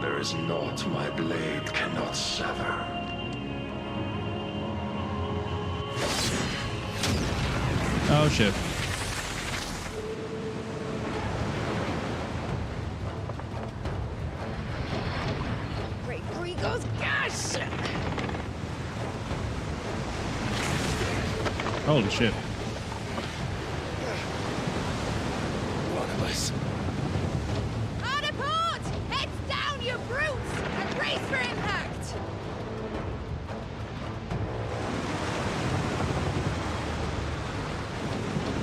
there is naught my blade cannot sever. Oh shit. Great Grigor's gas! Holy shit. One of us. Hard a port! Heads down, you brutes! And brace for impact!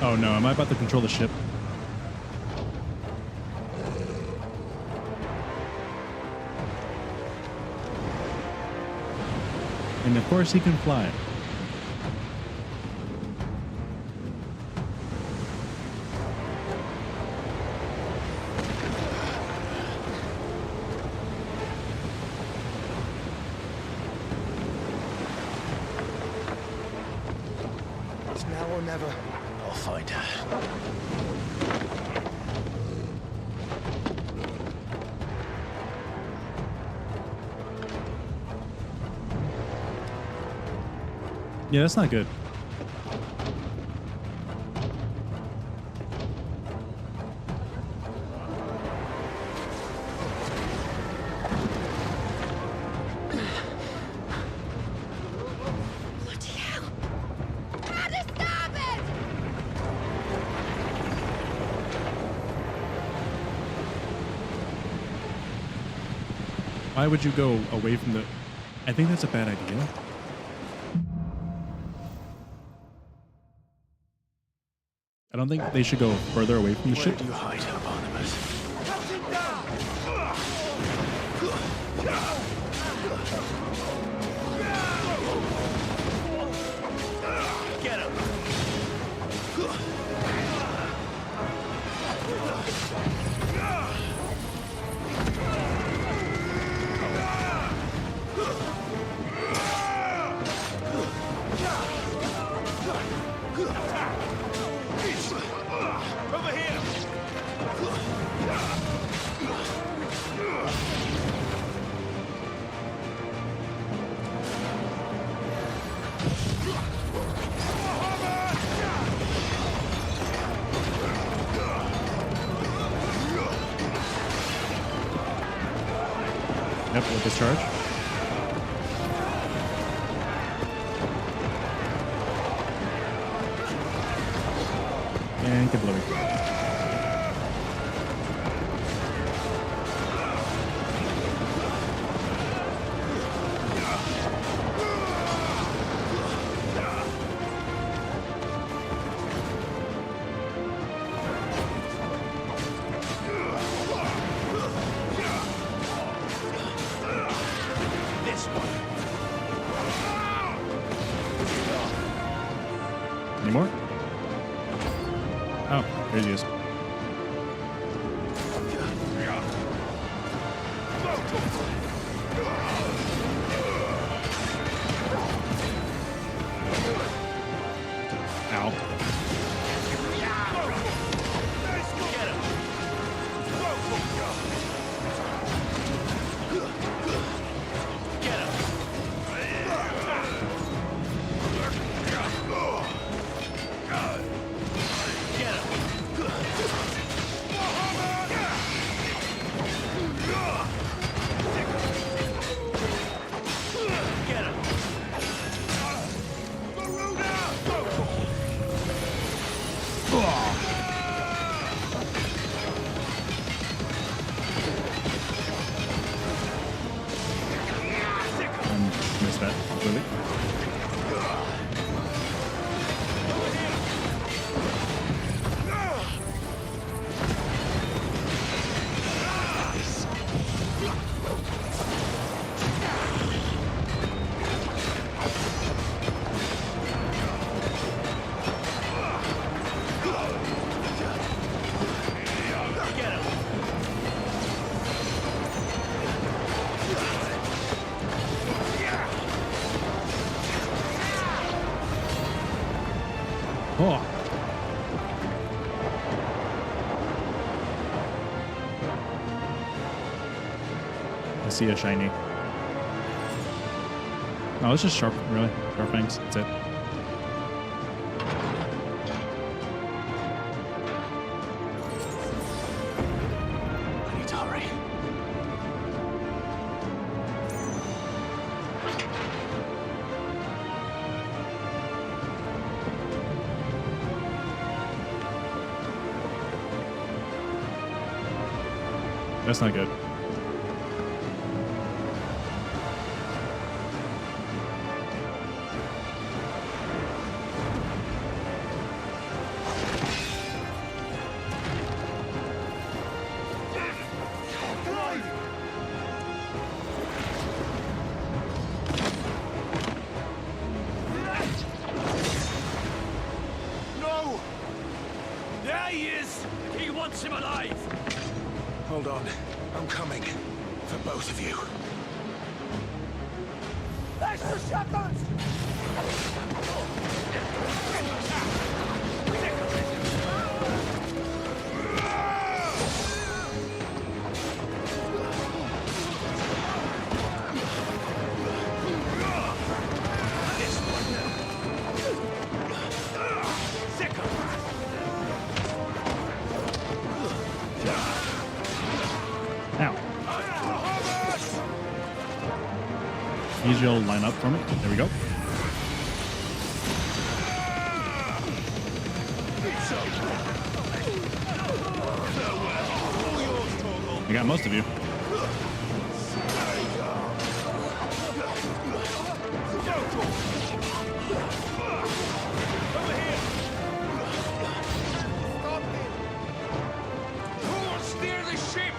Oh no, am I about to control the ship? And of course he can fly. It's now or never. I'll find her. Yeah, that's not good. Bloody hell! Hard a starboard! Why would you go away from the... I think that's a bad idea. I don't think they should go further away from the ship. Where do you hide, Barnabas? Get him! Over here! Yep, with discharge. And get blowing. This one. Any more? Oh, there he is. Ow. Missed that completely. Oh. I see a shiny. Oh, it's just sharp, really. Sharp fangs. That's it. I need to hurry. That's not good. No! There he is! He wants him alive! Hold on. I'm coming. For both of you. Extra shotguns! Easier to line up from it. There we go. I got most of you. Who will steer the ship?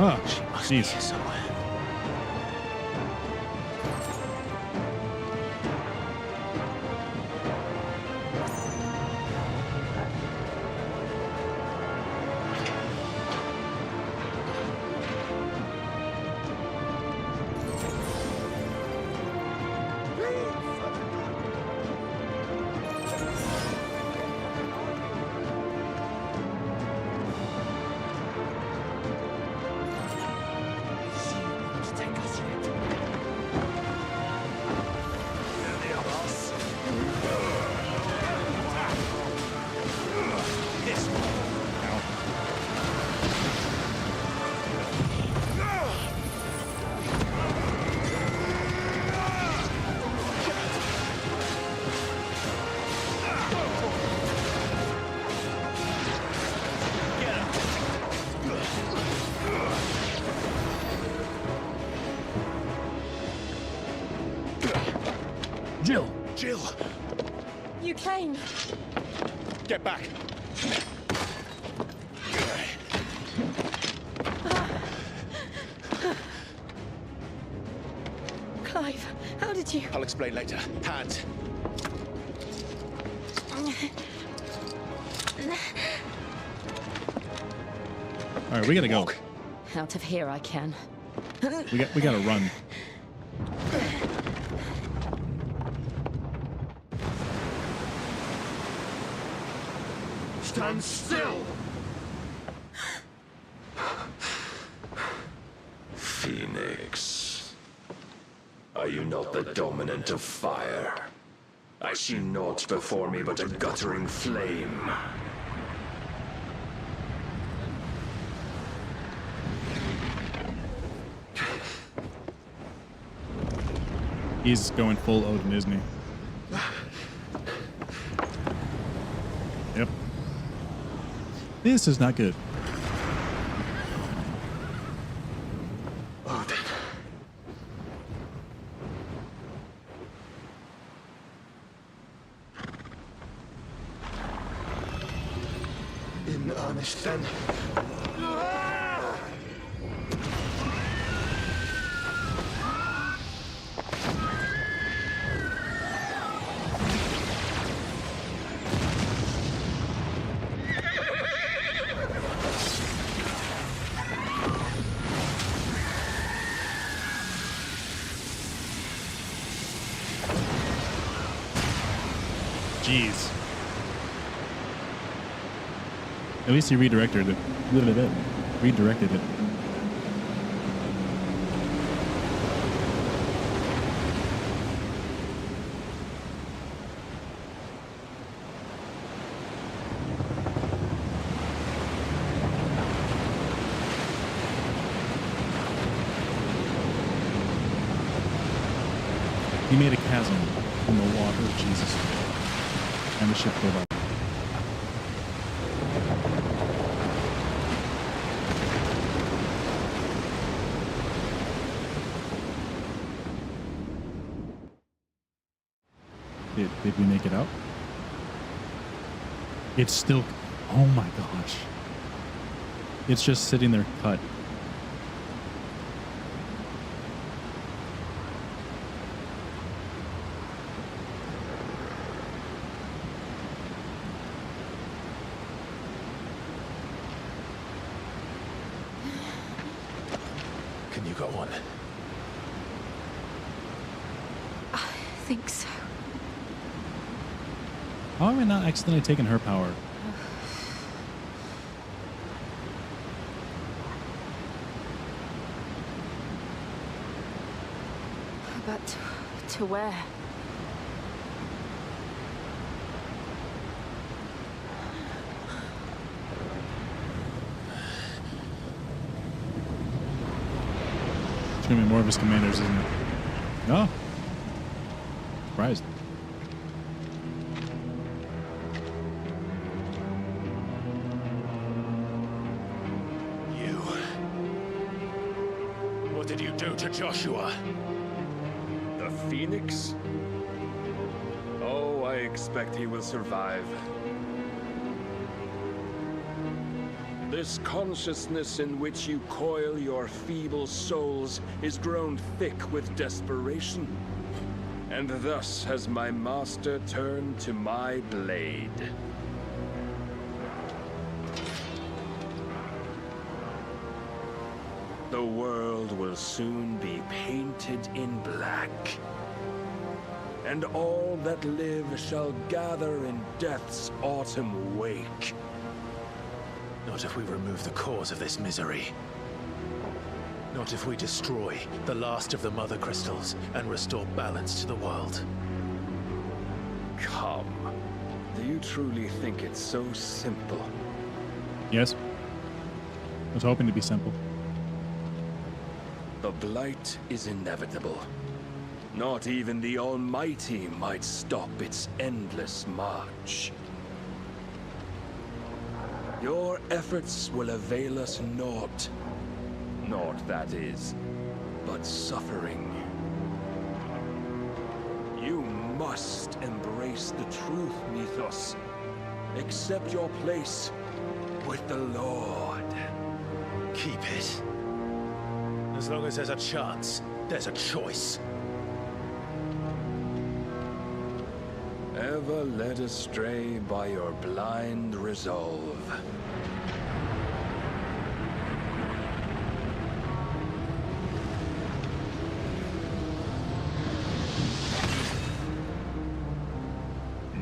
Oh, jeez. Jill! Jill! You came. Get back! Clive, how did you... I'll explain later. Hands! All right, we gotta go. Out of here I can. We gotta run. Stand still! Phoenix. Are you not the dominant of fire? I see naught before me but a guttering flame. He's going full Odin, isn't he? Yep. This is not good. Odin. In earnest, then. Jeez. At least he redirected it. Redirected it. He made a chasm in the water. Jesus. And the ship pulled up. Did we make it out? It's still... Oh my gosh. It's just sitting there cut. Can you go on? I think so. How have I not accidentally taken her power? But to where? It's gonna be more of his commanders, isn't it? No. Surprised. What did you do to Joshua? The Phoenix? Oh, I expect he will survive. This consciousness in which you coil your feeble souls is grown thick with desperation. And thus has my master turned to my blade. The world will soon be painted in black. And all that live shall gather in death's autumn wake. Not if we remove the cause of this misery. Not if we destroy the last of the Mother Crystals and restore balance to the world. Come. Do you truly think it's so simple? Yes. I was hoping to be simple. The blight is inevitable. Not even the Almighty might stop its endless march. Your efforts will avail us naught. Naught, that is, but suffering. You must embrace the truth, Mythos. Accept your place with the Lord. Keep it. As long as there's a chance, there's a choice. Ever led astray by your blind resolve.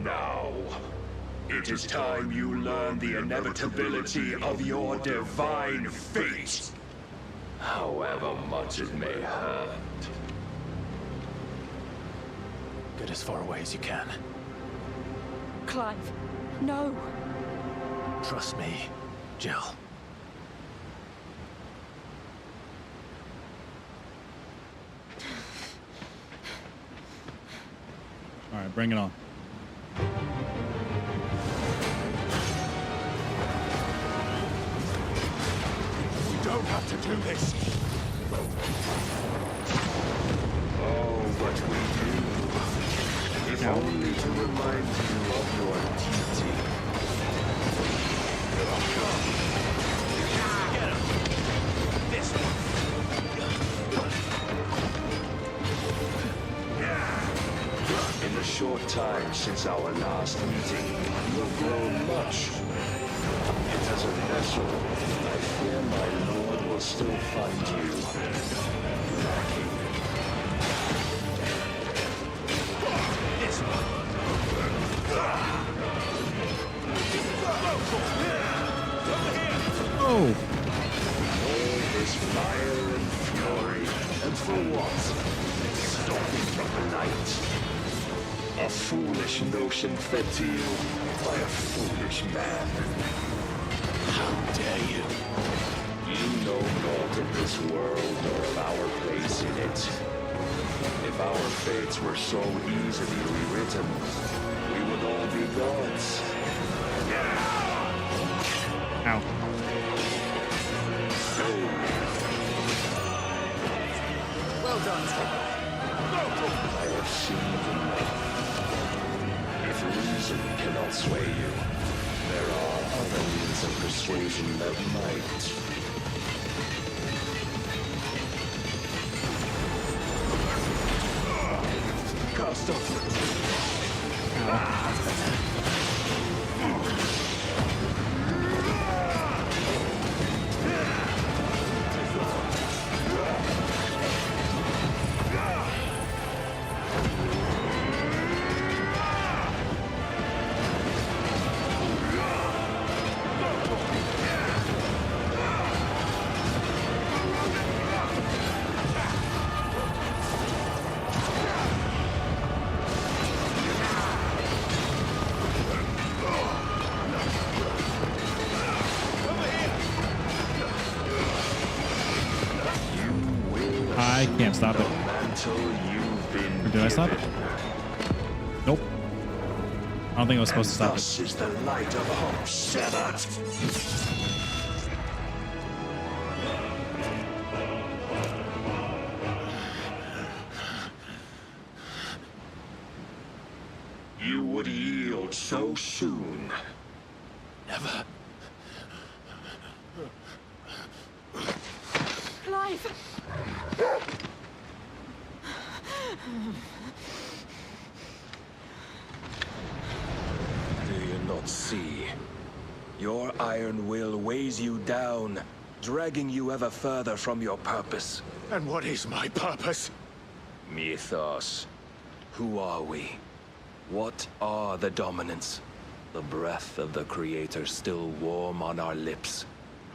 Now, it is time you learn the inevitability of your divine fate. However much it may hurt. Get as far away as you can. Clive, no. Trust me, Jill. All right, bring it on. We don't have to do this. Oh, but we do. If only to remind you of your duty. Get him. This one. In the short time since our last meeting, you have grown much. Yet as a vessel, I fear my lord will still find you lacking. This one. Oh! All this fire and fury, and for what? Stopping from the light. A foolish notion fed to you by a foolish man. How dare you? You know naught of this world nor of our place in it. If our fates were so easily rewritten, we would all be gods. Ow. Well done, Tom. I have seen enough. If reason cannot sway you, there are other means of persuasion that might. Cast off. I can't stop it. Or did I stop it? Nope. I don't think I was supposed to stop Thus it. is the light of hope severed. You would yield so soon. Never. Clive! Do you not see? Your iron will weighs you down, dragging you ever further from your purpose. And what is my purpose? Mythos. Who are we? What are the dominants? The breath of the Creator still warm on our lips.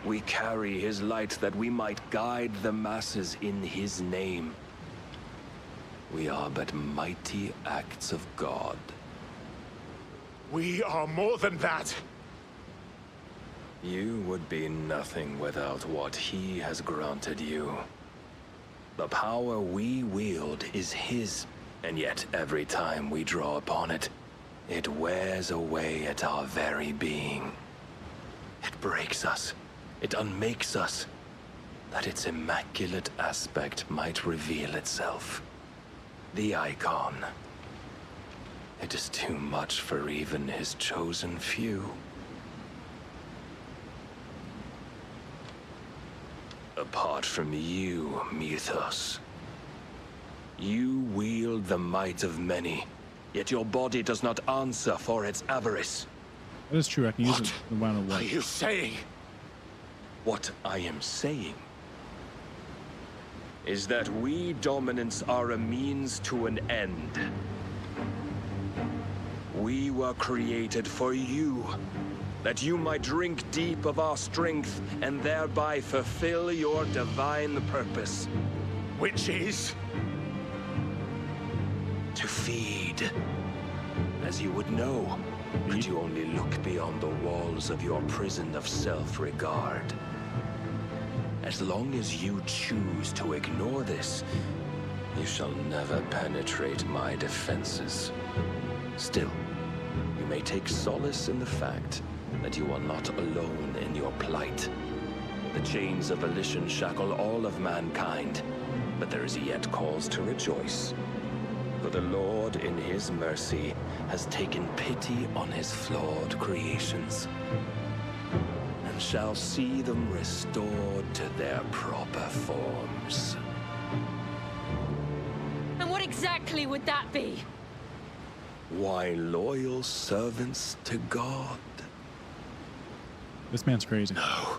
We carry his light that we might guide the masses in his name. We are but mighty acts of God. We are more than that. You would be nothing without what he has granted you. The power we wield is his, and yet every time we draw upon it, it wears away at our very being. It breaks us. It unmakes us, that its immaculate aspect might reveal itself. The icon. It is too much for even his chosen few. Apart from you, Mythos, you wield the might of many, yet your body does not answer for its avarice. That is true. I can use it no matter what. What are you saying? What I am saying is that we dominants are a means to an end. We were created for you, that you might drink deep of our strength and thereby fulfill your divine purpose. Which is to feed, as you would know, could you only look beyond the walls of your prison of self-regard. As long as you choose to ignore this, you shall never penetrate my defenses. Still, you may take solace in the fact that you are not alone in your plight. The chains of volition shackle all of mankind, but there is yet cause to rejoice. For the Lord, in his mercy, has taken pity on his flawed creations, and shall see them restored to their proper forms. And what exactly would that be? Why, loyal servants to God. This man's crazy. No.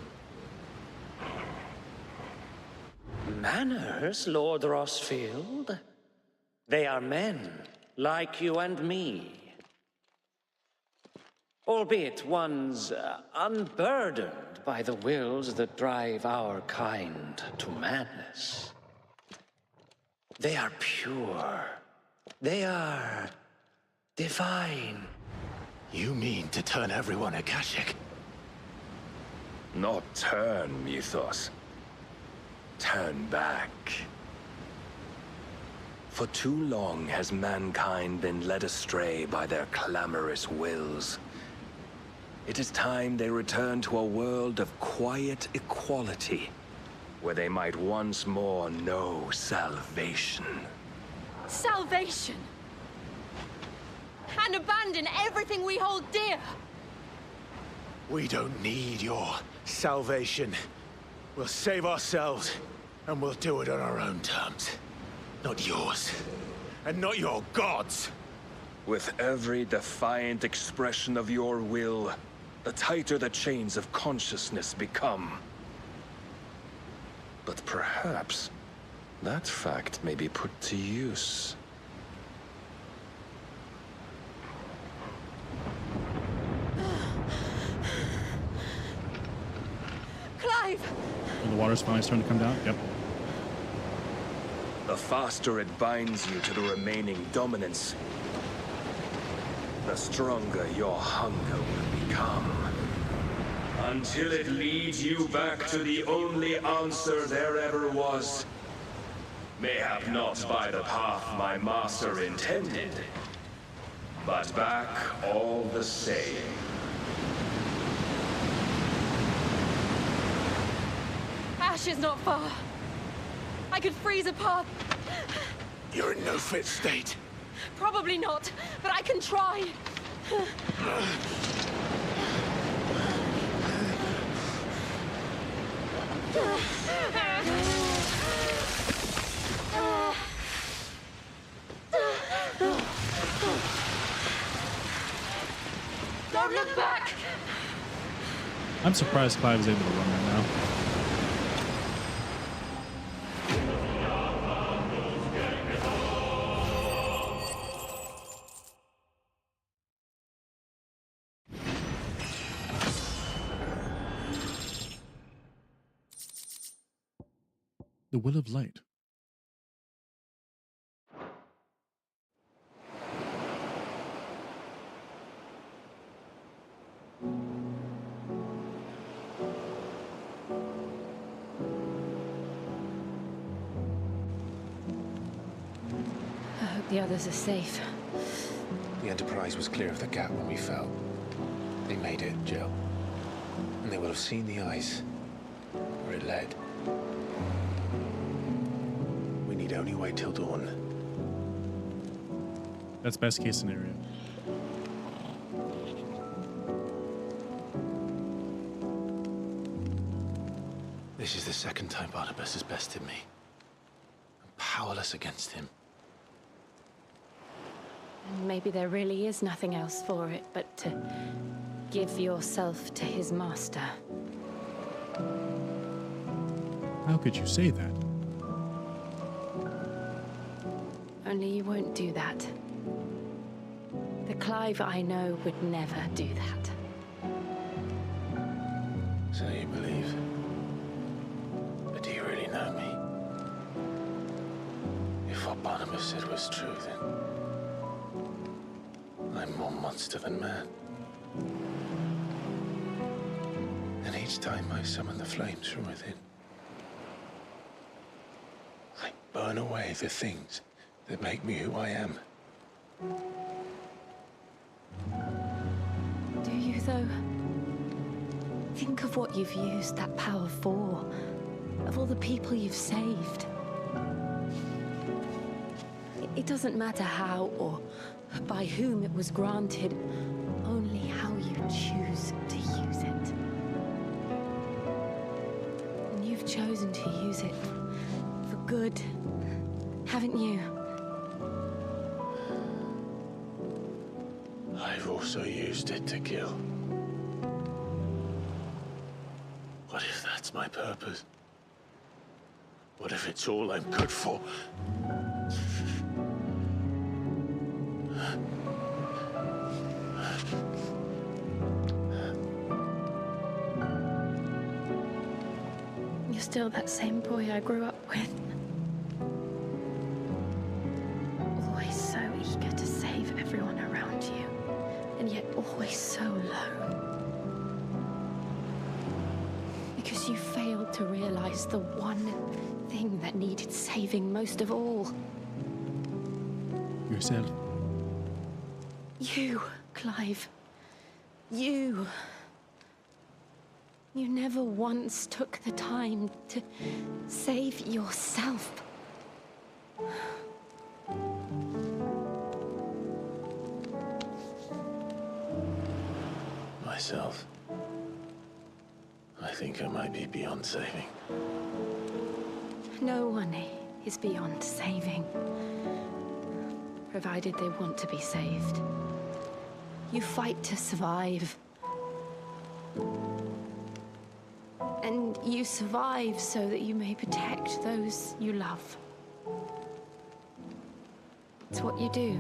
Manners, Lord Rossfield? They are men, like you and me. Albeit ones unburdened by the wills that drive our kind to madness. They are pure. They are divine. You mean to turn everyone Akashic? Not turn, Mythos. Turn back. For too long has mankind been led astray by their clamorous wills. It is time they return to a world of quiet equality, where they might once more know salvation. Salvation! And abandon everything we hold dear! We don't need your salvation. We'll save ourselves, and we'll do it on our own terms. Not yours. And not your gods! With every defiant expression of your will, the tighter the chains of consciousness become. But perhaps that fact may be put to use. Clive! And the water's finally starting to come down? Yep. The faster it binds you to the remaining dominance, the stronger your hunger will become. Until it leads you back to the only answer there ever was. Mayhap not by the path my master intended, but back all the same. Ash is not far. I could freeze a path. You're in no fit state. Probably not, but I can try. Don't look back! I'm surprised Clive is able to run right now. The Will of Light. I hope the others are safe. The Enterprise was clear of the gap when we fell. They made it, Jill. And they will have seen the ice where it led. We need only wait till dawn. That's best case scenario. This is the second time Barnabas has bested me. I'm powerless against him. And maybe there really is nothing else for it but to give yourself to his master. How could you say that? Only you won't do that. The Clive I know would never do that. So you believe? But do you really know me? If what Barnabas said was true, then I'm more monster than man. And each time I summon the flames from within, I burn away the things that make me who I am. Do you, though? Think of what you've used that power for, of all the people you've saved. It doesn't matter how or by whom it was granted, only how you choose to use it. And you've chosen to use it for good, haven't you? I've also used it to kill. What if that's my purpose? What if it's all I'm good for? You're still that same boy I grew up with. Always so eager to save everyone around you, and yet always so alone. Because you failed to realize the one thing that needed saving most of all. Yourself. You, Clive. You. You never once took the time to save yourself. Myself. I think I might be beyond saving. No one is beyond saving, provided they want to be saved. You fight to survive. And you survive so that you may protect those you love. It's what you do.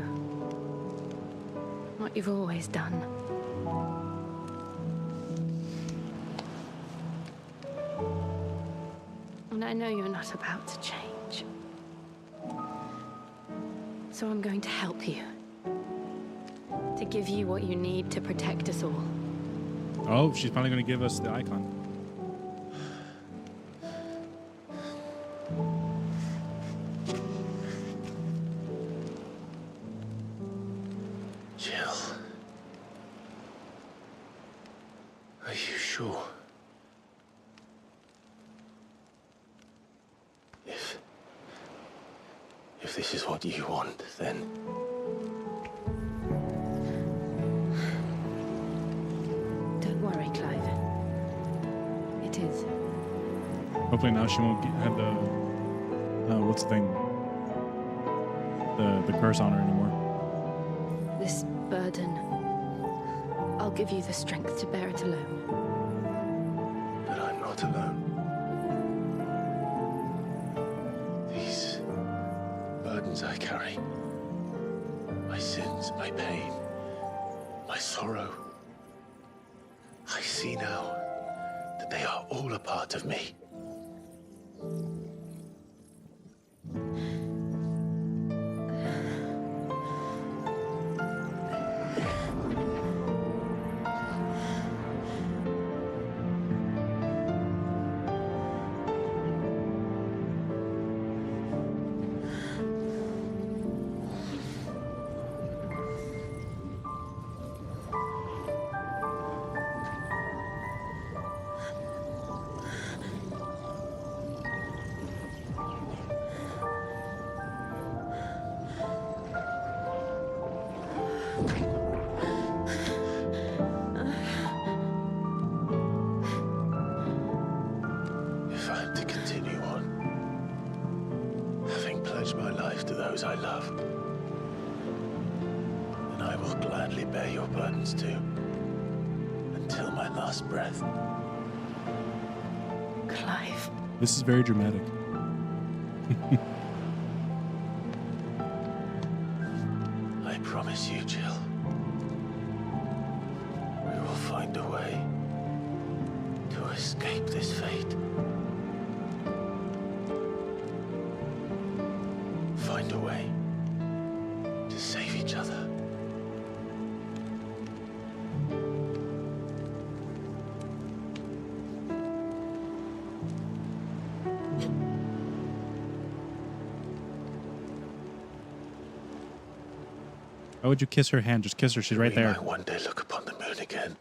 What you've always done. And I know you're not about to change. So I'm going to help you. To give you what you need to protect us all. Oh, she's finally going to give us the icon. Jill. Are you sure? If this is what you want, then... Don't worry, Clive. It is. Hopefully now she won't have the... what's the thing? The curse on her anymore. This burden, I'll give you the strength to bear it alone. But I'm not alone. These burdens I carry, my sins, my pain, my sorrow, I see now that they are all a part of me. my life to those I love. And I will gladly bear your burdens too, until my last breath. Clive. This is very dramatic. I promise you, Jill. We will find a way to escape this fate. Find a way to save each other. Why would you kiss her hand? Just kiss her. She's right We there. might one day look upon the moon again,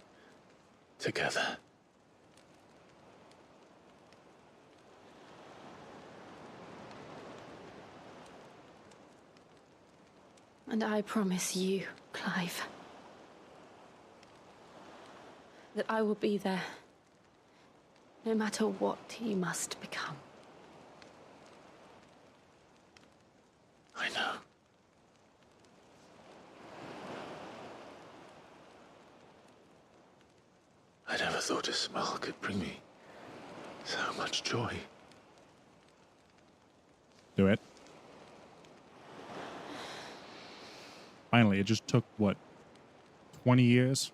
together. And I promise you, Clive, that I will be there, no matter what you must become. I know. I never thought a smile could bring me so much joy. Do it. Finally, it just took, what, 20 years?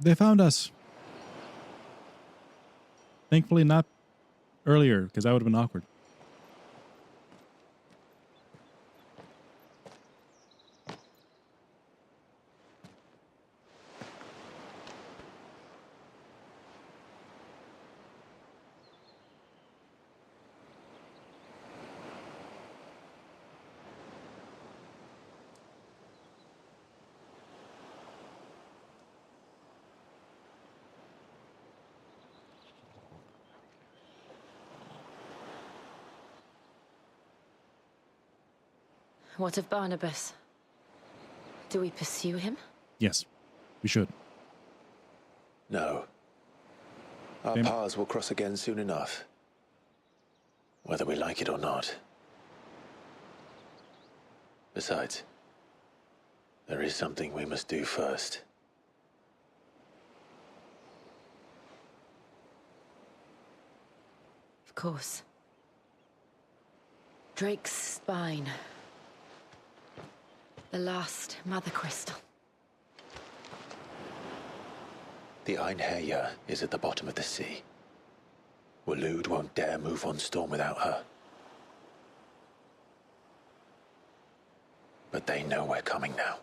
They found us. Thankfully not earlier, because that would have been awkward. What of Barnabas? Do we pursue him? Yes, we should. No. Our paths will cross again soon enough. Whether we like it or not. Besides, there is something we must do first. Of course. Drake's spine. The last Mother Crystal. The Einherjar is at the bottom of the sea. Waloed won't dare move on Storm without her. But they know we're coming now.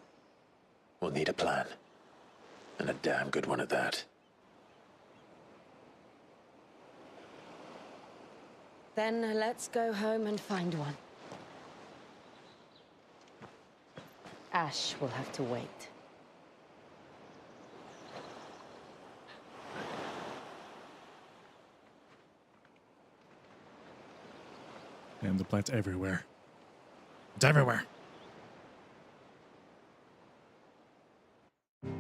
We'll need a plan. And a damn good one at that. Then let's go home and find one. Ash will have to wait. And the plant's everywhere. It's everywhere. Oh,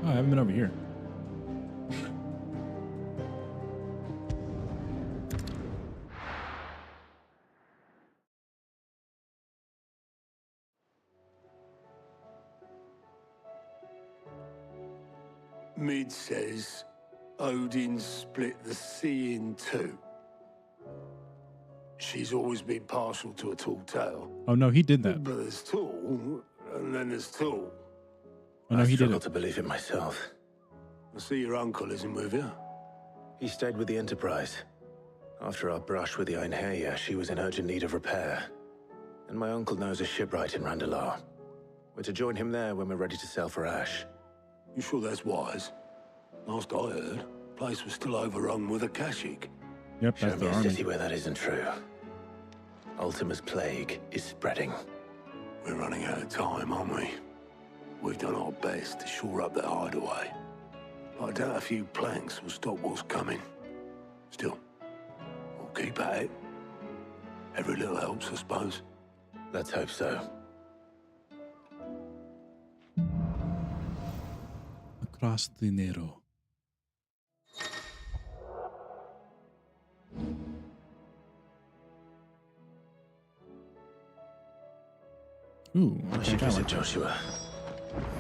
I haven't been over here. Mid says Odin split the sea in two. She's always been partial to a tall tale. Oh no, he did that. But there's tall, and then there's tall. Oh no, he did struggle it. to believe it myself. I see your uncle isn't with you. He stayed with the Enterprise. After our brush with the Einherja, she was in urgent need of repair. And my uncle knows a shipwright in Randalar. We're to join him there when we're ready to sail for Ash. You sure that's wise? Last I heard, the place was still overrun with Akashic. Yep, Show that's me the a army. city where that isn't true. Ultima's plague is spreading. We're running out of time, aren't we? We've done our best to shore up that hideaway. I doubt a few planks will stop what's coming. Still, we'll keep at it. Every little helps, I suppose. Let's hope so. Across the Nero. Ooh, I should visit Joshua.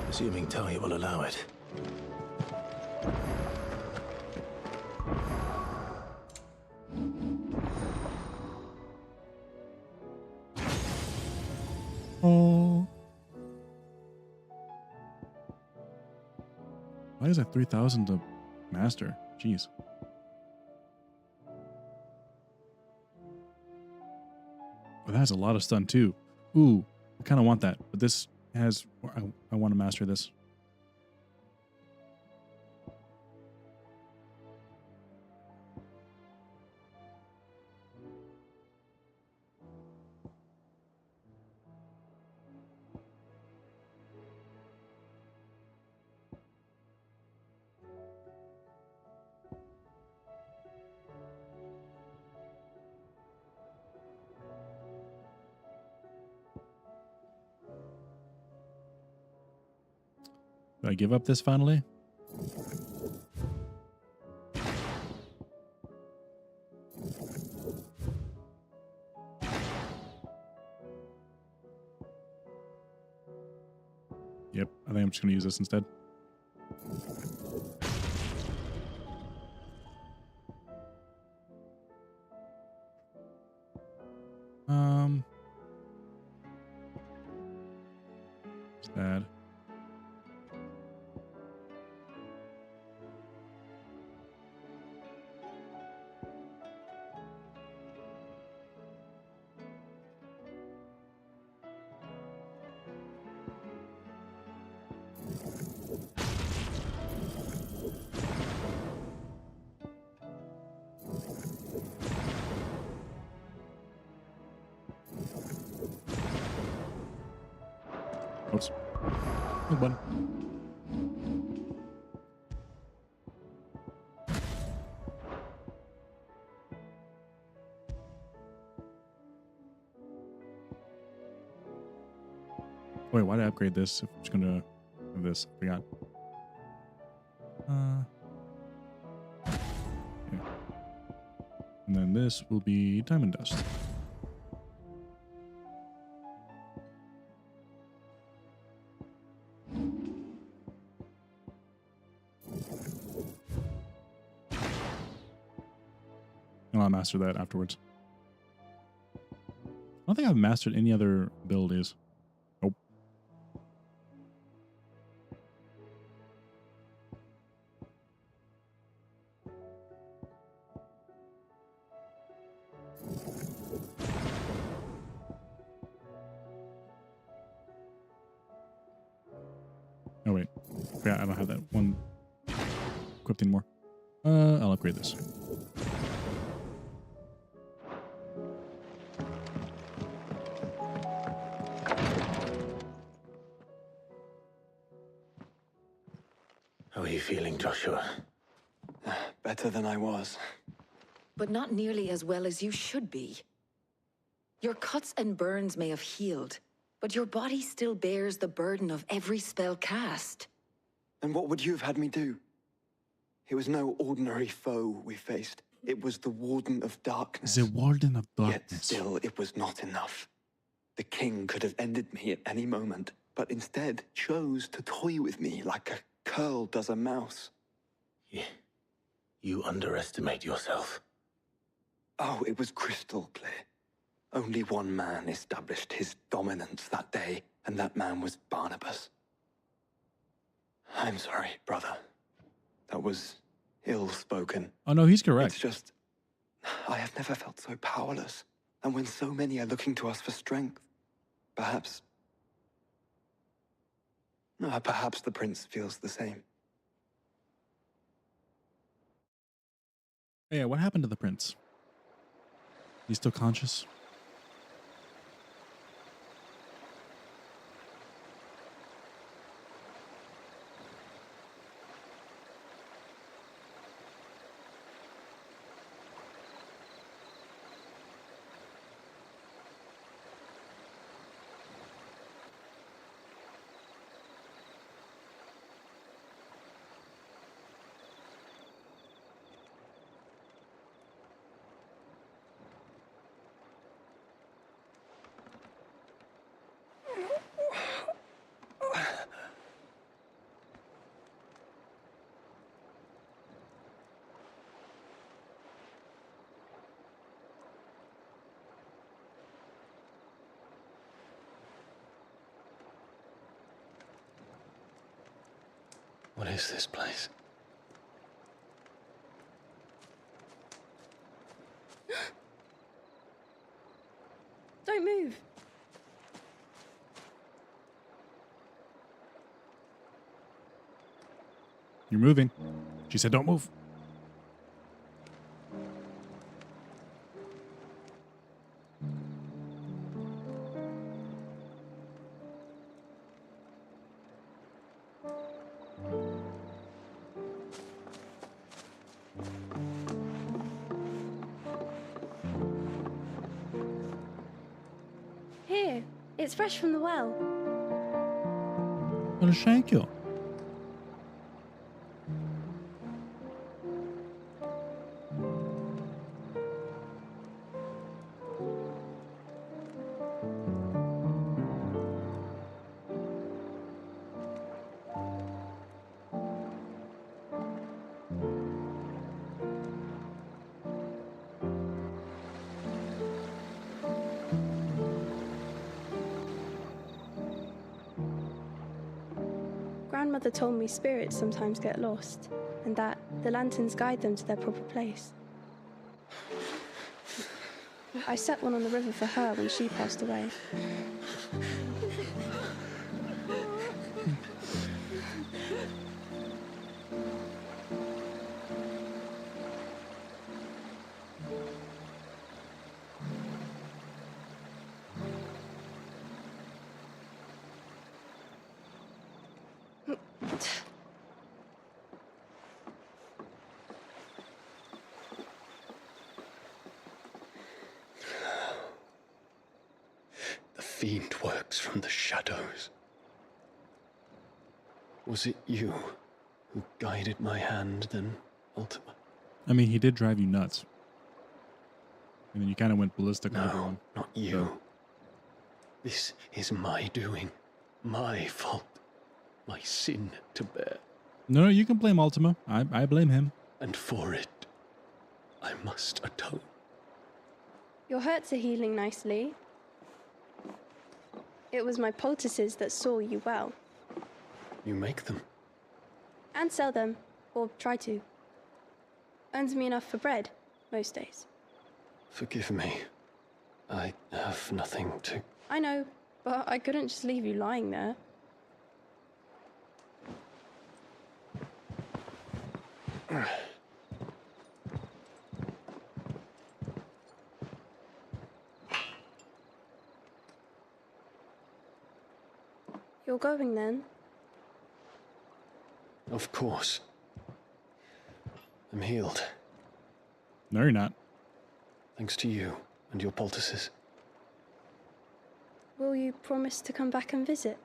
Assuming Talia will allow it. Oh. Why is that 3,000 to master? Jeez. Well, that has a lot of stun too. Ooh, I kind of want that, but this has. I want to master this. Do I give up this finally? Yep, I think I'm just going to use this instead. Sad. Oops. Good one. Wait, why did I upgrade this? If I'm just gonna have this. I forgot. Yeah. And then this will be diamond dust. And I'll master that afterwards. I don't think I've mastered any other abilities. Nope. Oh wait, yeah, I don't have that one equipped anymore. I'll upgrade this. How are you feeling, Joshua? Better than I was. But not nearly as well as you should be. Your cuts and burns may have healed, but your body still bears the burden of every spell cast. And what would you have had me do? It was no ordinary foe we faced. It was the Warden of Darkness. The Warden of Darkness. Yet still, it was not enough. The king could have ended me at any moment, but instead chose to toy with me like a curl does a mouse. Yeah. You underestimate yourself. Oh, it was crystal clear. Only one man established his dominance that day, and that man was Barnabas. I'm sorry, brother. That was ill-spoken. Oh no, he's correct. It's just, I have never felt so powerless. And when so many are looking to us for strength, perhaps the prince feels the same. Hey, what happened to the prince? He's still conscious? What is this place? Don't move. You're moving. She said don't move. Here, it's fresh from the well. Well, thank you. Grandmother told me spirits sometimes get lost, and that the lanterns guide them to their proper place. I set one on the river for her when she passed away. The fiend works from the shadows. Was it you who guided my hand then, Ultima? I mean, he did drive you nuts. And then you kind of went ballistic on No, everyone. not you. This is my doing. My fault. My sin to bear. No, you can blame Ultima. I blame him. And for it, I must atone. Your hurts are healing nicely. It was my poultices that saw you well. You make them? And sell them, or try to. Earns me enough for bread, most days. Forgive me. I have nothing to... I know, but I couldn't just leave you lying there. You're going then? Of course. I'm healed. No, you're not. Thanks to you and your poultices. Will you promise to come back and visit?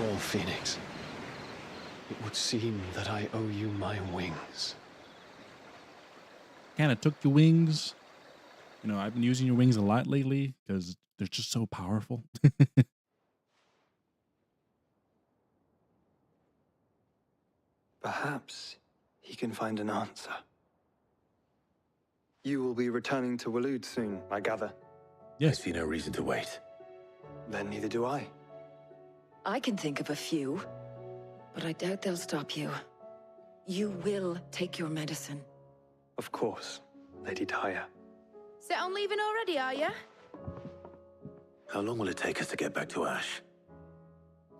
Well, Phoenix, it would seem that I owe you my wings. Kind of took your wings. You know, I've been using your wings a lot lately because they're just so powerful. Perhaps he can find an answer. You will be returning to Waloed soon, I gather. Yes. I see no reason to wait. Then neither do I. I can think of a few, but I doubt they'll stop you. You will take your medicine. Of course, Lady Daya. Set on leaving already, are you? How long will it take us to get back to Ash?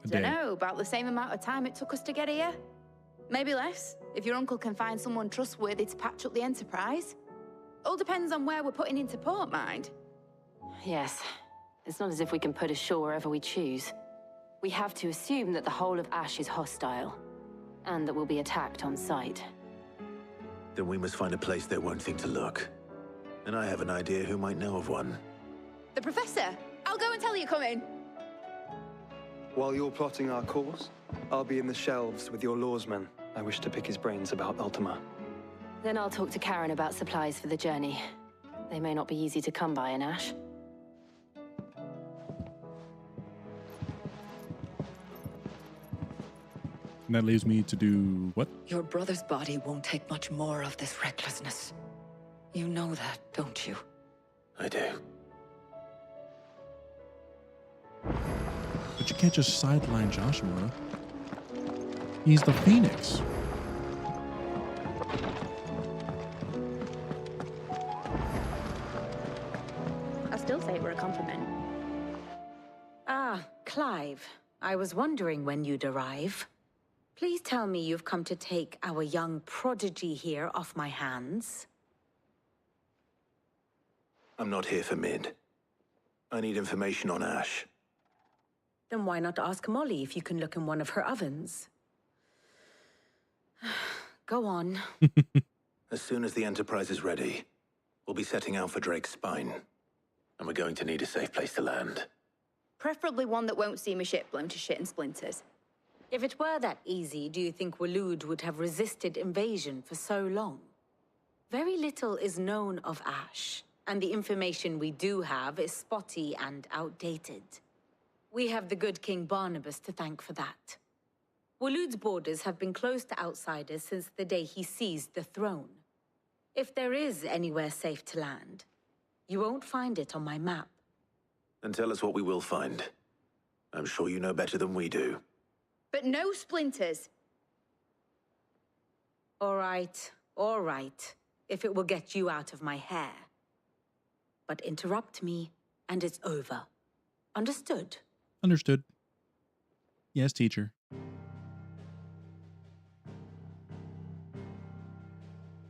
Don't know, about the same amount of time it took us to get here. Maybe less, if your uncle can find someone trustworthy to patch up the Enterprise. All depends on where we're putting into port, mind. Yes. It's not as if we can put ashore wherever we choose. We have to assume that the whole of Ash is hostile, and that we'll be attacked on sight. Then we must find a place they won't think to look. And I have an idea who might know of one. The Professor! I'll go and tell you come in. While you're plotting our course, I'll be in the shelves with your lawsman. I wish to pick his brains about Ultima. Then I'll talk to Karen about supplies for the journey. They may not be easy to come by in Ash. And that leaves me to do what? Your brother's body won't take much more of this recklessness. You know that, don't you? I do. But you can't just sideline Joshua. He's the Phoenix. I still say it were a compliment. Ah, Clive. I was wondering when you'd arrive. Please tell me you've come to take our young prodigy here off my hands. I'm not here for Mid. I need information on Ash. Then why not ask Molly if you can look in one of her ovens? Go on. As soon as the Enterprise is ready, we'll be setting out for Drake's Spine. And we're going to need a safe place to land. Preferably one that won't see my ship blown to shit and splinters. If it were that easy, do you think Waloed would have resisted invasion for so long? Very little is known of Ash, and the information we do have is spotty and outdated. We have the good King Barnabas to thank for that. Waloed's borders have been closed to outsiders since the day he seized the throne. If there is anywhere safe to land, you won't find it on my map. Then tell us what we will find. I'm sure you know better than we do. But no splinters. All right, if it will get you out of my hair. But interrupt me, and it's over. Understood? Understood. Yes, teacher.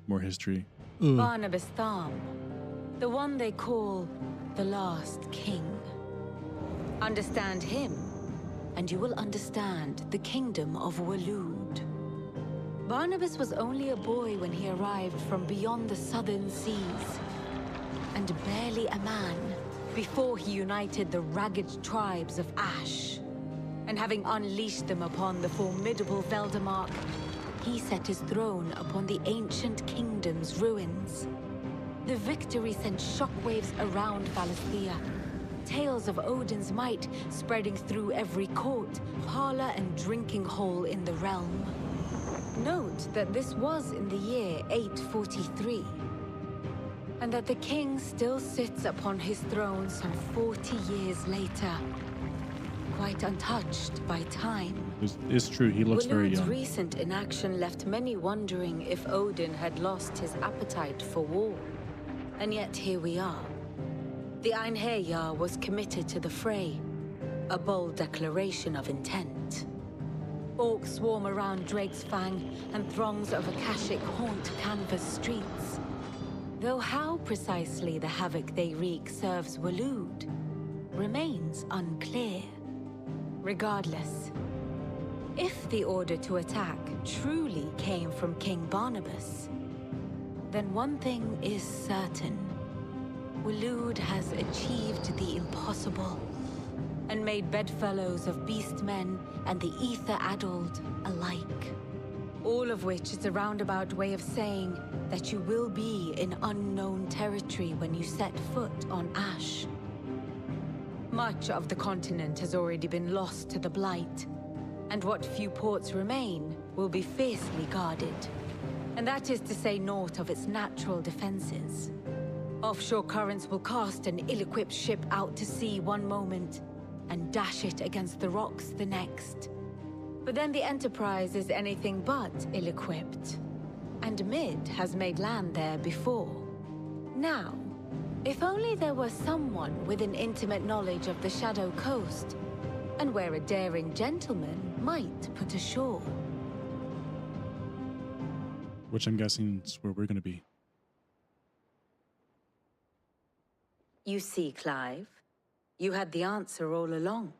More history. Ugh. Barnabas Tharm, the one they call the Last King. Understand him, and you will understand the kingdom of Waloed. Barnabas was only a boy when he arrived from beyond the southern seas, and barely a man before he united the ragged tribes of Ash. And having unleashed them upon the formidable Veldamark, he set his throne upon the ancient kingdom's ruins. The victory sent shockwaves around Valisthea. Tales of Odin's might spreading through every court, parlor, and drinking hole in the realm. Note that this was in the year 843, and that the king still sits upon his throne some 40 years later, quite untouched by time. It's true, he looks very Waloed's young. recent inaction left many wondering if Odin had lost his appetite for war. And yet here we are. The Einherjar was committed to the fray, a bold declaration of intent. Orcs swarm around Drake's Fang, and throngs of Akashic haunt canvas streets. Though how precisely the havoc they wreak serves Waloed remains unclear. Regardless, if the order to attack truly came from King Barnabas, then one thing is certain. Waloed has achieved the impossible, and made bedfellows of beastmen and the ether-addled alike. All of which is a roundabout way of saying that you will be in unknown territory when you set foot on Ash. Much of the continent has already been lost to the Blight, and what few ports remain will be fiercely guarded. And that is to say naught of its natural defenses. Offshore currents will cast an ill-equipped ship out to sea one moment, and dash it against the rocks the next. But then the Enterprise is anything but ill-equipped. And Mid has made land there before. Now, if only there were someone with an intimate knowledge of the Shadow Coast, and where a daring gentleman might put ashore. Which I'm guessing is where we're going to be. You see, Clive, you had the answer all along.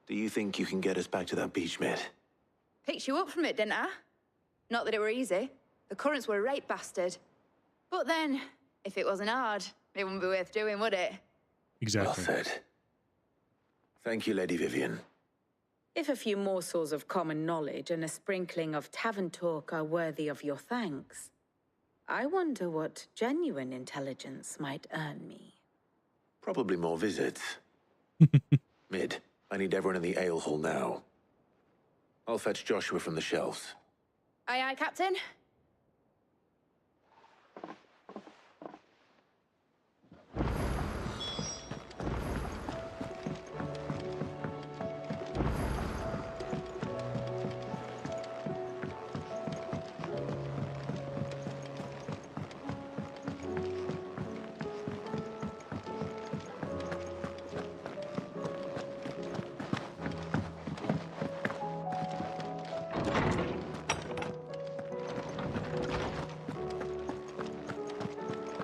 Do you think you can get us back to that beach, Mid? Picked you up from it, didn't I? Not that it were easy. The currents were a right bastard. But then, if it wasn't hard, it wouldn't be worth doing, would it? Exactly. Well said. Thank you, Lady Vivian. If a few morsels of common knowledge and a sprinkling of tavern talk are worthy of your thanks, I wonder what genuine intelligence might earn me. Probably more visits. Mid, I need everyone in the ale hall now. I'll fetch Joshua from the shelves. Aye, aye, Captain.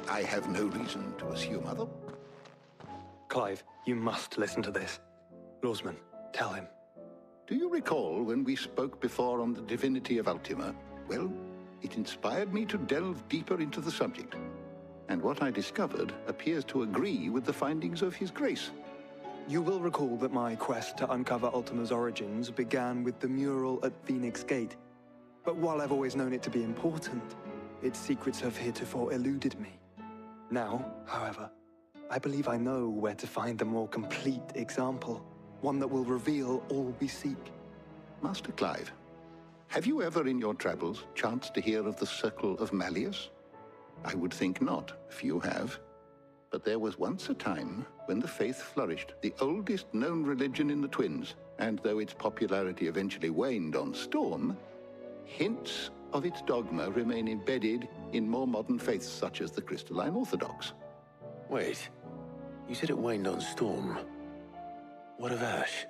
I have no reason to assume other. Clive, you must listen to this. Lawsman, tell him. Do you recall when we spoke before on the divinity of Ultima? Well, it inspired me to delve deeper into the subject. And what I discovered appears to agree with the findings of His Grace. You will recall that my quest to uncover Ultima's origins began with the mural at Phoenix Gate. But while I've always known it to be important, its secrets have heretofore eluded me. Now, however, I believe I know where to find the more complete example, one that will reveal all we seek. Master Clive, have you ever in your travels chanced to hear of the Circle of Malleus? I would think not, if you have. But there was once a time when the faith flourished, the oldest known religion in the Twins, and though its popularity eventually waned on Storm, hints of its dogma remain embedded in more modern faiths such as the Crystalline Orthodox. Wait, you said it waned on Storm. What of Ash?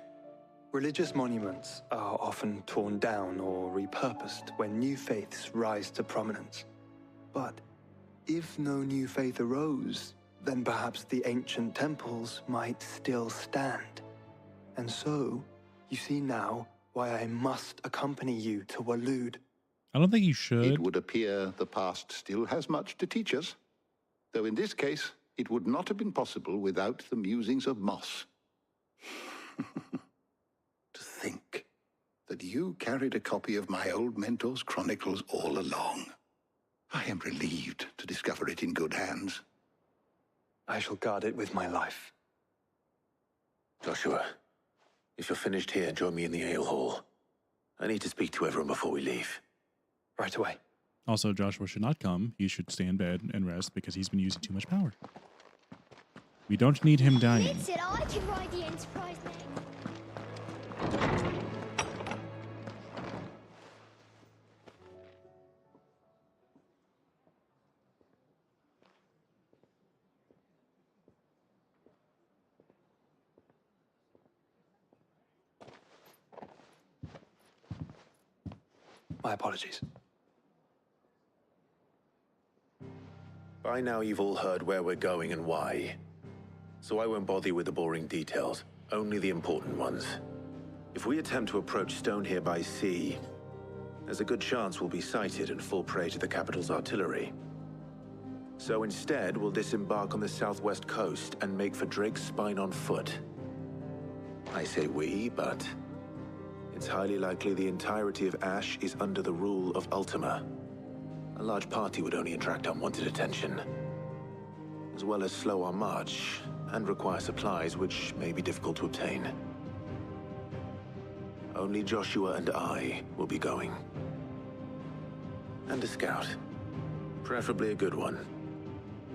Religious monuments are often torn down or repurposed when new faiths rise to prominence. But if no new faith arose, then perhaps the ancient temples might still stand. And so, you see now why I must accompany you to Waloed. I don't think you should. It would appear the past still has much to teach us, though in this case, it would not have been possible without the musings of Moss. To think that you carried a copy of my old mentor's chronicles all along. I am relieved to discover it in good hands. I shall guard it with my life. Joshua, if you're finished here, join me in the ale hall. I need to speak to everyone before we leave. Right away. Also, Joshua should not come. He should stay in bed and rest because he's been using too much power. We don't need him dying. It's it, I can ride the Enterprise next. My apologies. By now you've all heard where we're going and why. So I won't bother you with the boring details, only the important ones. If we attempt to approach Stone here by sea, there's a good chance we'll be sighted and fall prey to the capital's artillery. So instead, we'll disembark on the southwest coast and make for Drake's Spine on foot. I say we, but it's highly likely the entirety of Ash is under the rule of Ultima. A large party would only attract unwanted attention, as well as slow our march and require supplies which may be difficult to obtain. Only Joshua and I will be going. And a scout. Preferably a good one.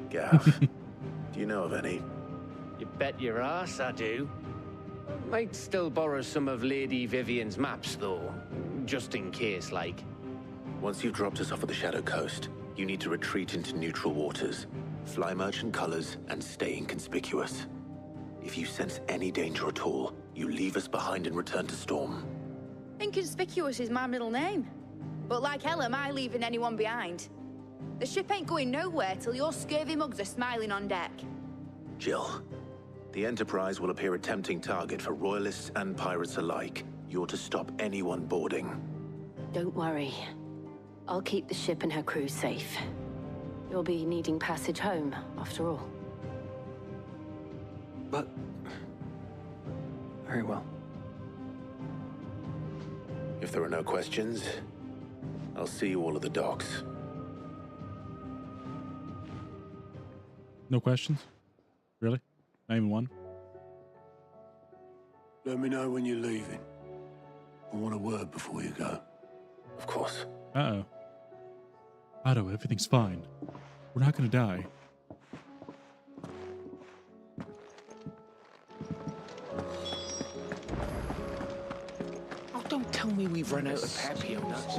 Gav, do you know of any? You bet your ass I do. Might still borrow some of Lady Vivian's maps, though. Just in case, like. Once you've dropped us off at the Shadow Coast, you need to retreat into neutral waters, fly merchant colors, and stay inconspicuous. If you sense any danger at all, you leave us behind and return to Storm. Inconspicuous is my middle name. But like hell am I leaving anyone behind. The ship ain't going nowhere till your scurvy mugs are smiling on deck. Jill, the Enterprise will appear a tempting target for royalists and pirates alike. You're to stop anyone boarding. Don't worry. I'll keep the ship and her crew safe. You'll be needing passage home, after all. But... very well. If there are no questions, I'll see you all at the docks. No questions? Really? Not even one? Let me know when you're leaving. I want a word before you go. Of course. Uh-oh. Otto, everything's fine. We're not gonna die. Oh, don't tell me we've run out of Papio nuts.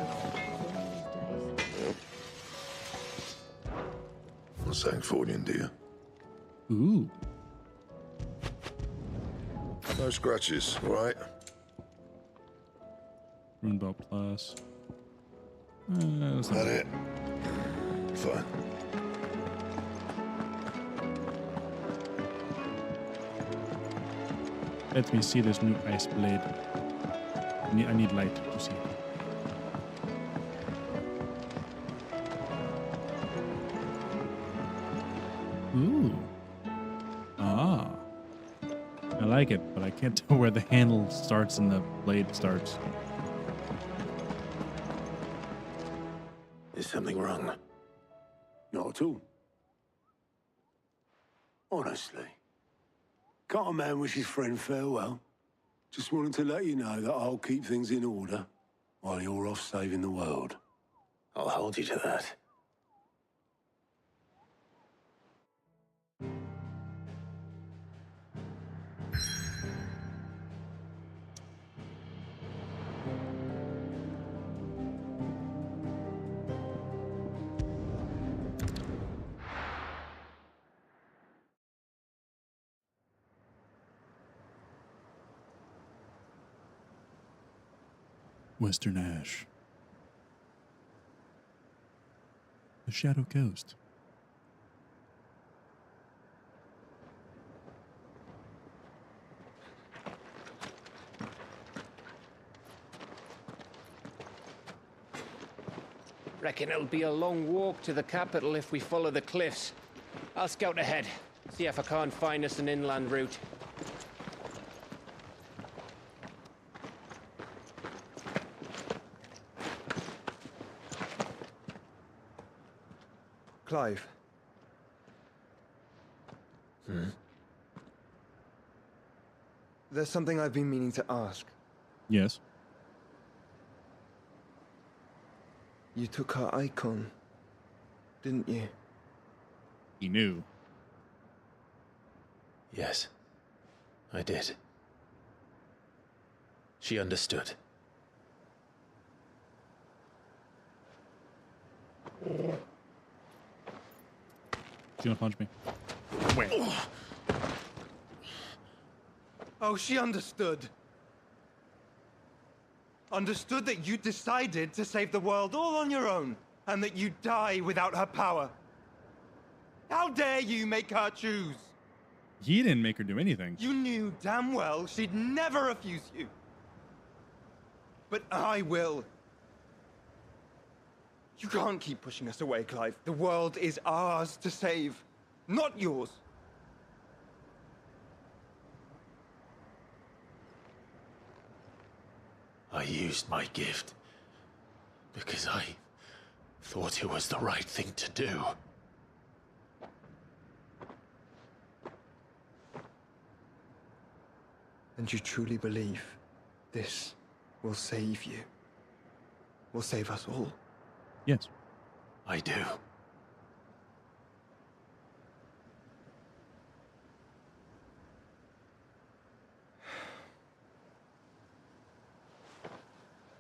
A Sancfordian, dear. Ooh. No scratches, all right? Runeboat plus. That it? Fine. Let me see this new ice blade. I need light to see. Ooh. Ah. I like it, but I can't tell where the handle starts and the blade starts. Is something wrong? Not at all. Honestly. Can't a man wish his friend farewell? Just wanted to let you know that I'll keep things in order while you're off saving the world. I'll hold you to that. Western Ash. The Shadow Coast. Reckon it'll be a long walk to the capital if we follow the cliffs. I'll scout ahead, see if I can't find us an inland route. Clive. There's something I've been meaning to ask. Yes. You took her icon, didn't you? He knew. Yes, I did. She understood. She's gonna punch me. Wait. Oh, she understood. Understood that you decided to save the world all on your own, and that you'd die without her power. How dare you make her choose? He didn't make her do anything. You knew damn well she'd never refuse you. But I will. You can't keep pushing us away, Clive. The world is ours to save, not yours. I used my gift because I Thought it was the right thing to do. And you truly believe this will save you? Will save us all? Yes. I do.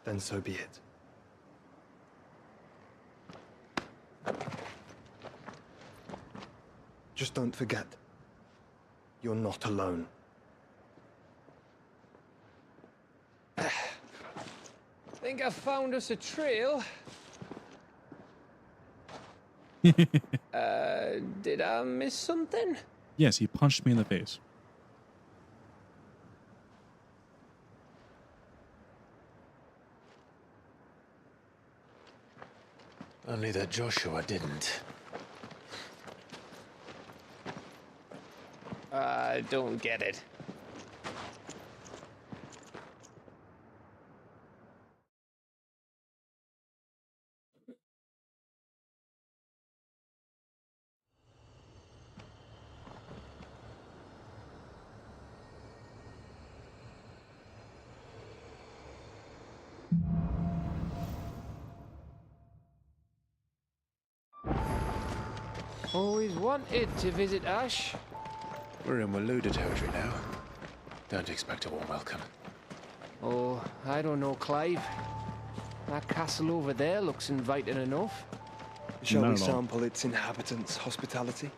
Then so be it. Just don't forget, you're not alone. Think I found us a trail. Did I miss something? Yes, he punched me in the face. Only that Joshua didn't. I don't get it. Always wanted to visit Ash. We're in Waloed territory now. Don't expect a warm welcome. Oh, I don't know, Clive. That castle over there looks inviting enough. Shall we sample its inhabitants' hospitality?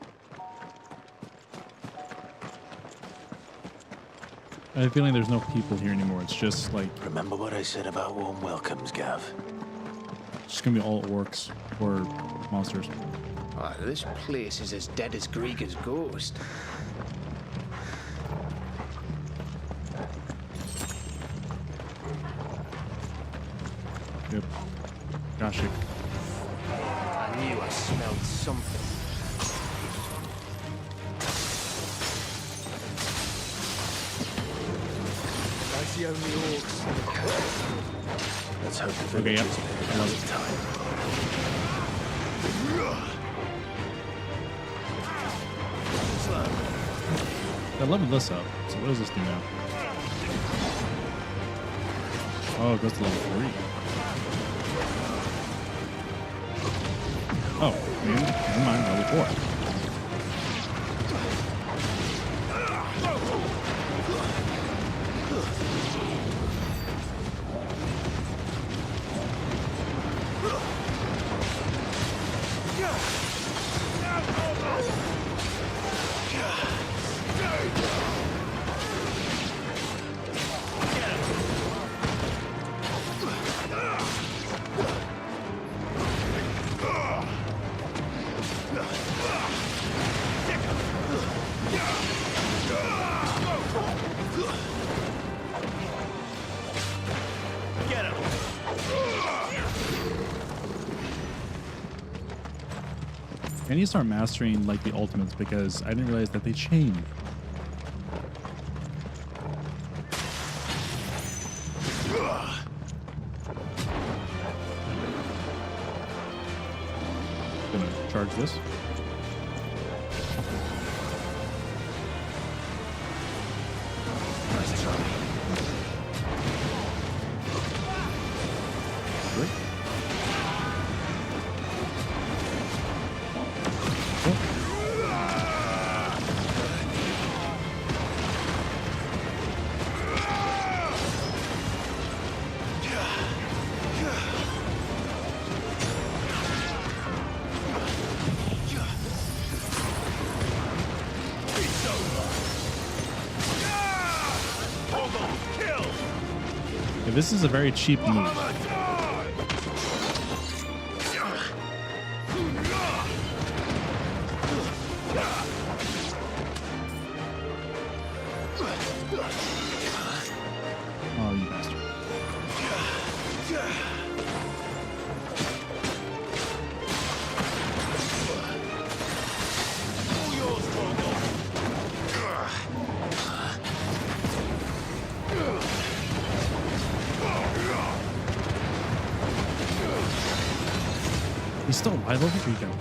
I have a feeling there's no people here anymore. It's just like... Remember what I said about warm welcomes, Gav? It's just gonna be all orcs or monsters. Oh, this place is as dead as Greeger's ghost. Yep. Gosh, I knew I smelled something. I see only orcs. Let's hope the okay, village yep. is another time. I leveled this up. So what does this do now? Oh, it goes to level 3. Oh, never mind, level 4. I need to start mastering like the ultimates because I didn't realize that they changed. Gonna charge this. Nice try. Great. This is a very cheap move. Oh, you bastard. still alive over weekend.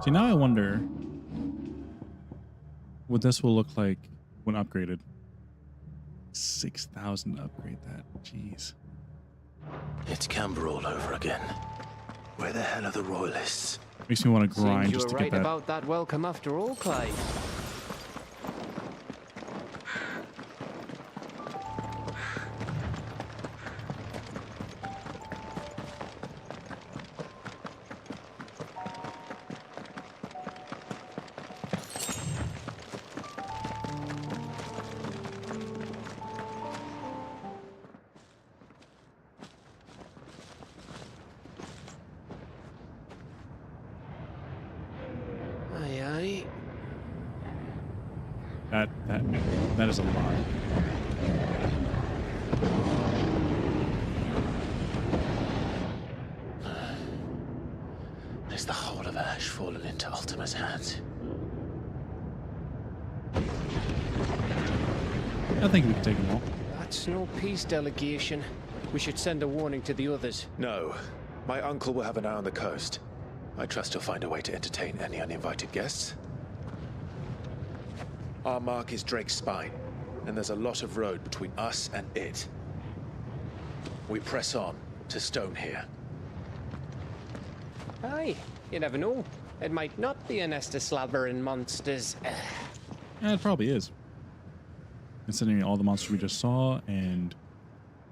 See, now I wonder what this will look like when upgraded. 6,000 to upgrade that. Jeez. It's Camber all over again. Where the hell are the royalists? Makes me want to grind Seems just to you were get right that. about that welcome after all, Clive. That is a lot. Is the whole of Ash fallen into Ultima's hands? I think we can take them all. That's no peace delegation. We should send a warning to the others. No. My uncle will have an eye on the coast. I trust he'll find a way to entertain any uninvited guests. Our mark is Drake's Spine, and there's a lot of road between us and it. We press on to Stone here. Aye, you never know. It might not be a nest of slabbering monsters. Yeah, it probably is. Considering all the monsters we just saw, and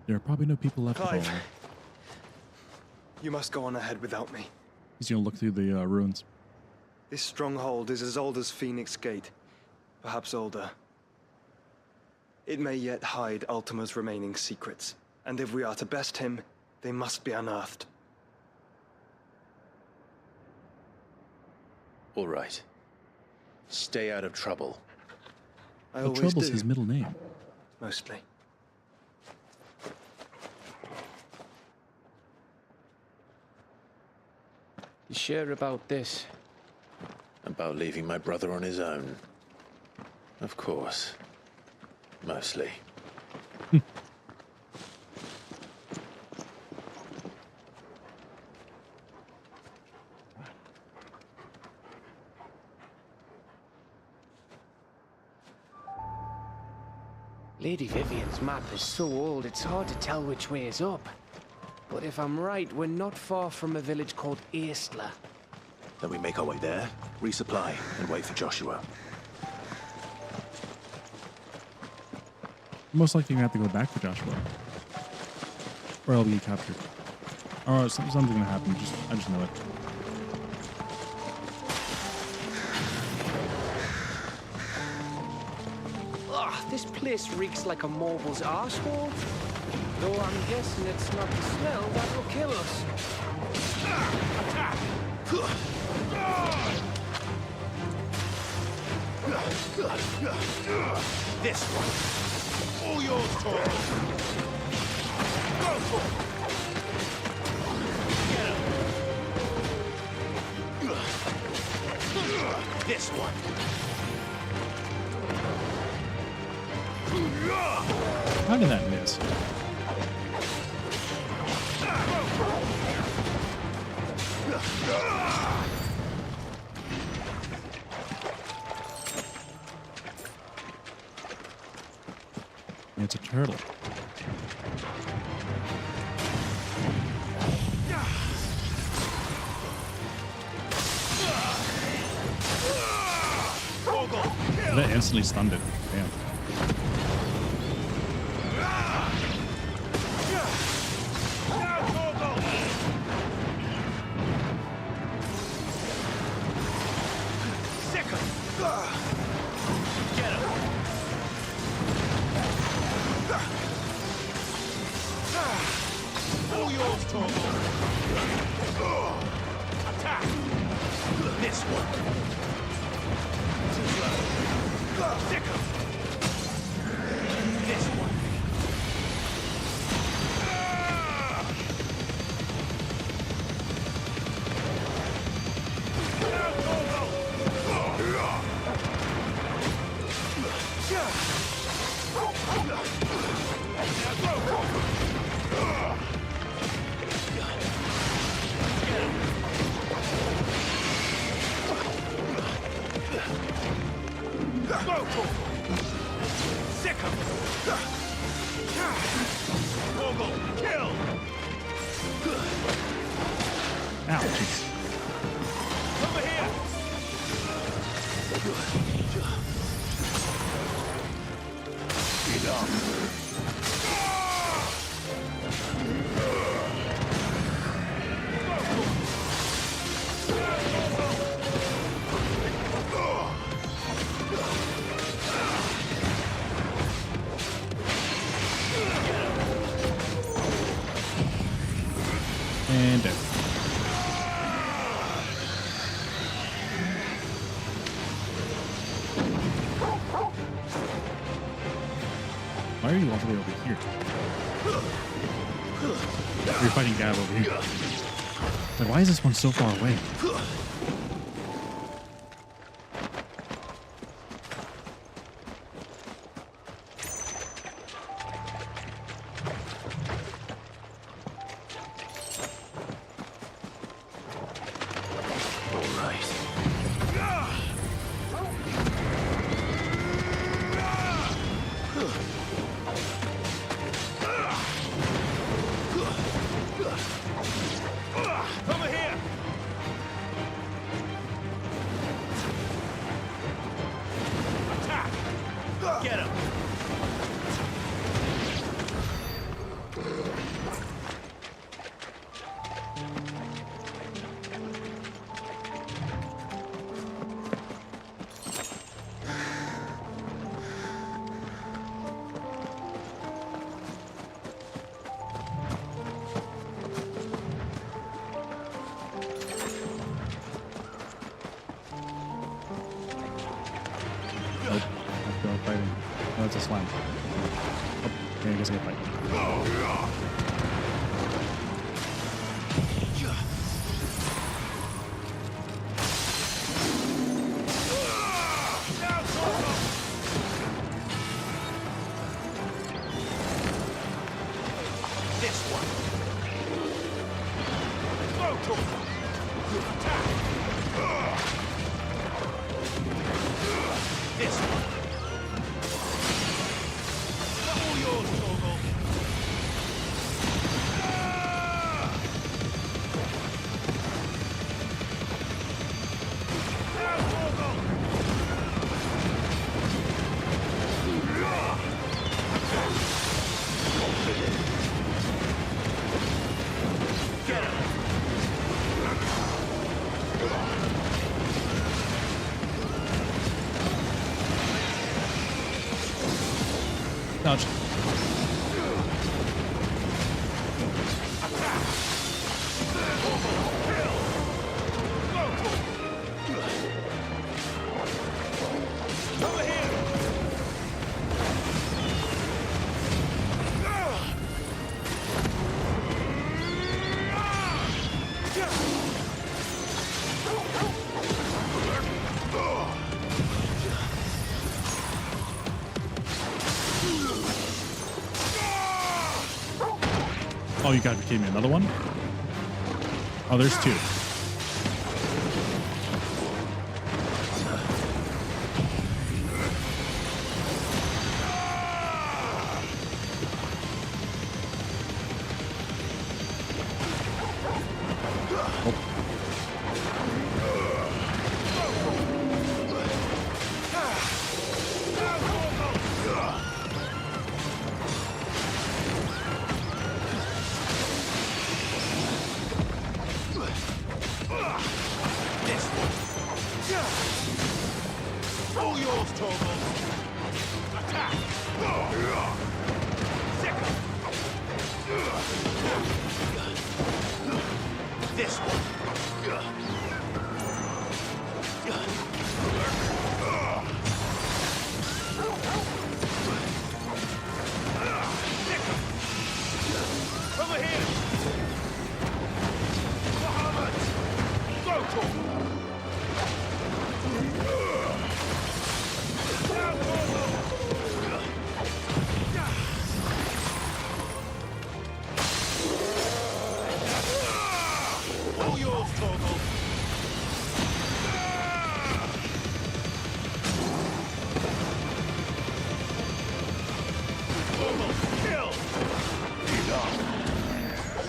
there are probably no people left at all. Clive, you must go on ahead without me. He's gonna look through the ruins. This stronghold is as old as Phoenix Gate, perhaps older. It may yet hide Ultima's remaining secrets, and if we are to best him, they must be unearthed. All right. Stay out of trouble. I But always Trouble's do. his middle name. Mostly. You sure about this? About leaving my brother on his own. Of course. Mostly. Lady Vivian's map is so old, it's hard to tell which way is up. But if I'm right, we're not far from a village called Eastla. Then we make our way there, resupply, and wait for Joshua. Most likely gonna have to go back to Joshua. Or I'll be captured. Or something's gonna happen, I just know it. Ugh, this place reeks like a moble's arsehole. Though I'm guessing it's not the smell that will kill us. Attack! This one. All yours, Tor. Go for it. This one. How did that miss? It's a turtle. That instantly stunned it. Damn. Get him. yours, Torgal. Attack! This one. Too slow. Stick 'em. This one. Ow, jeez. Over here. Get up. And dead. Why are you all the way over here? You're fighting Gav over here. Like, why is this one so far away? Over here. Attack. Get him. Fighting. Oh, it's a slime. Oh, yeah, I guess I can fight. This one. Go to him. Attack. This one. All yours, Torgal. Now, Torgal. Get him. Dodge. Over here. Oh, you gotta be kidding me. Another one? Oh, there's two.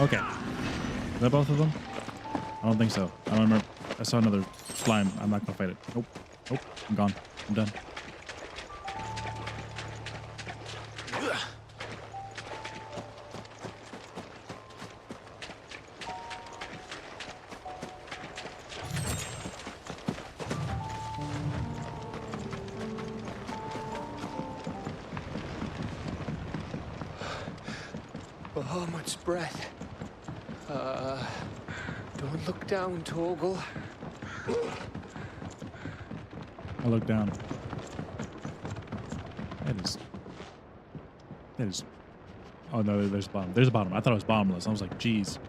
Okay. Is that both of them? I don't think so. I don't remember. I saw another slime. I'm not gonna fight it. Nope. Nope. I'm gone. I'm done. Bahamut's breath. Don't look down, Torgal. I look down. That is. Oh no, there's a bottom. There's a bottom. I thought it was bottomless. I was like, geez.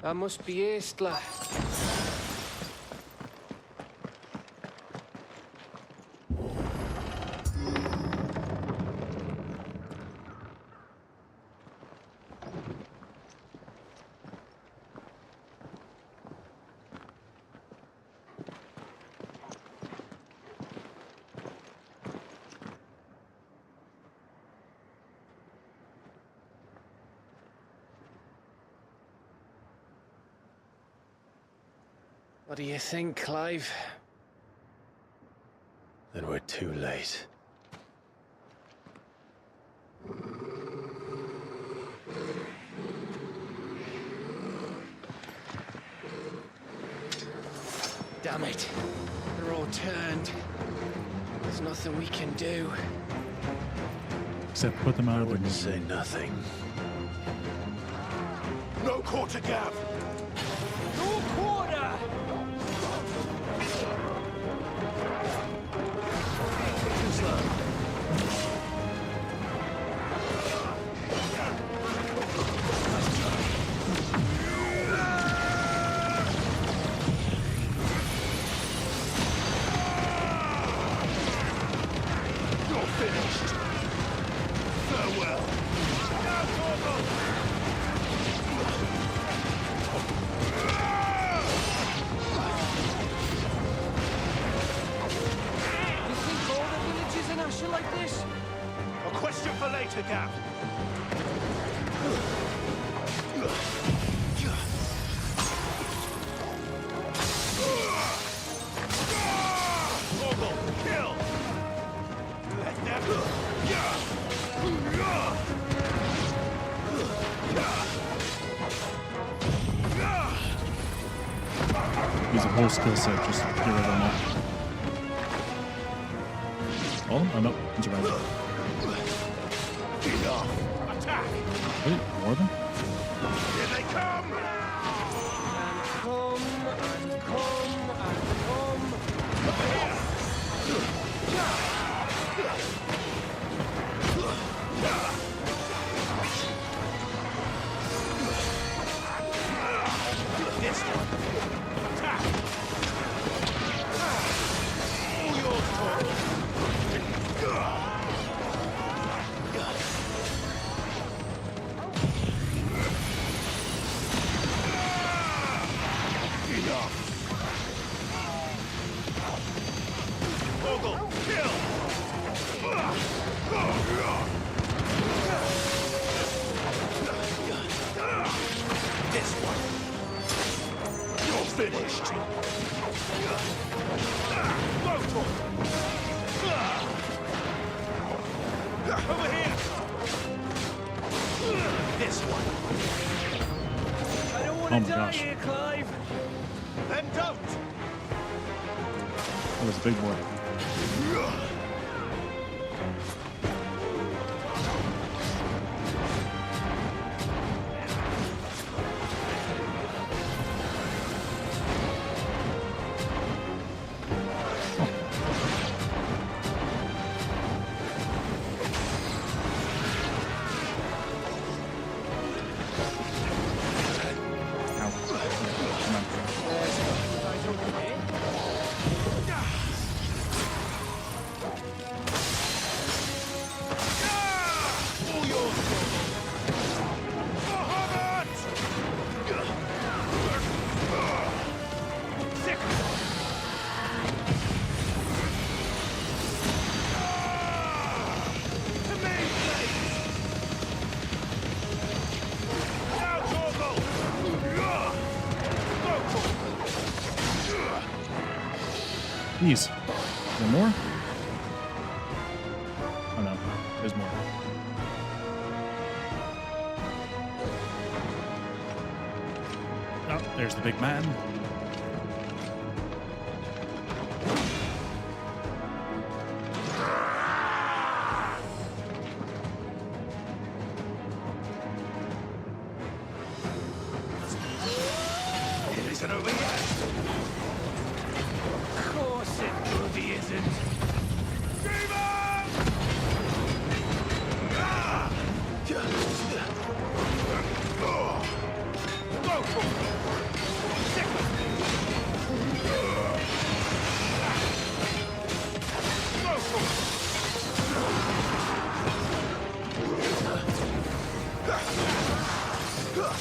That must be Aistla. What do you think, Clive? Then we're too late. Damn it. They're all turned. There's nothing we can do. Except put them out of the misery. Say nothing. No quarter gap! No quarter! You're finished! Farewell! You think all the villages in Asher like this? A question for later, Gav. Torgal, kill! Let them... Use a whole skill set just to get rid of them all. All of them? Oh no, it's around. Attack! Wait, more of them? Here they come! This one. Attack! All yours, Torgal. Torgal, kill! This one. You're finished. Motor. Over here. This one. I don't want Oh to my die gosh. here, Clive. Then don't. That was a big boy. Come Jeez. Is there more? Oh no, there's more. Oh, there's the big man. It isn't over yet. Of course it bloody isn't.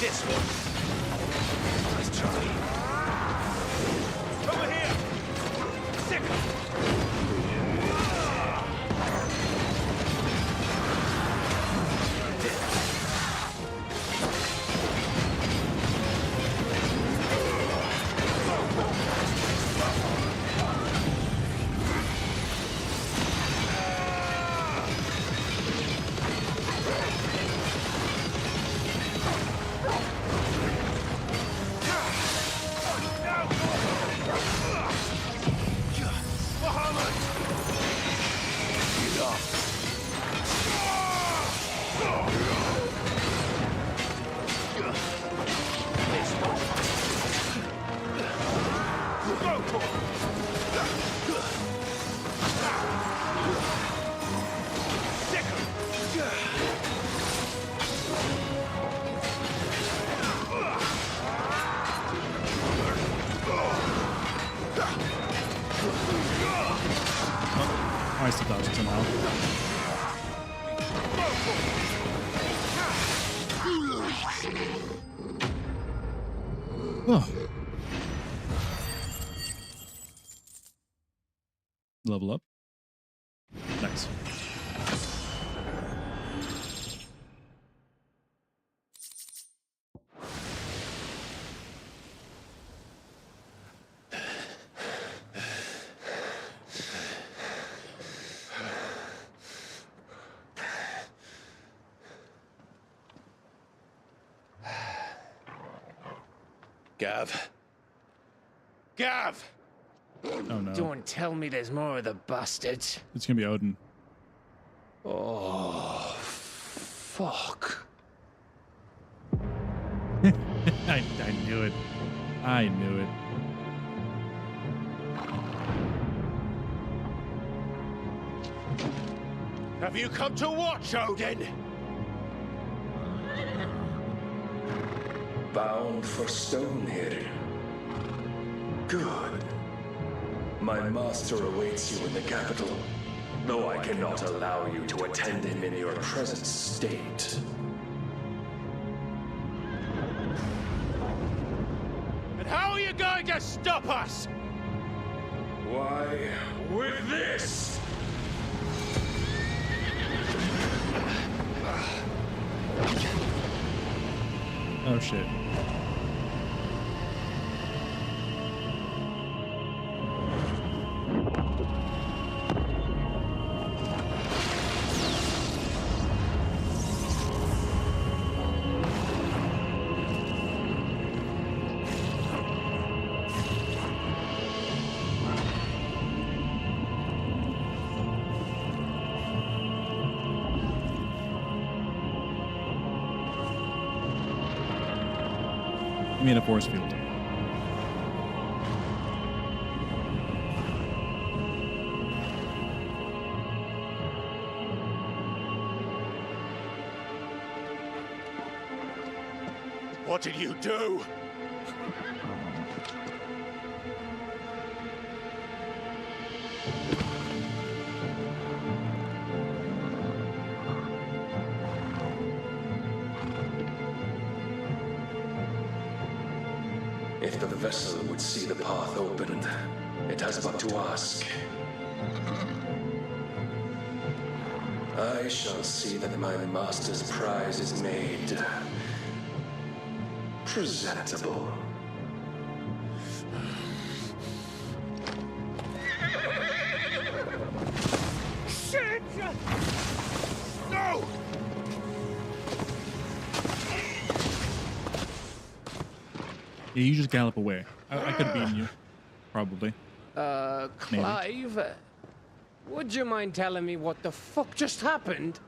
This one. Nice try. Over here. I still dodged it somehow. Oh. Level up. Nice. Gav. Gav! Oh no. Don't tell me there's more of the bastards. It's gonna be Odin. Oh, fuck. I knew it. I knew it. Have you come to watch, Odin? Bound for Stonehill. Good. My master awaits you in the capital, though I cannot allow you to attend him in your present state. And how are you going to stop us? Why, with this! Oh shit. I mean a force field. What did you do? If the vessel would see the path opened, it has but to ask. I shall see that my master's prize is made presentable. No! Yeah, you just gallop away. I could have beaten you, probably. Clive, would you mind telling me what the fuck just happened?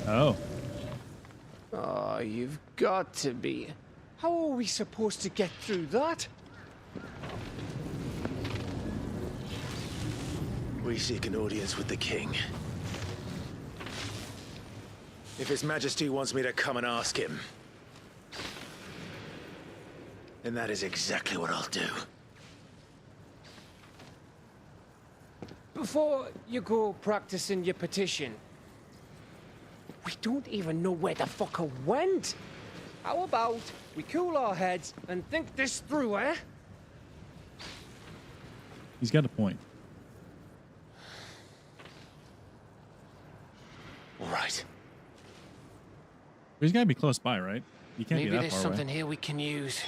Oh. Oh, you've got to be. How are we supposed to get through that? We seek an audience with the king. If His Majesty wants me to come and ask him, then that is exactly what I'll do. Before you go practicing your petition, we don't even know where the fucker went. How about we cool our heads and think this through, eh? He's got a point. All right. But he's got to be close by, right? He can't Maybe be that there's far something away. here we can use.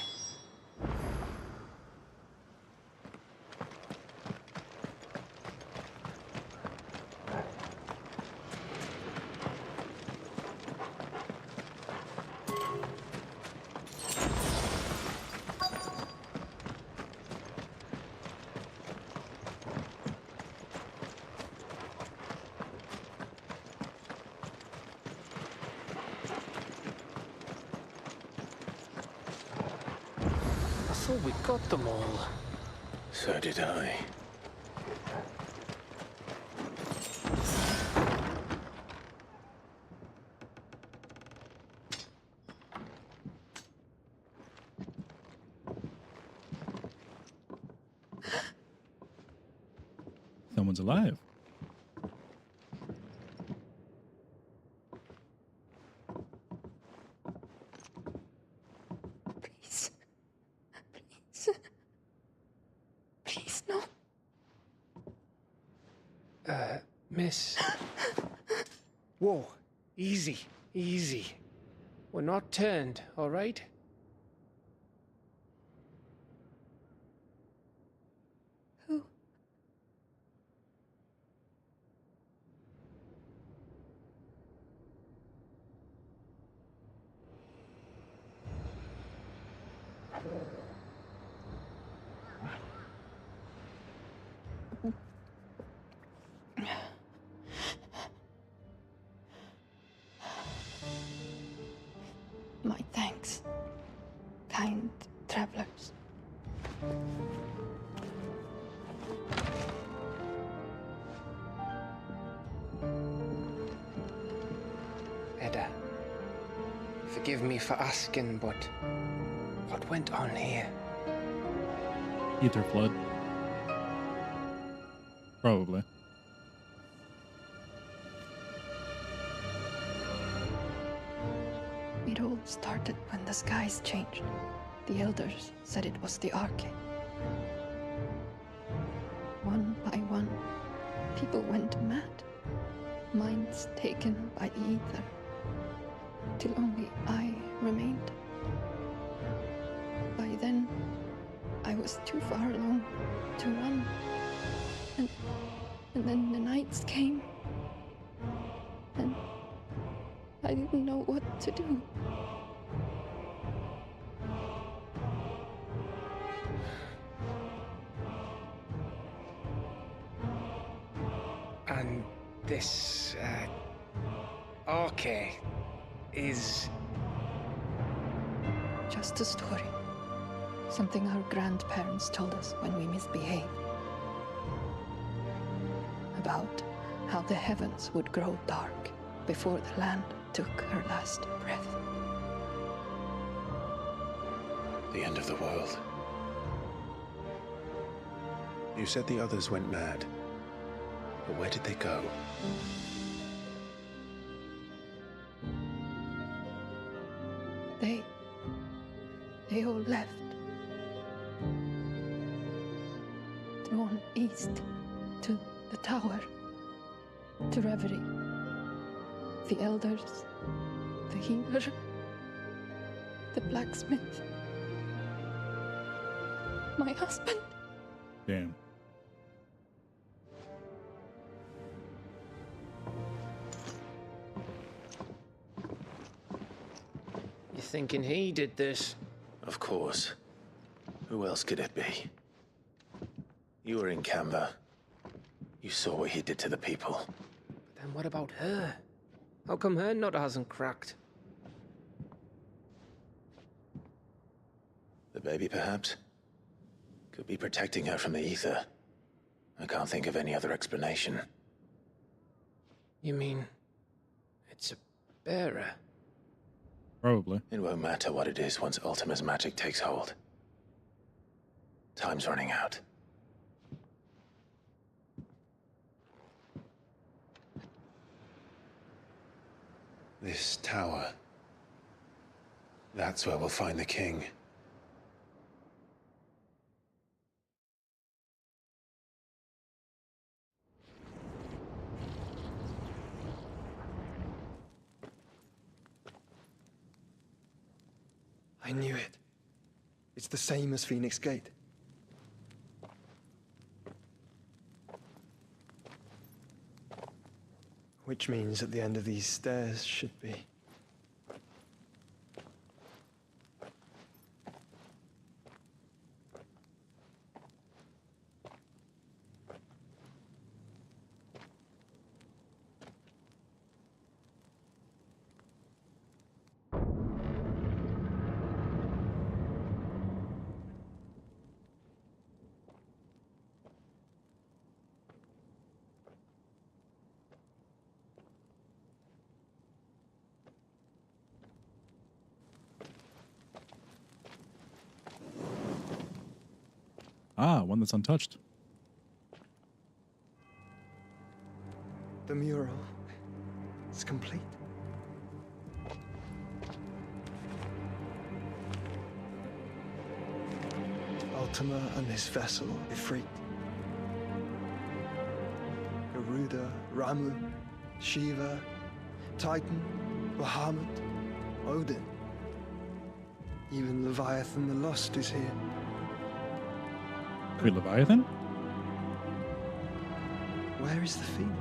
I thought we got them all. So did I. Someone's alive. Please. Please, no. Miss. Whoa, easy, easy. We're not turned, all right? Who? My thanks, kind travelers. Edda, forgive me for asking, but what went on here? Ether flood. Probably. It all started when the skies changed. The elders said it was the Arcane. One by one, people went mad. Minds taken by the ether. Till only I remained. By then, I was too far along to run. And then the nights came. And I didn't know what to do. And this, Arcane is... Just a story. Something our grandparents told us when we misbehaved. About how the heavens would grow dark before the land took her last breath. The end of the world. You said the others went mad. But where did they go? They all left. Drawn east to the tower, to Reverie. The elders, the healer, the blacksmith, my husband. Damn. You thinking he did this? Of course. Who else could it be? You were in Camber. You saw what he did to the people. But then what about her? How come her nut hasn't cracked? The baby, perhaps? Could be protecting her from the ether. I can't think of any other explanation. You mean... it's a bearer? Probably. It won't matter what it is once Ultima's magic takes hold. Time's running out. This tower. That's where we'll find the king. I knew it. It's the same as Phoenix Gate. Which means at the end of these stairs should be... Ah, one that's untouched. The mural is complete. Ultima and his vessel, Ifrit. Garuda, Ramu, Shiva, Titan, Bahamut, Odin. Even Leviathan the Lost is here. Wait, Leviathan? Where is the Phoenix?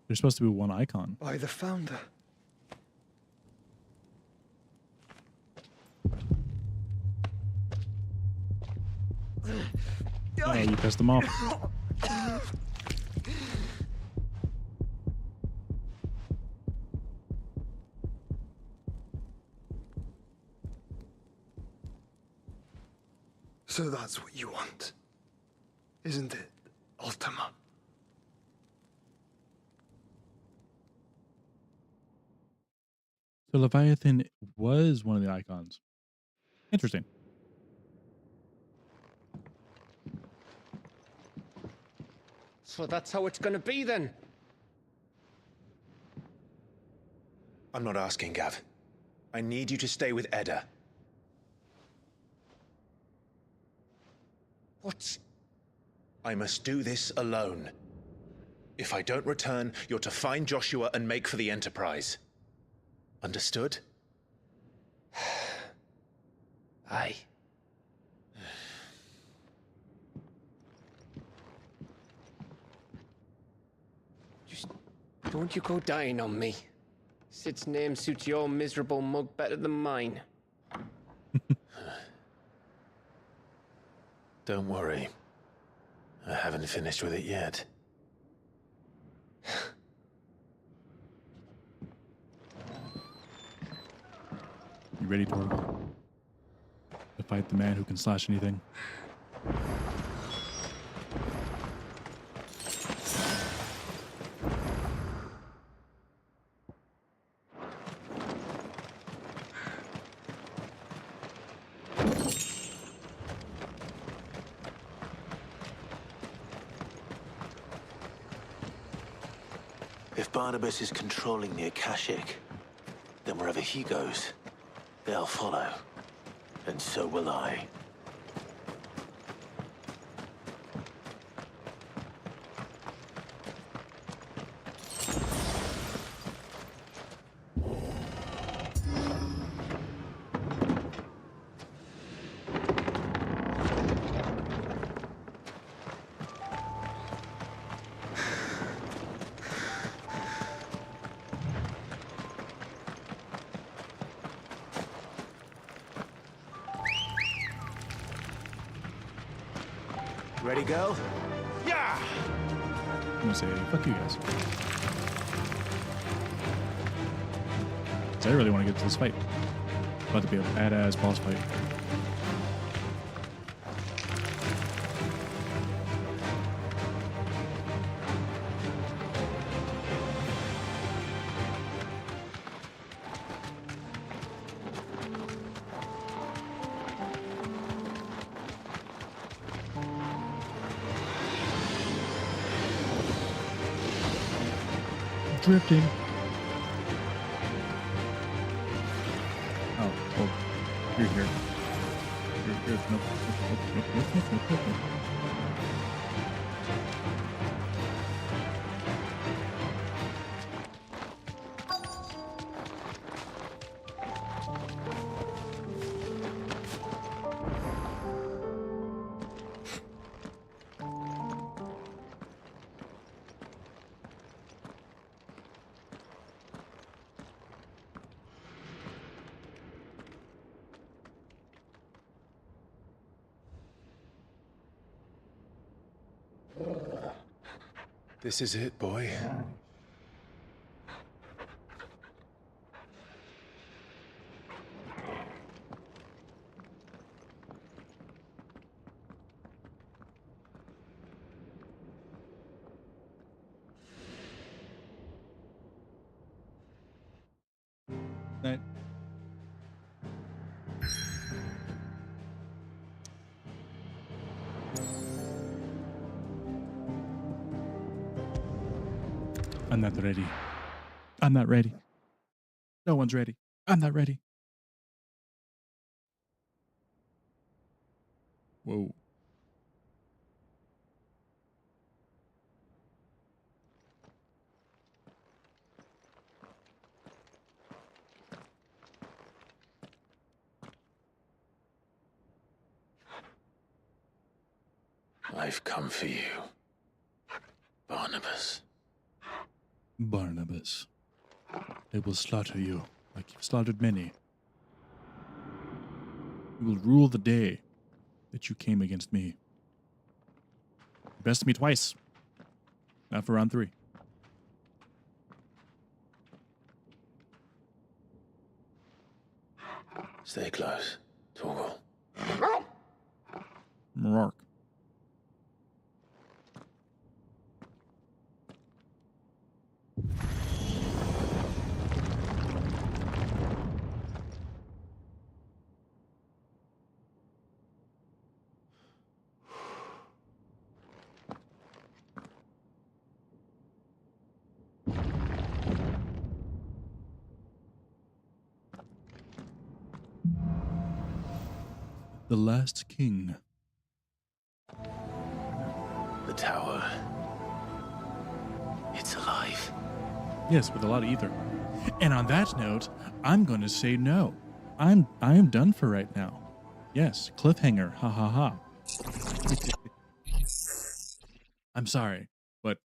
There's supposed to be one icon. By the founder. Oh, you pissed them off. So that's what you want, isn't it, Ultima? So Leviathan was one of the icons. Interesting. So that's how it's gonna be then? I'm not asking, Gav. I need you to stay with Edda. What? I must do this alone. If I don't return, you're to find Joshua and make for the Enterprise. Understood? Aye. Just don't you go dying on me. Sid's name suits your miserable mug better than mine. Don't worry. I haven't finished with it yet. You ready, Torgal? To fight the man who can slash anything? If Barnabas is controlling the Akashic, then wherever he goes, they'll follow. And so will I. Ready, girl? Yeah! I'm gonna say, fuck you guys. So I really want to get to this fight. About to be a badass boss fight. Drifting. Oh, well, you're here. You're nope. This is it, boy. Night. I'm not ready. I'm not ready. No one's ready. I'm not ready. Whoa. I've come for you, Barnabas. Barnabas. They will slaughter you like you've slaughtered many. You will rule the day that you came against me. You bested me twice. Not for round 3. Stay close, Torgal. Mark. The last king. The tower. It's alive. Yes, with a lot of ether. And on that note, I'm going to say no. I am done for right now. Yes, cliffhanger. Ha ha ha. I'm sorry, but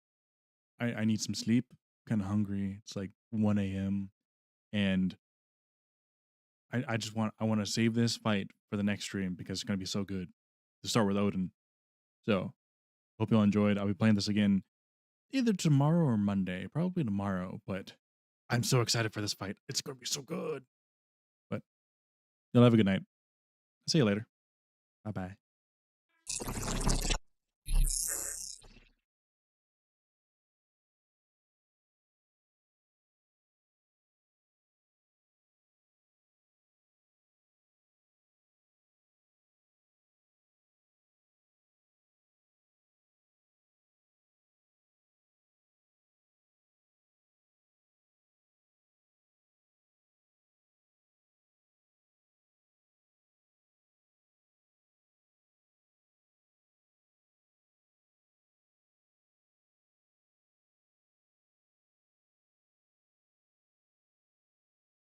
I need some sleep. Kind of hungry. It's like 1 a.m. and I want to save this fight for the next stream because it's going to be so good to start with Odin. So hope you all enjoyed. I'll be playing this again either tomorrow or Monday, probably tomorrow, but I'm so excited for this fight. It's going to be so good. But you'll have a good night. See you later. Bye-bye.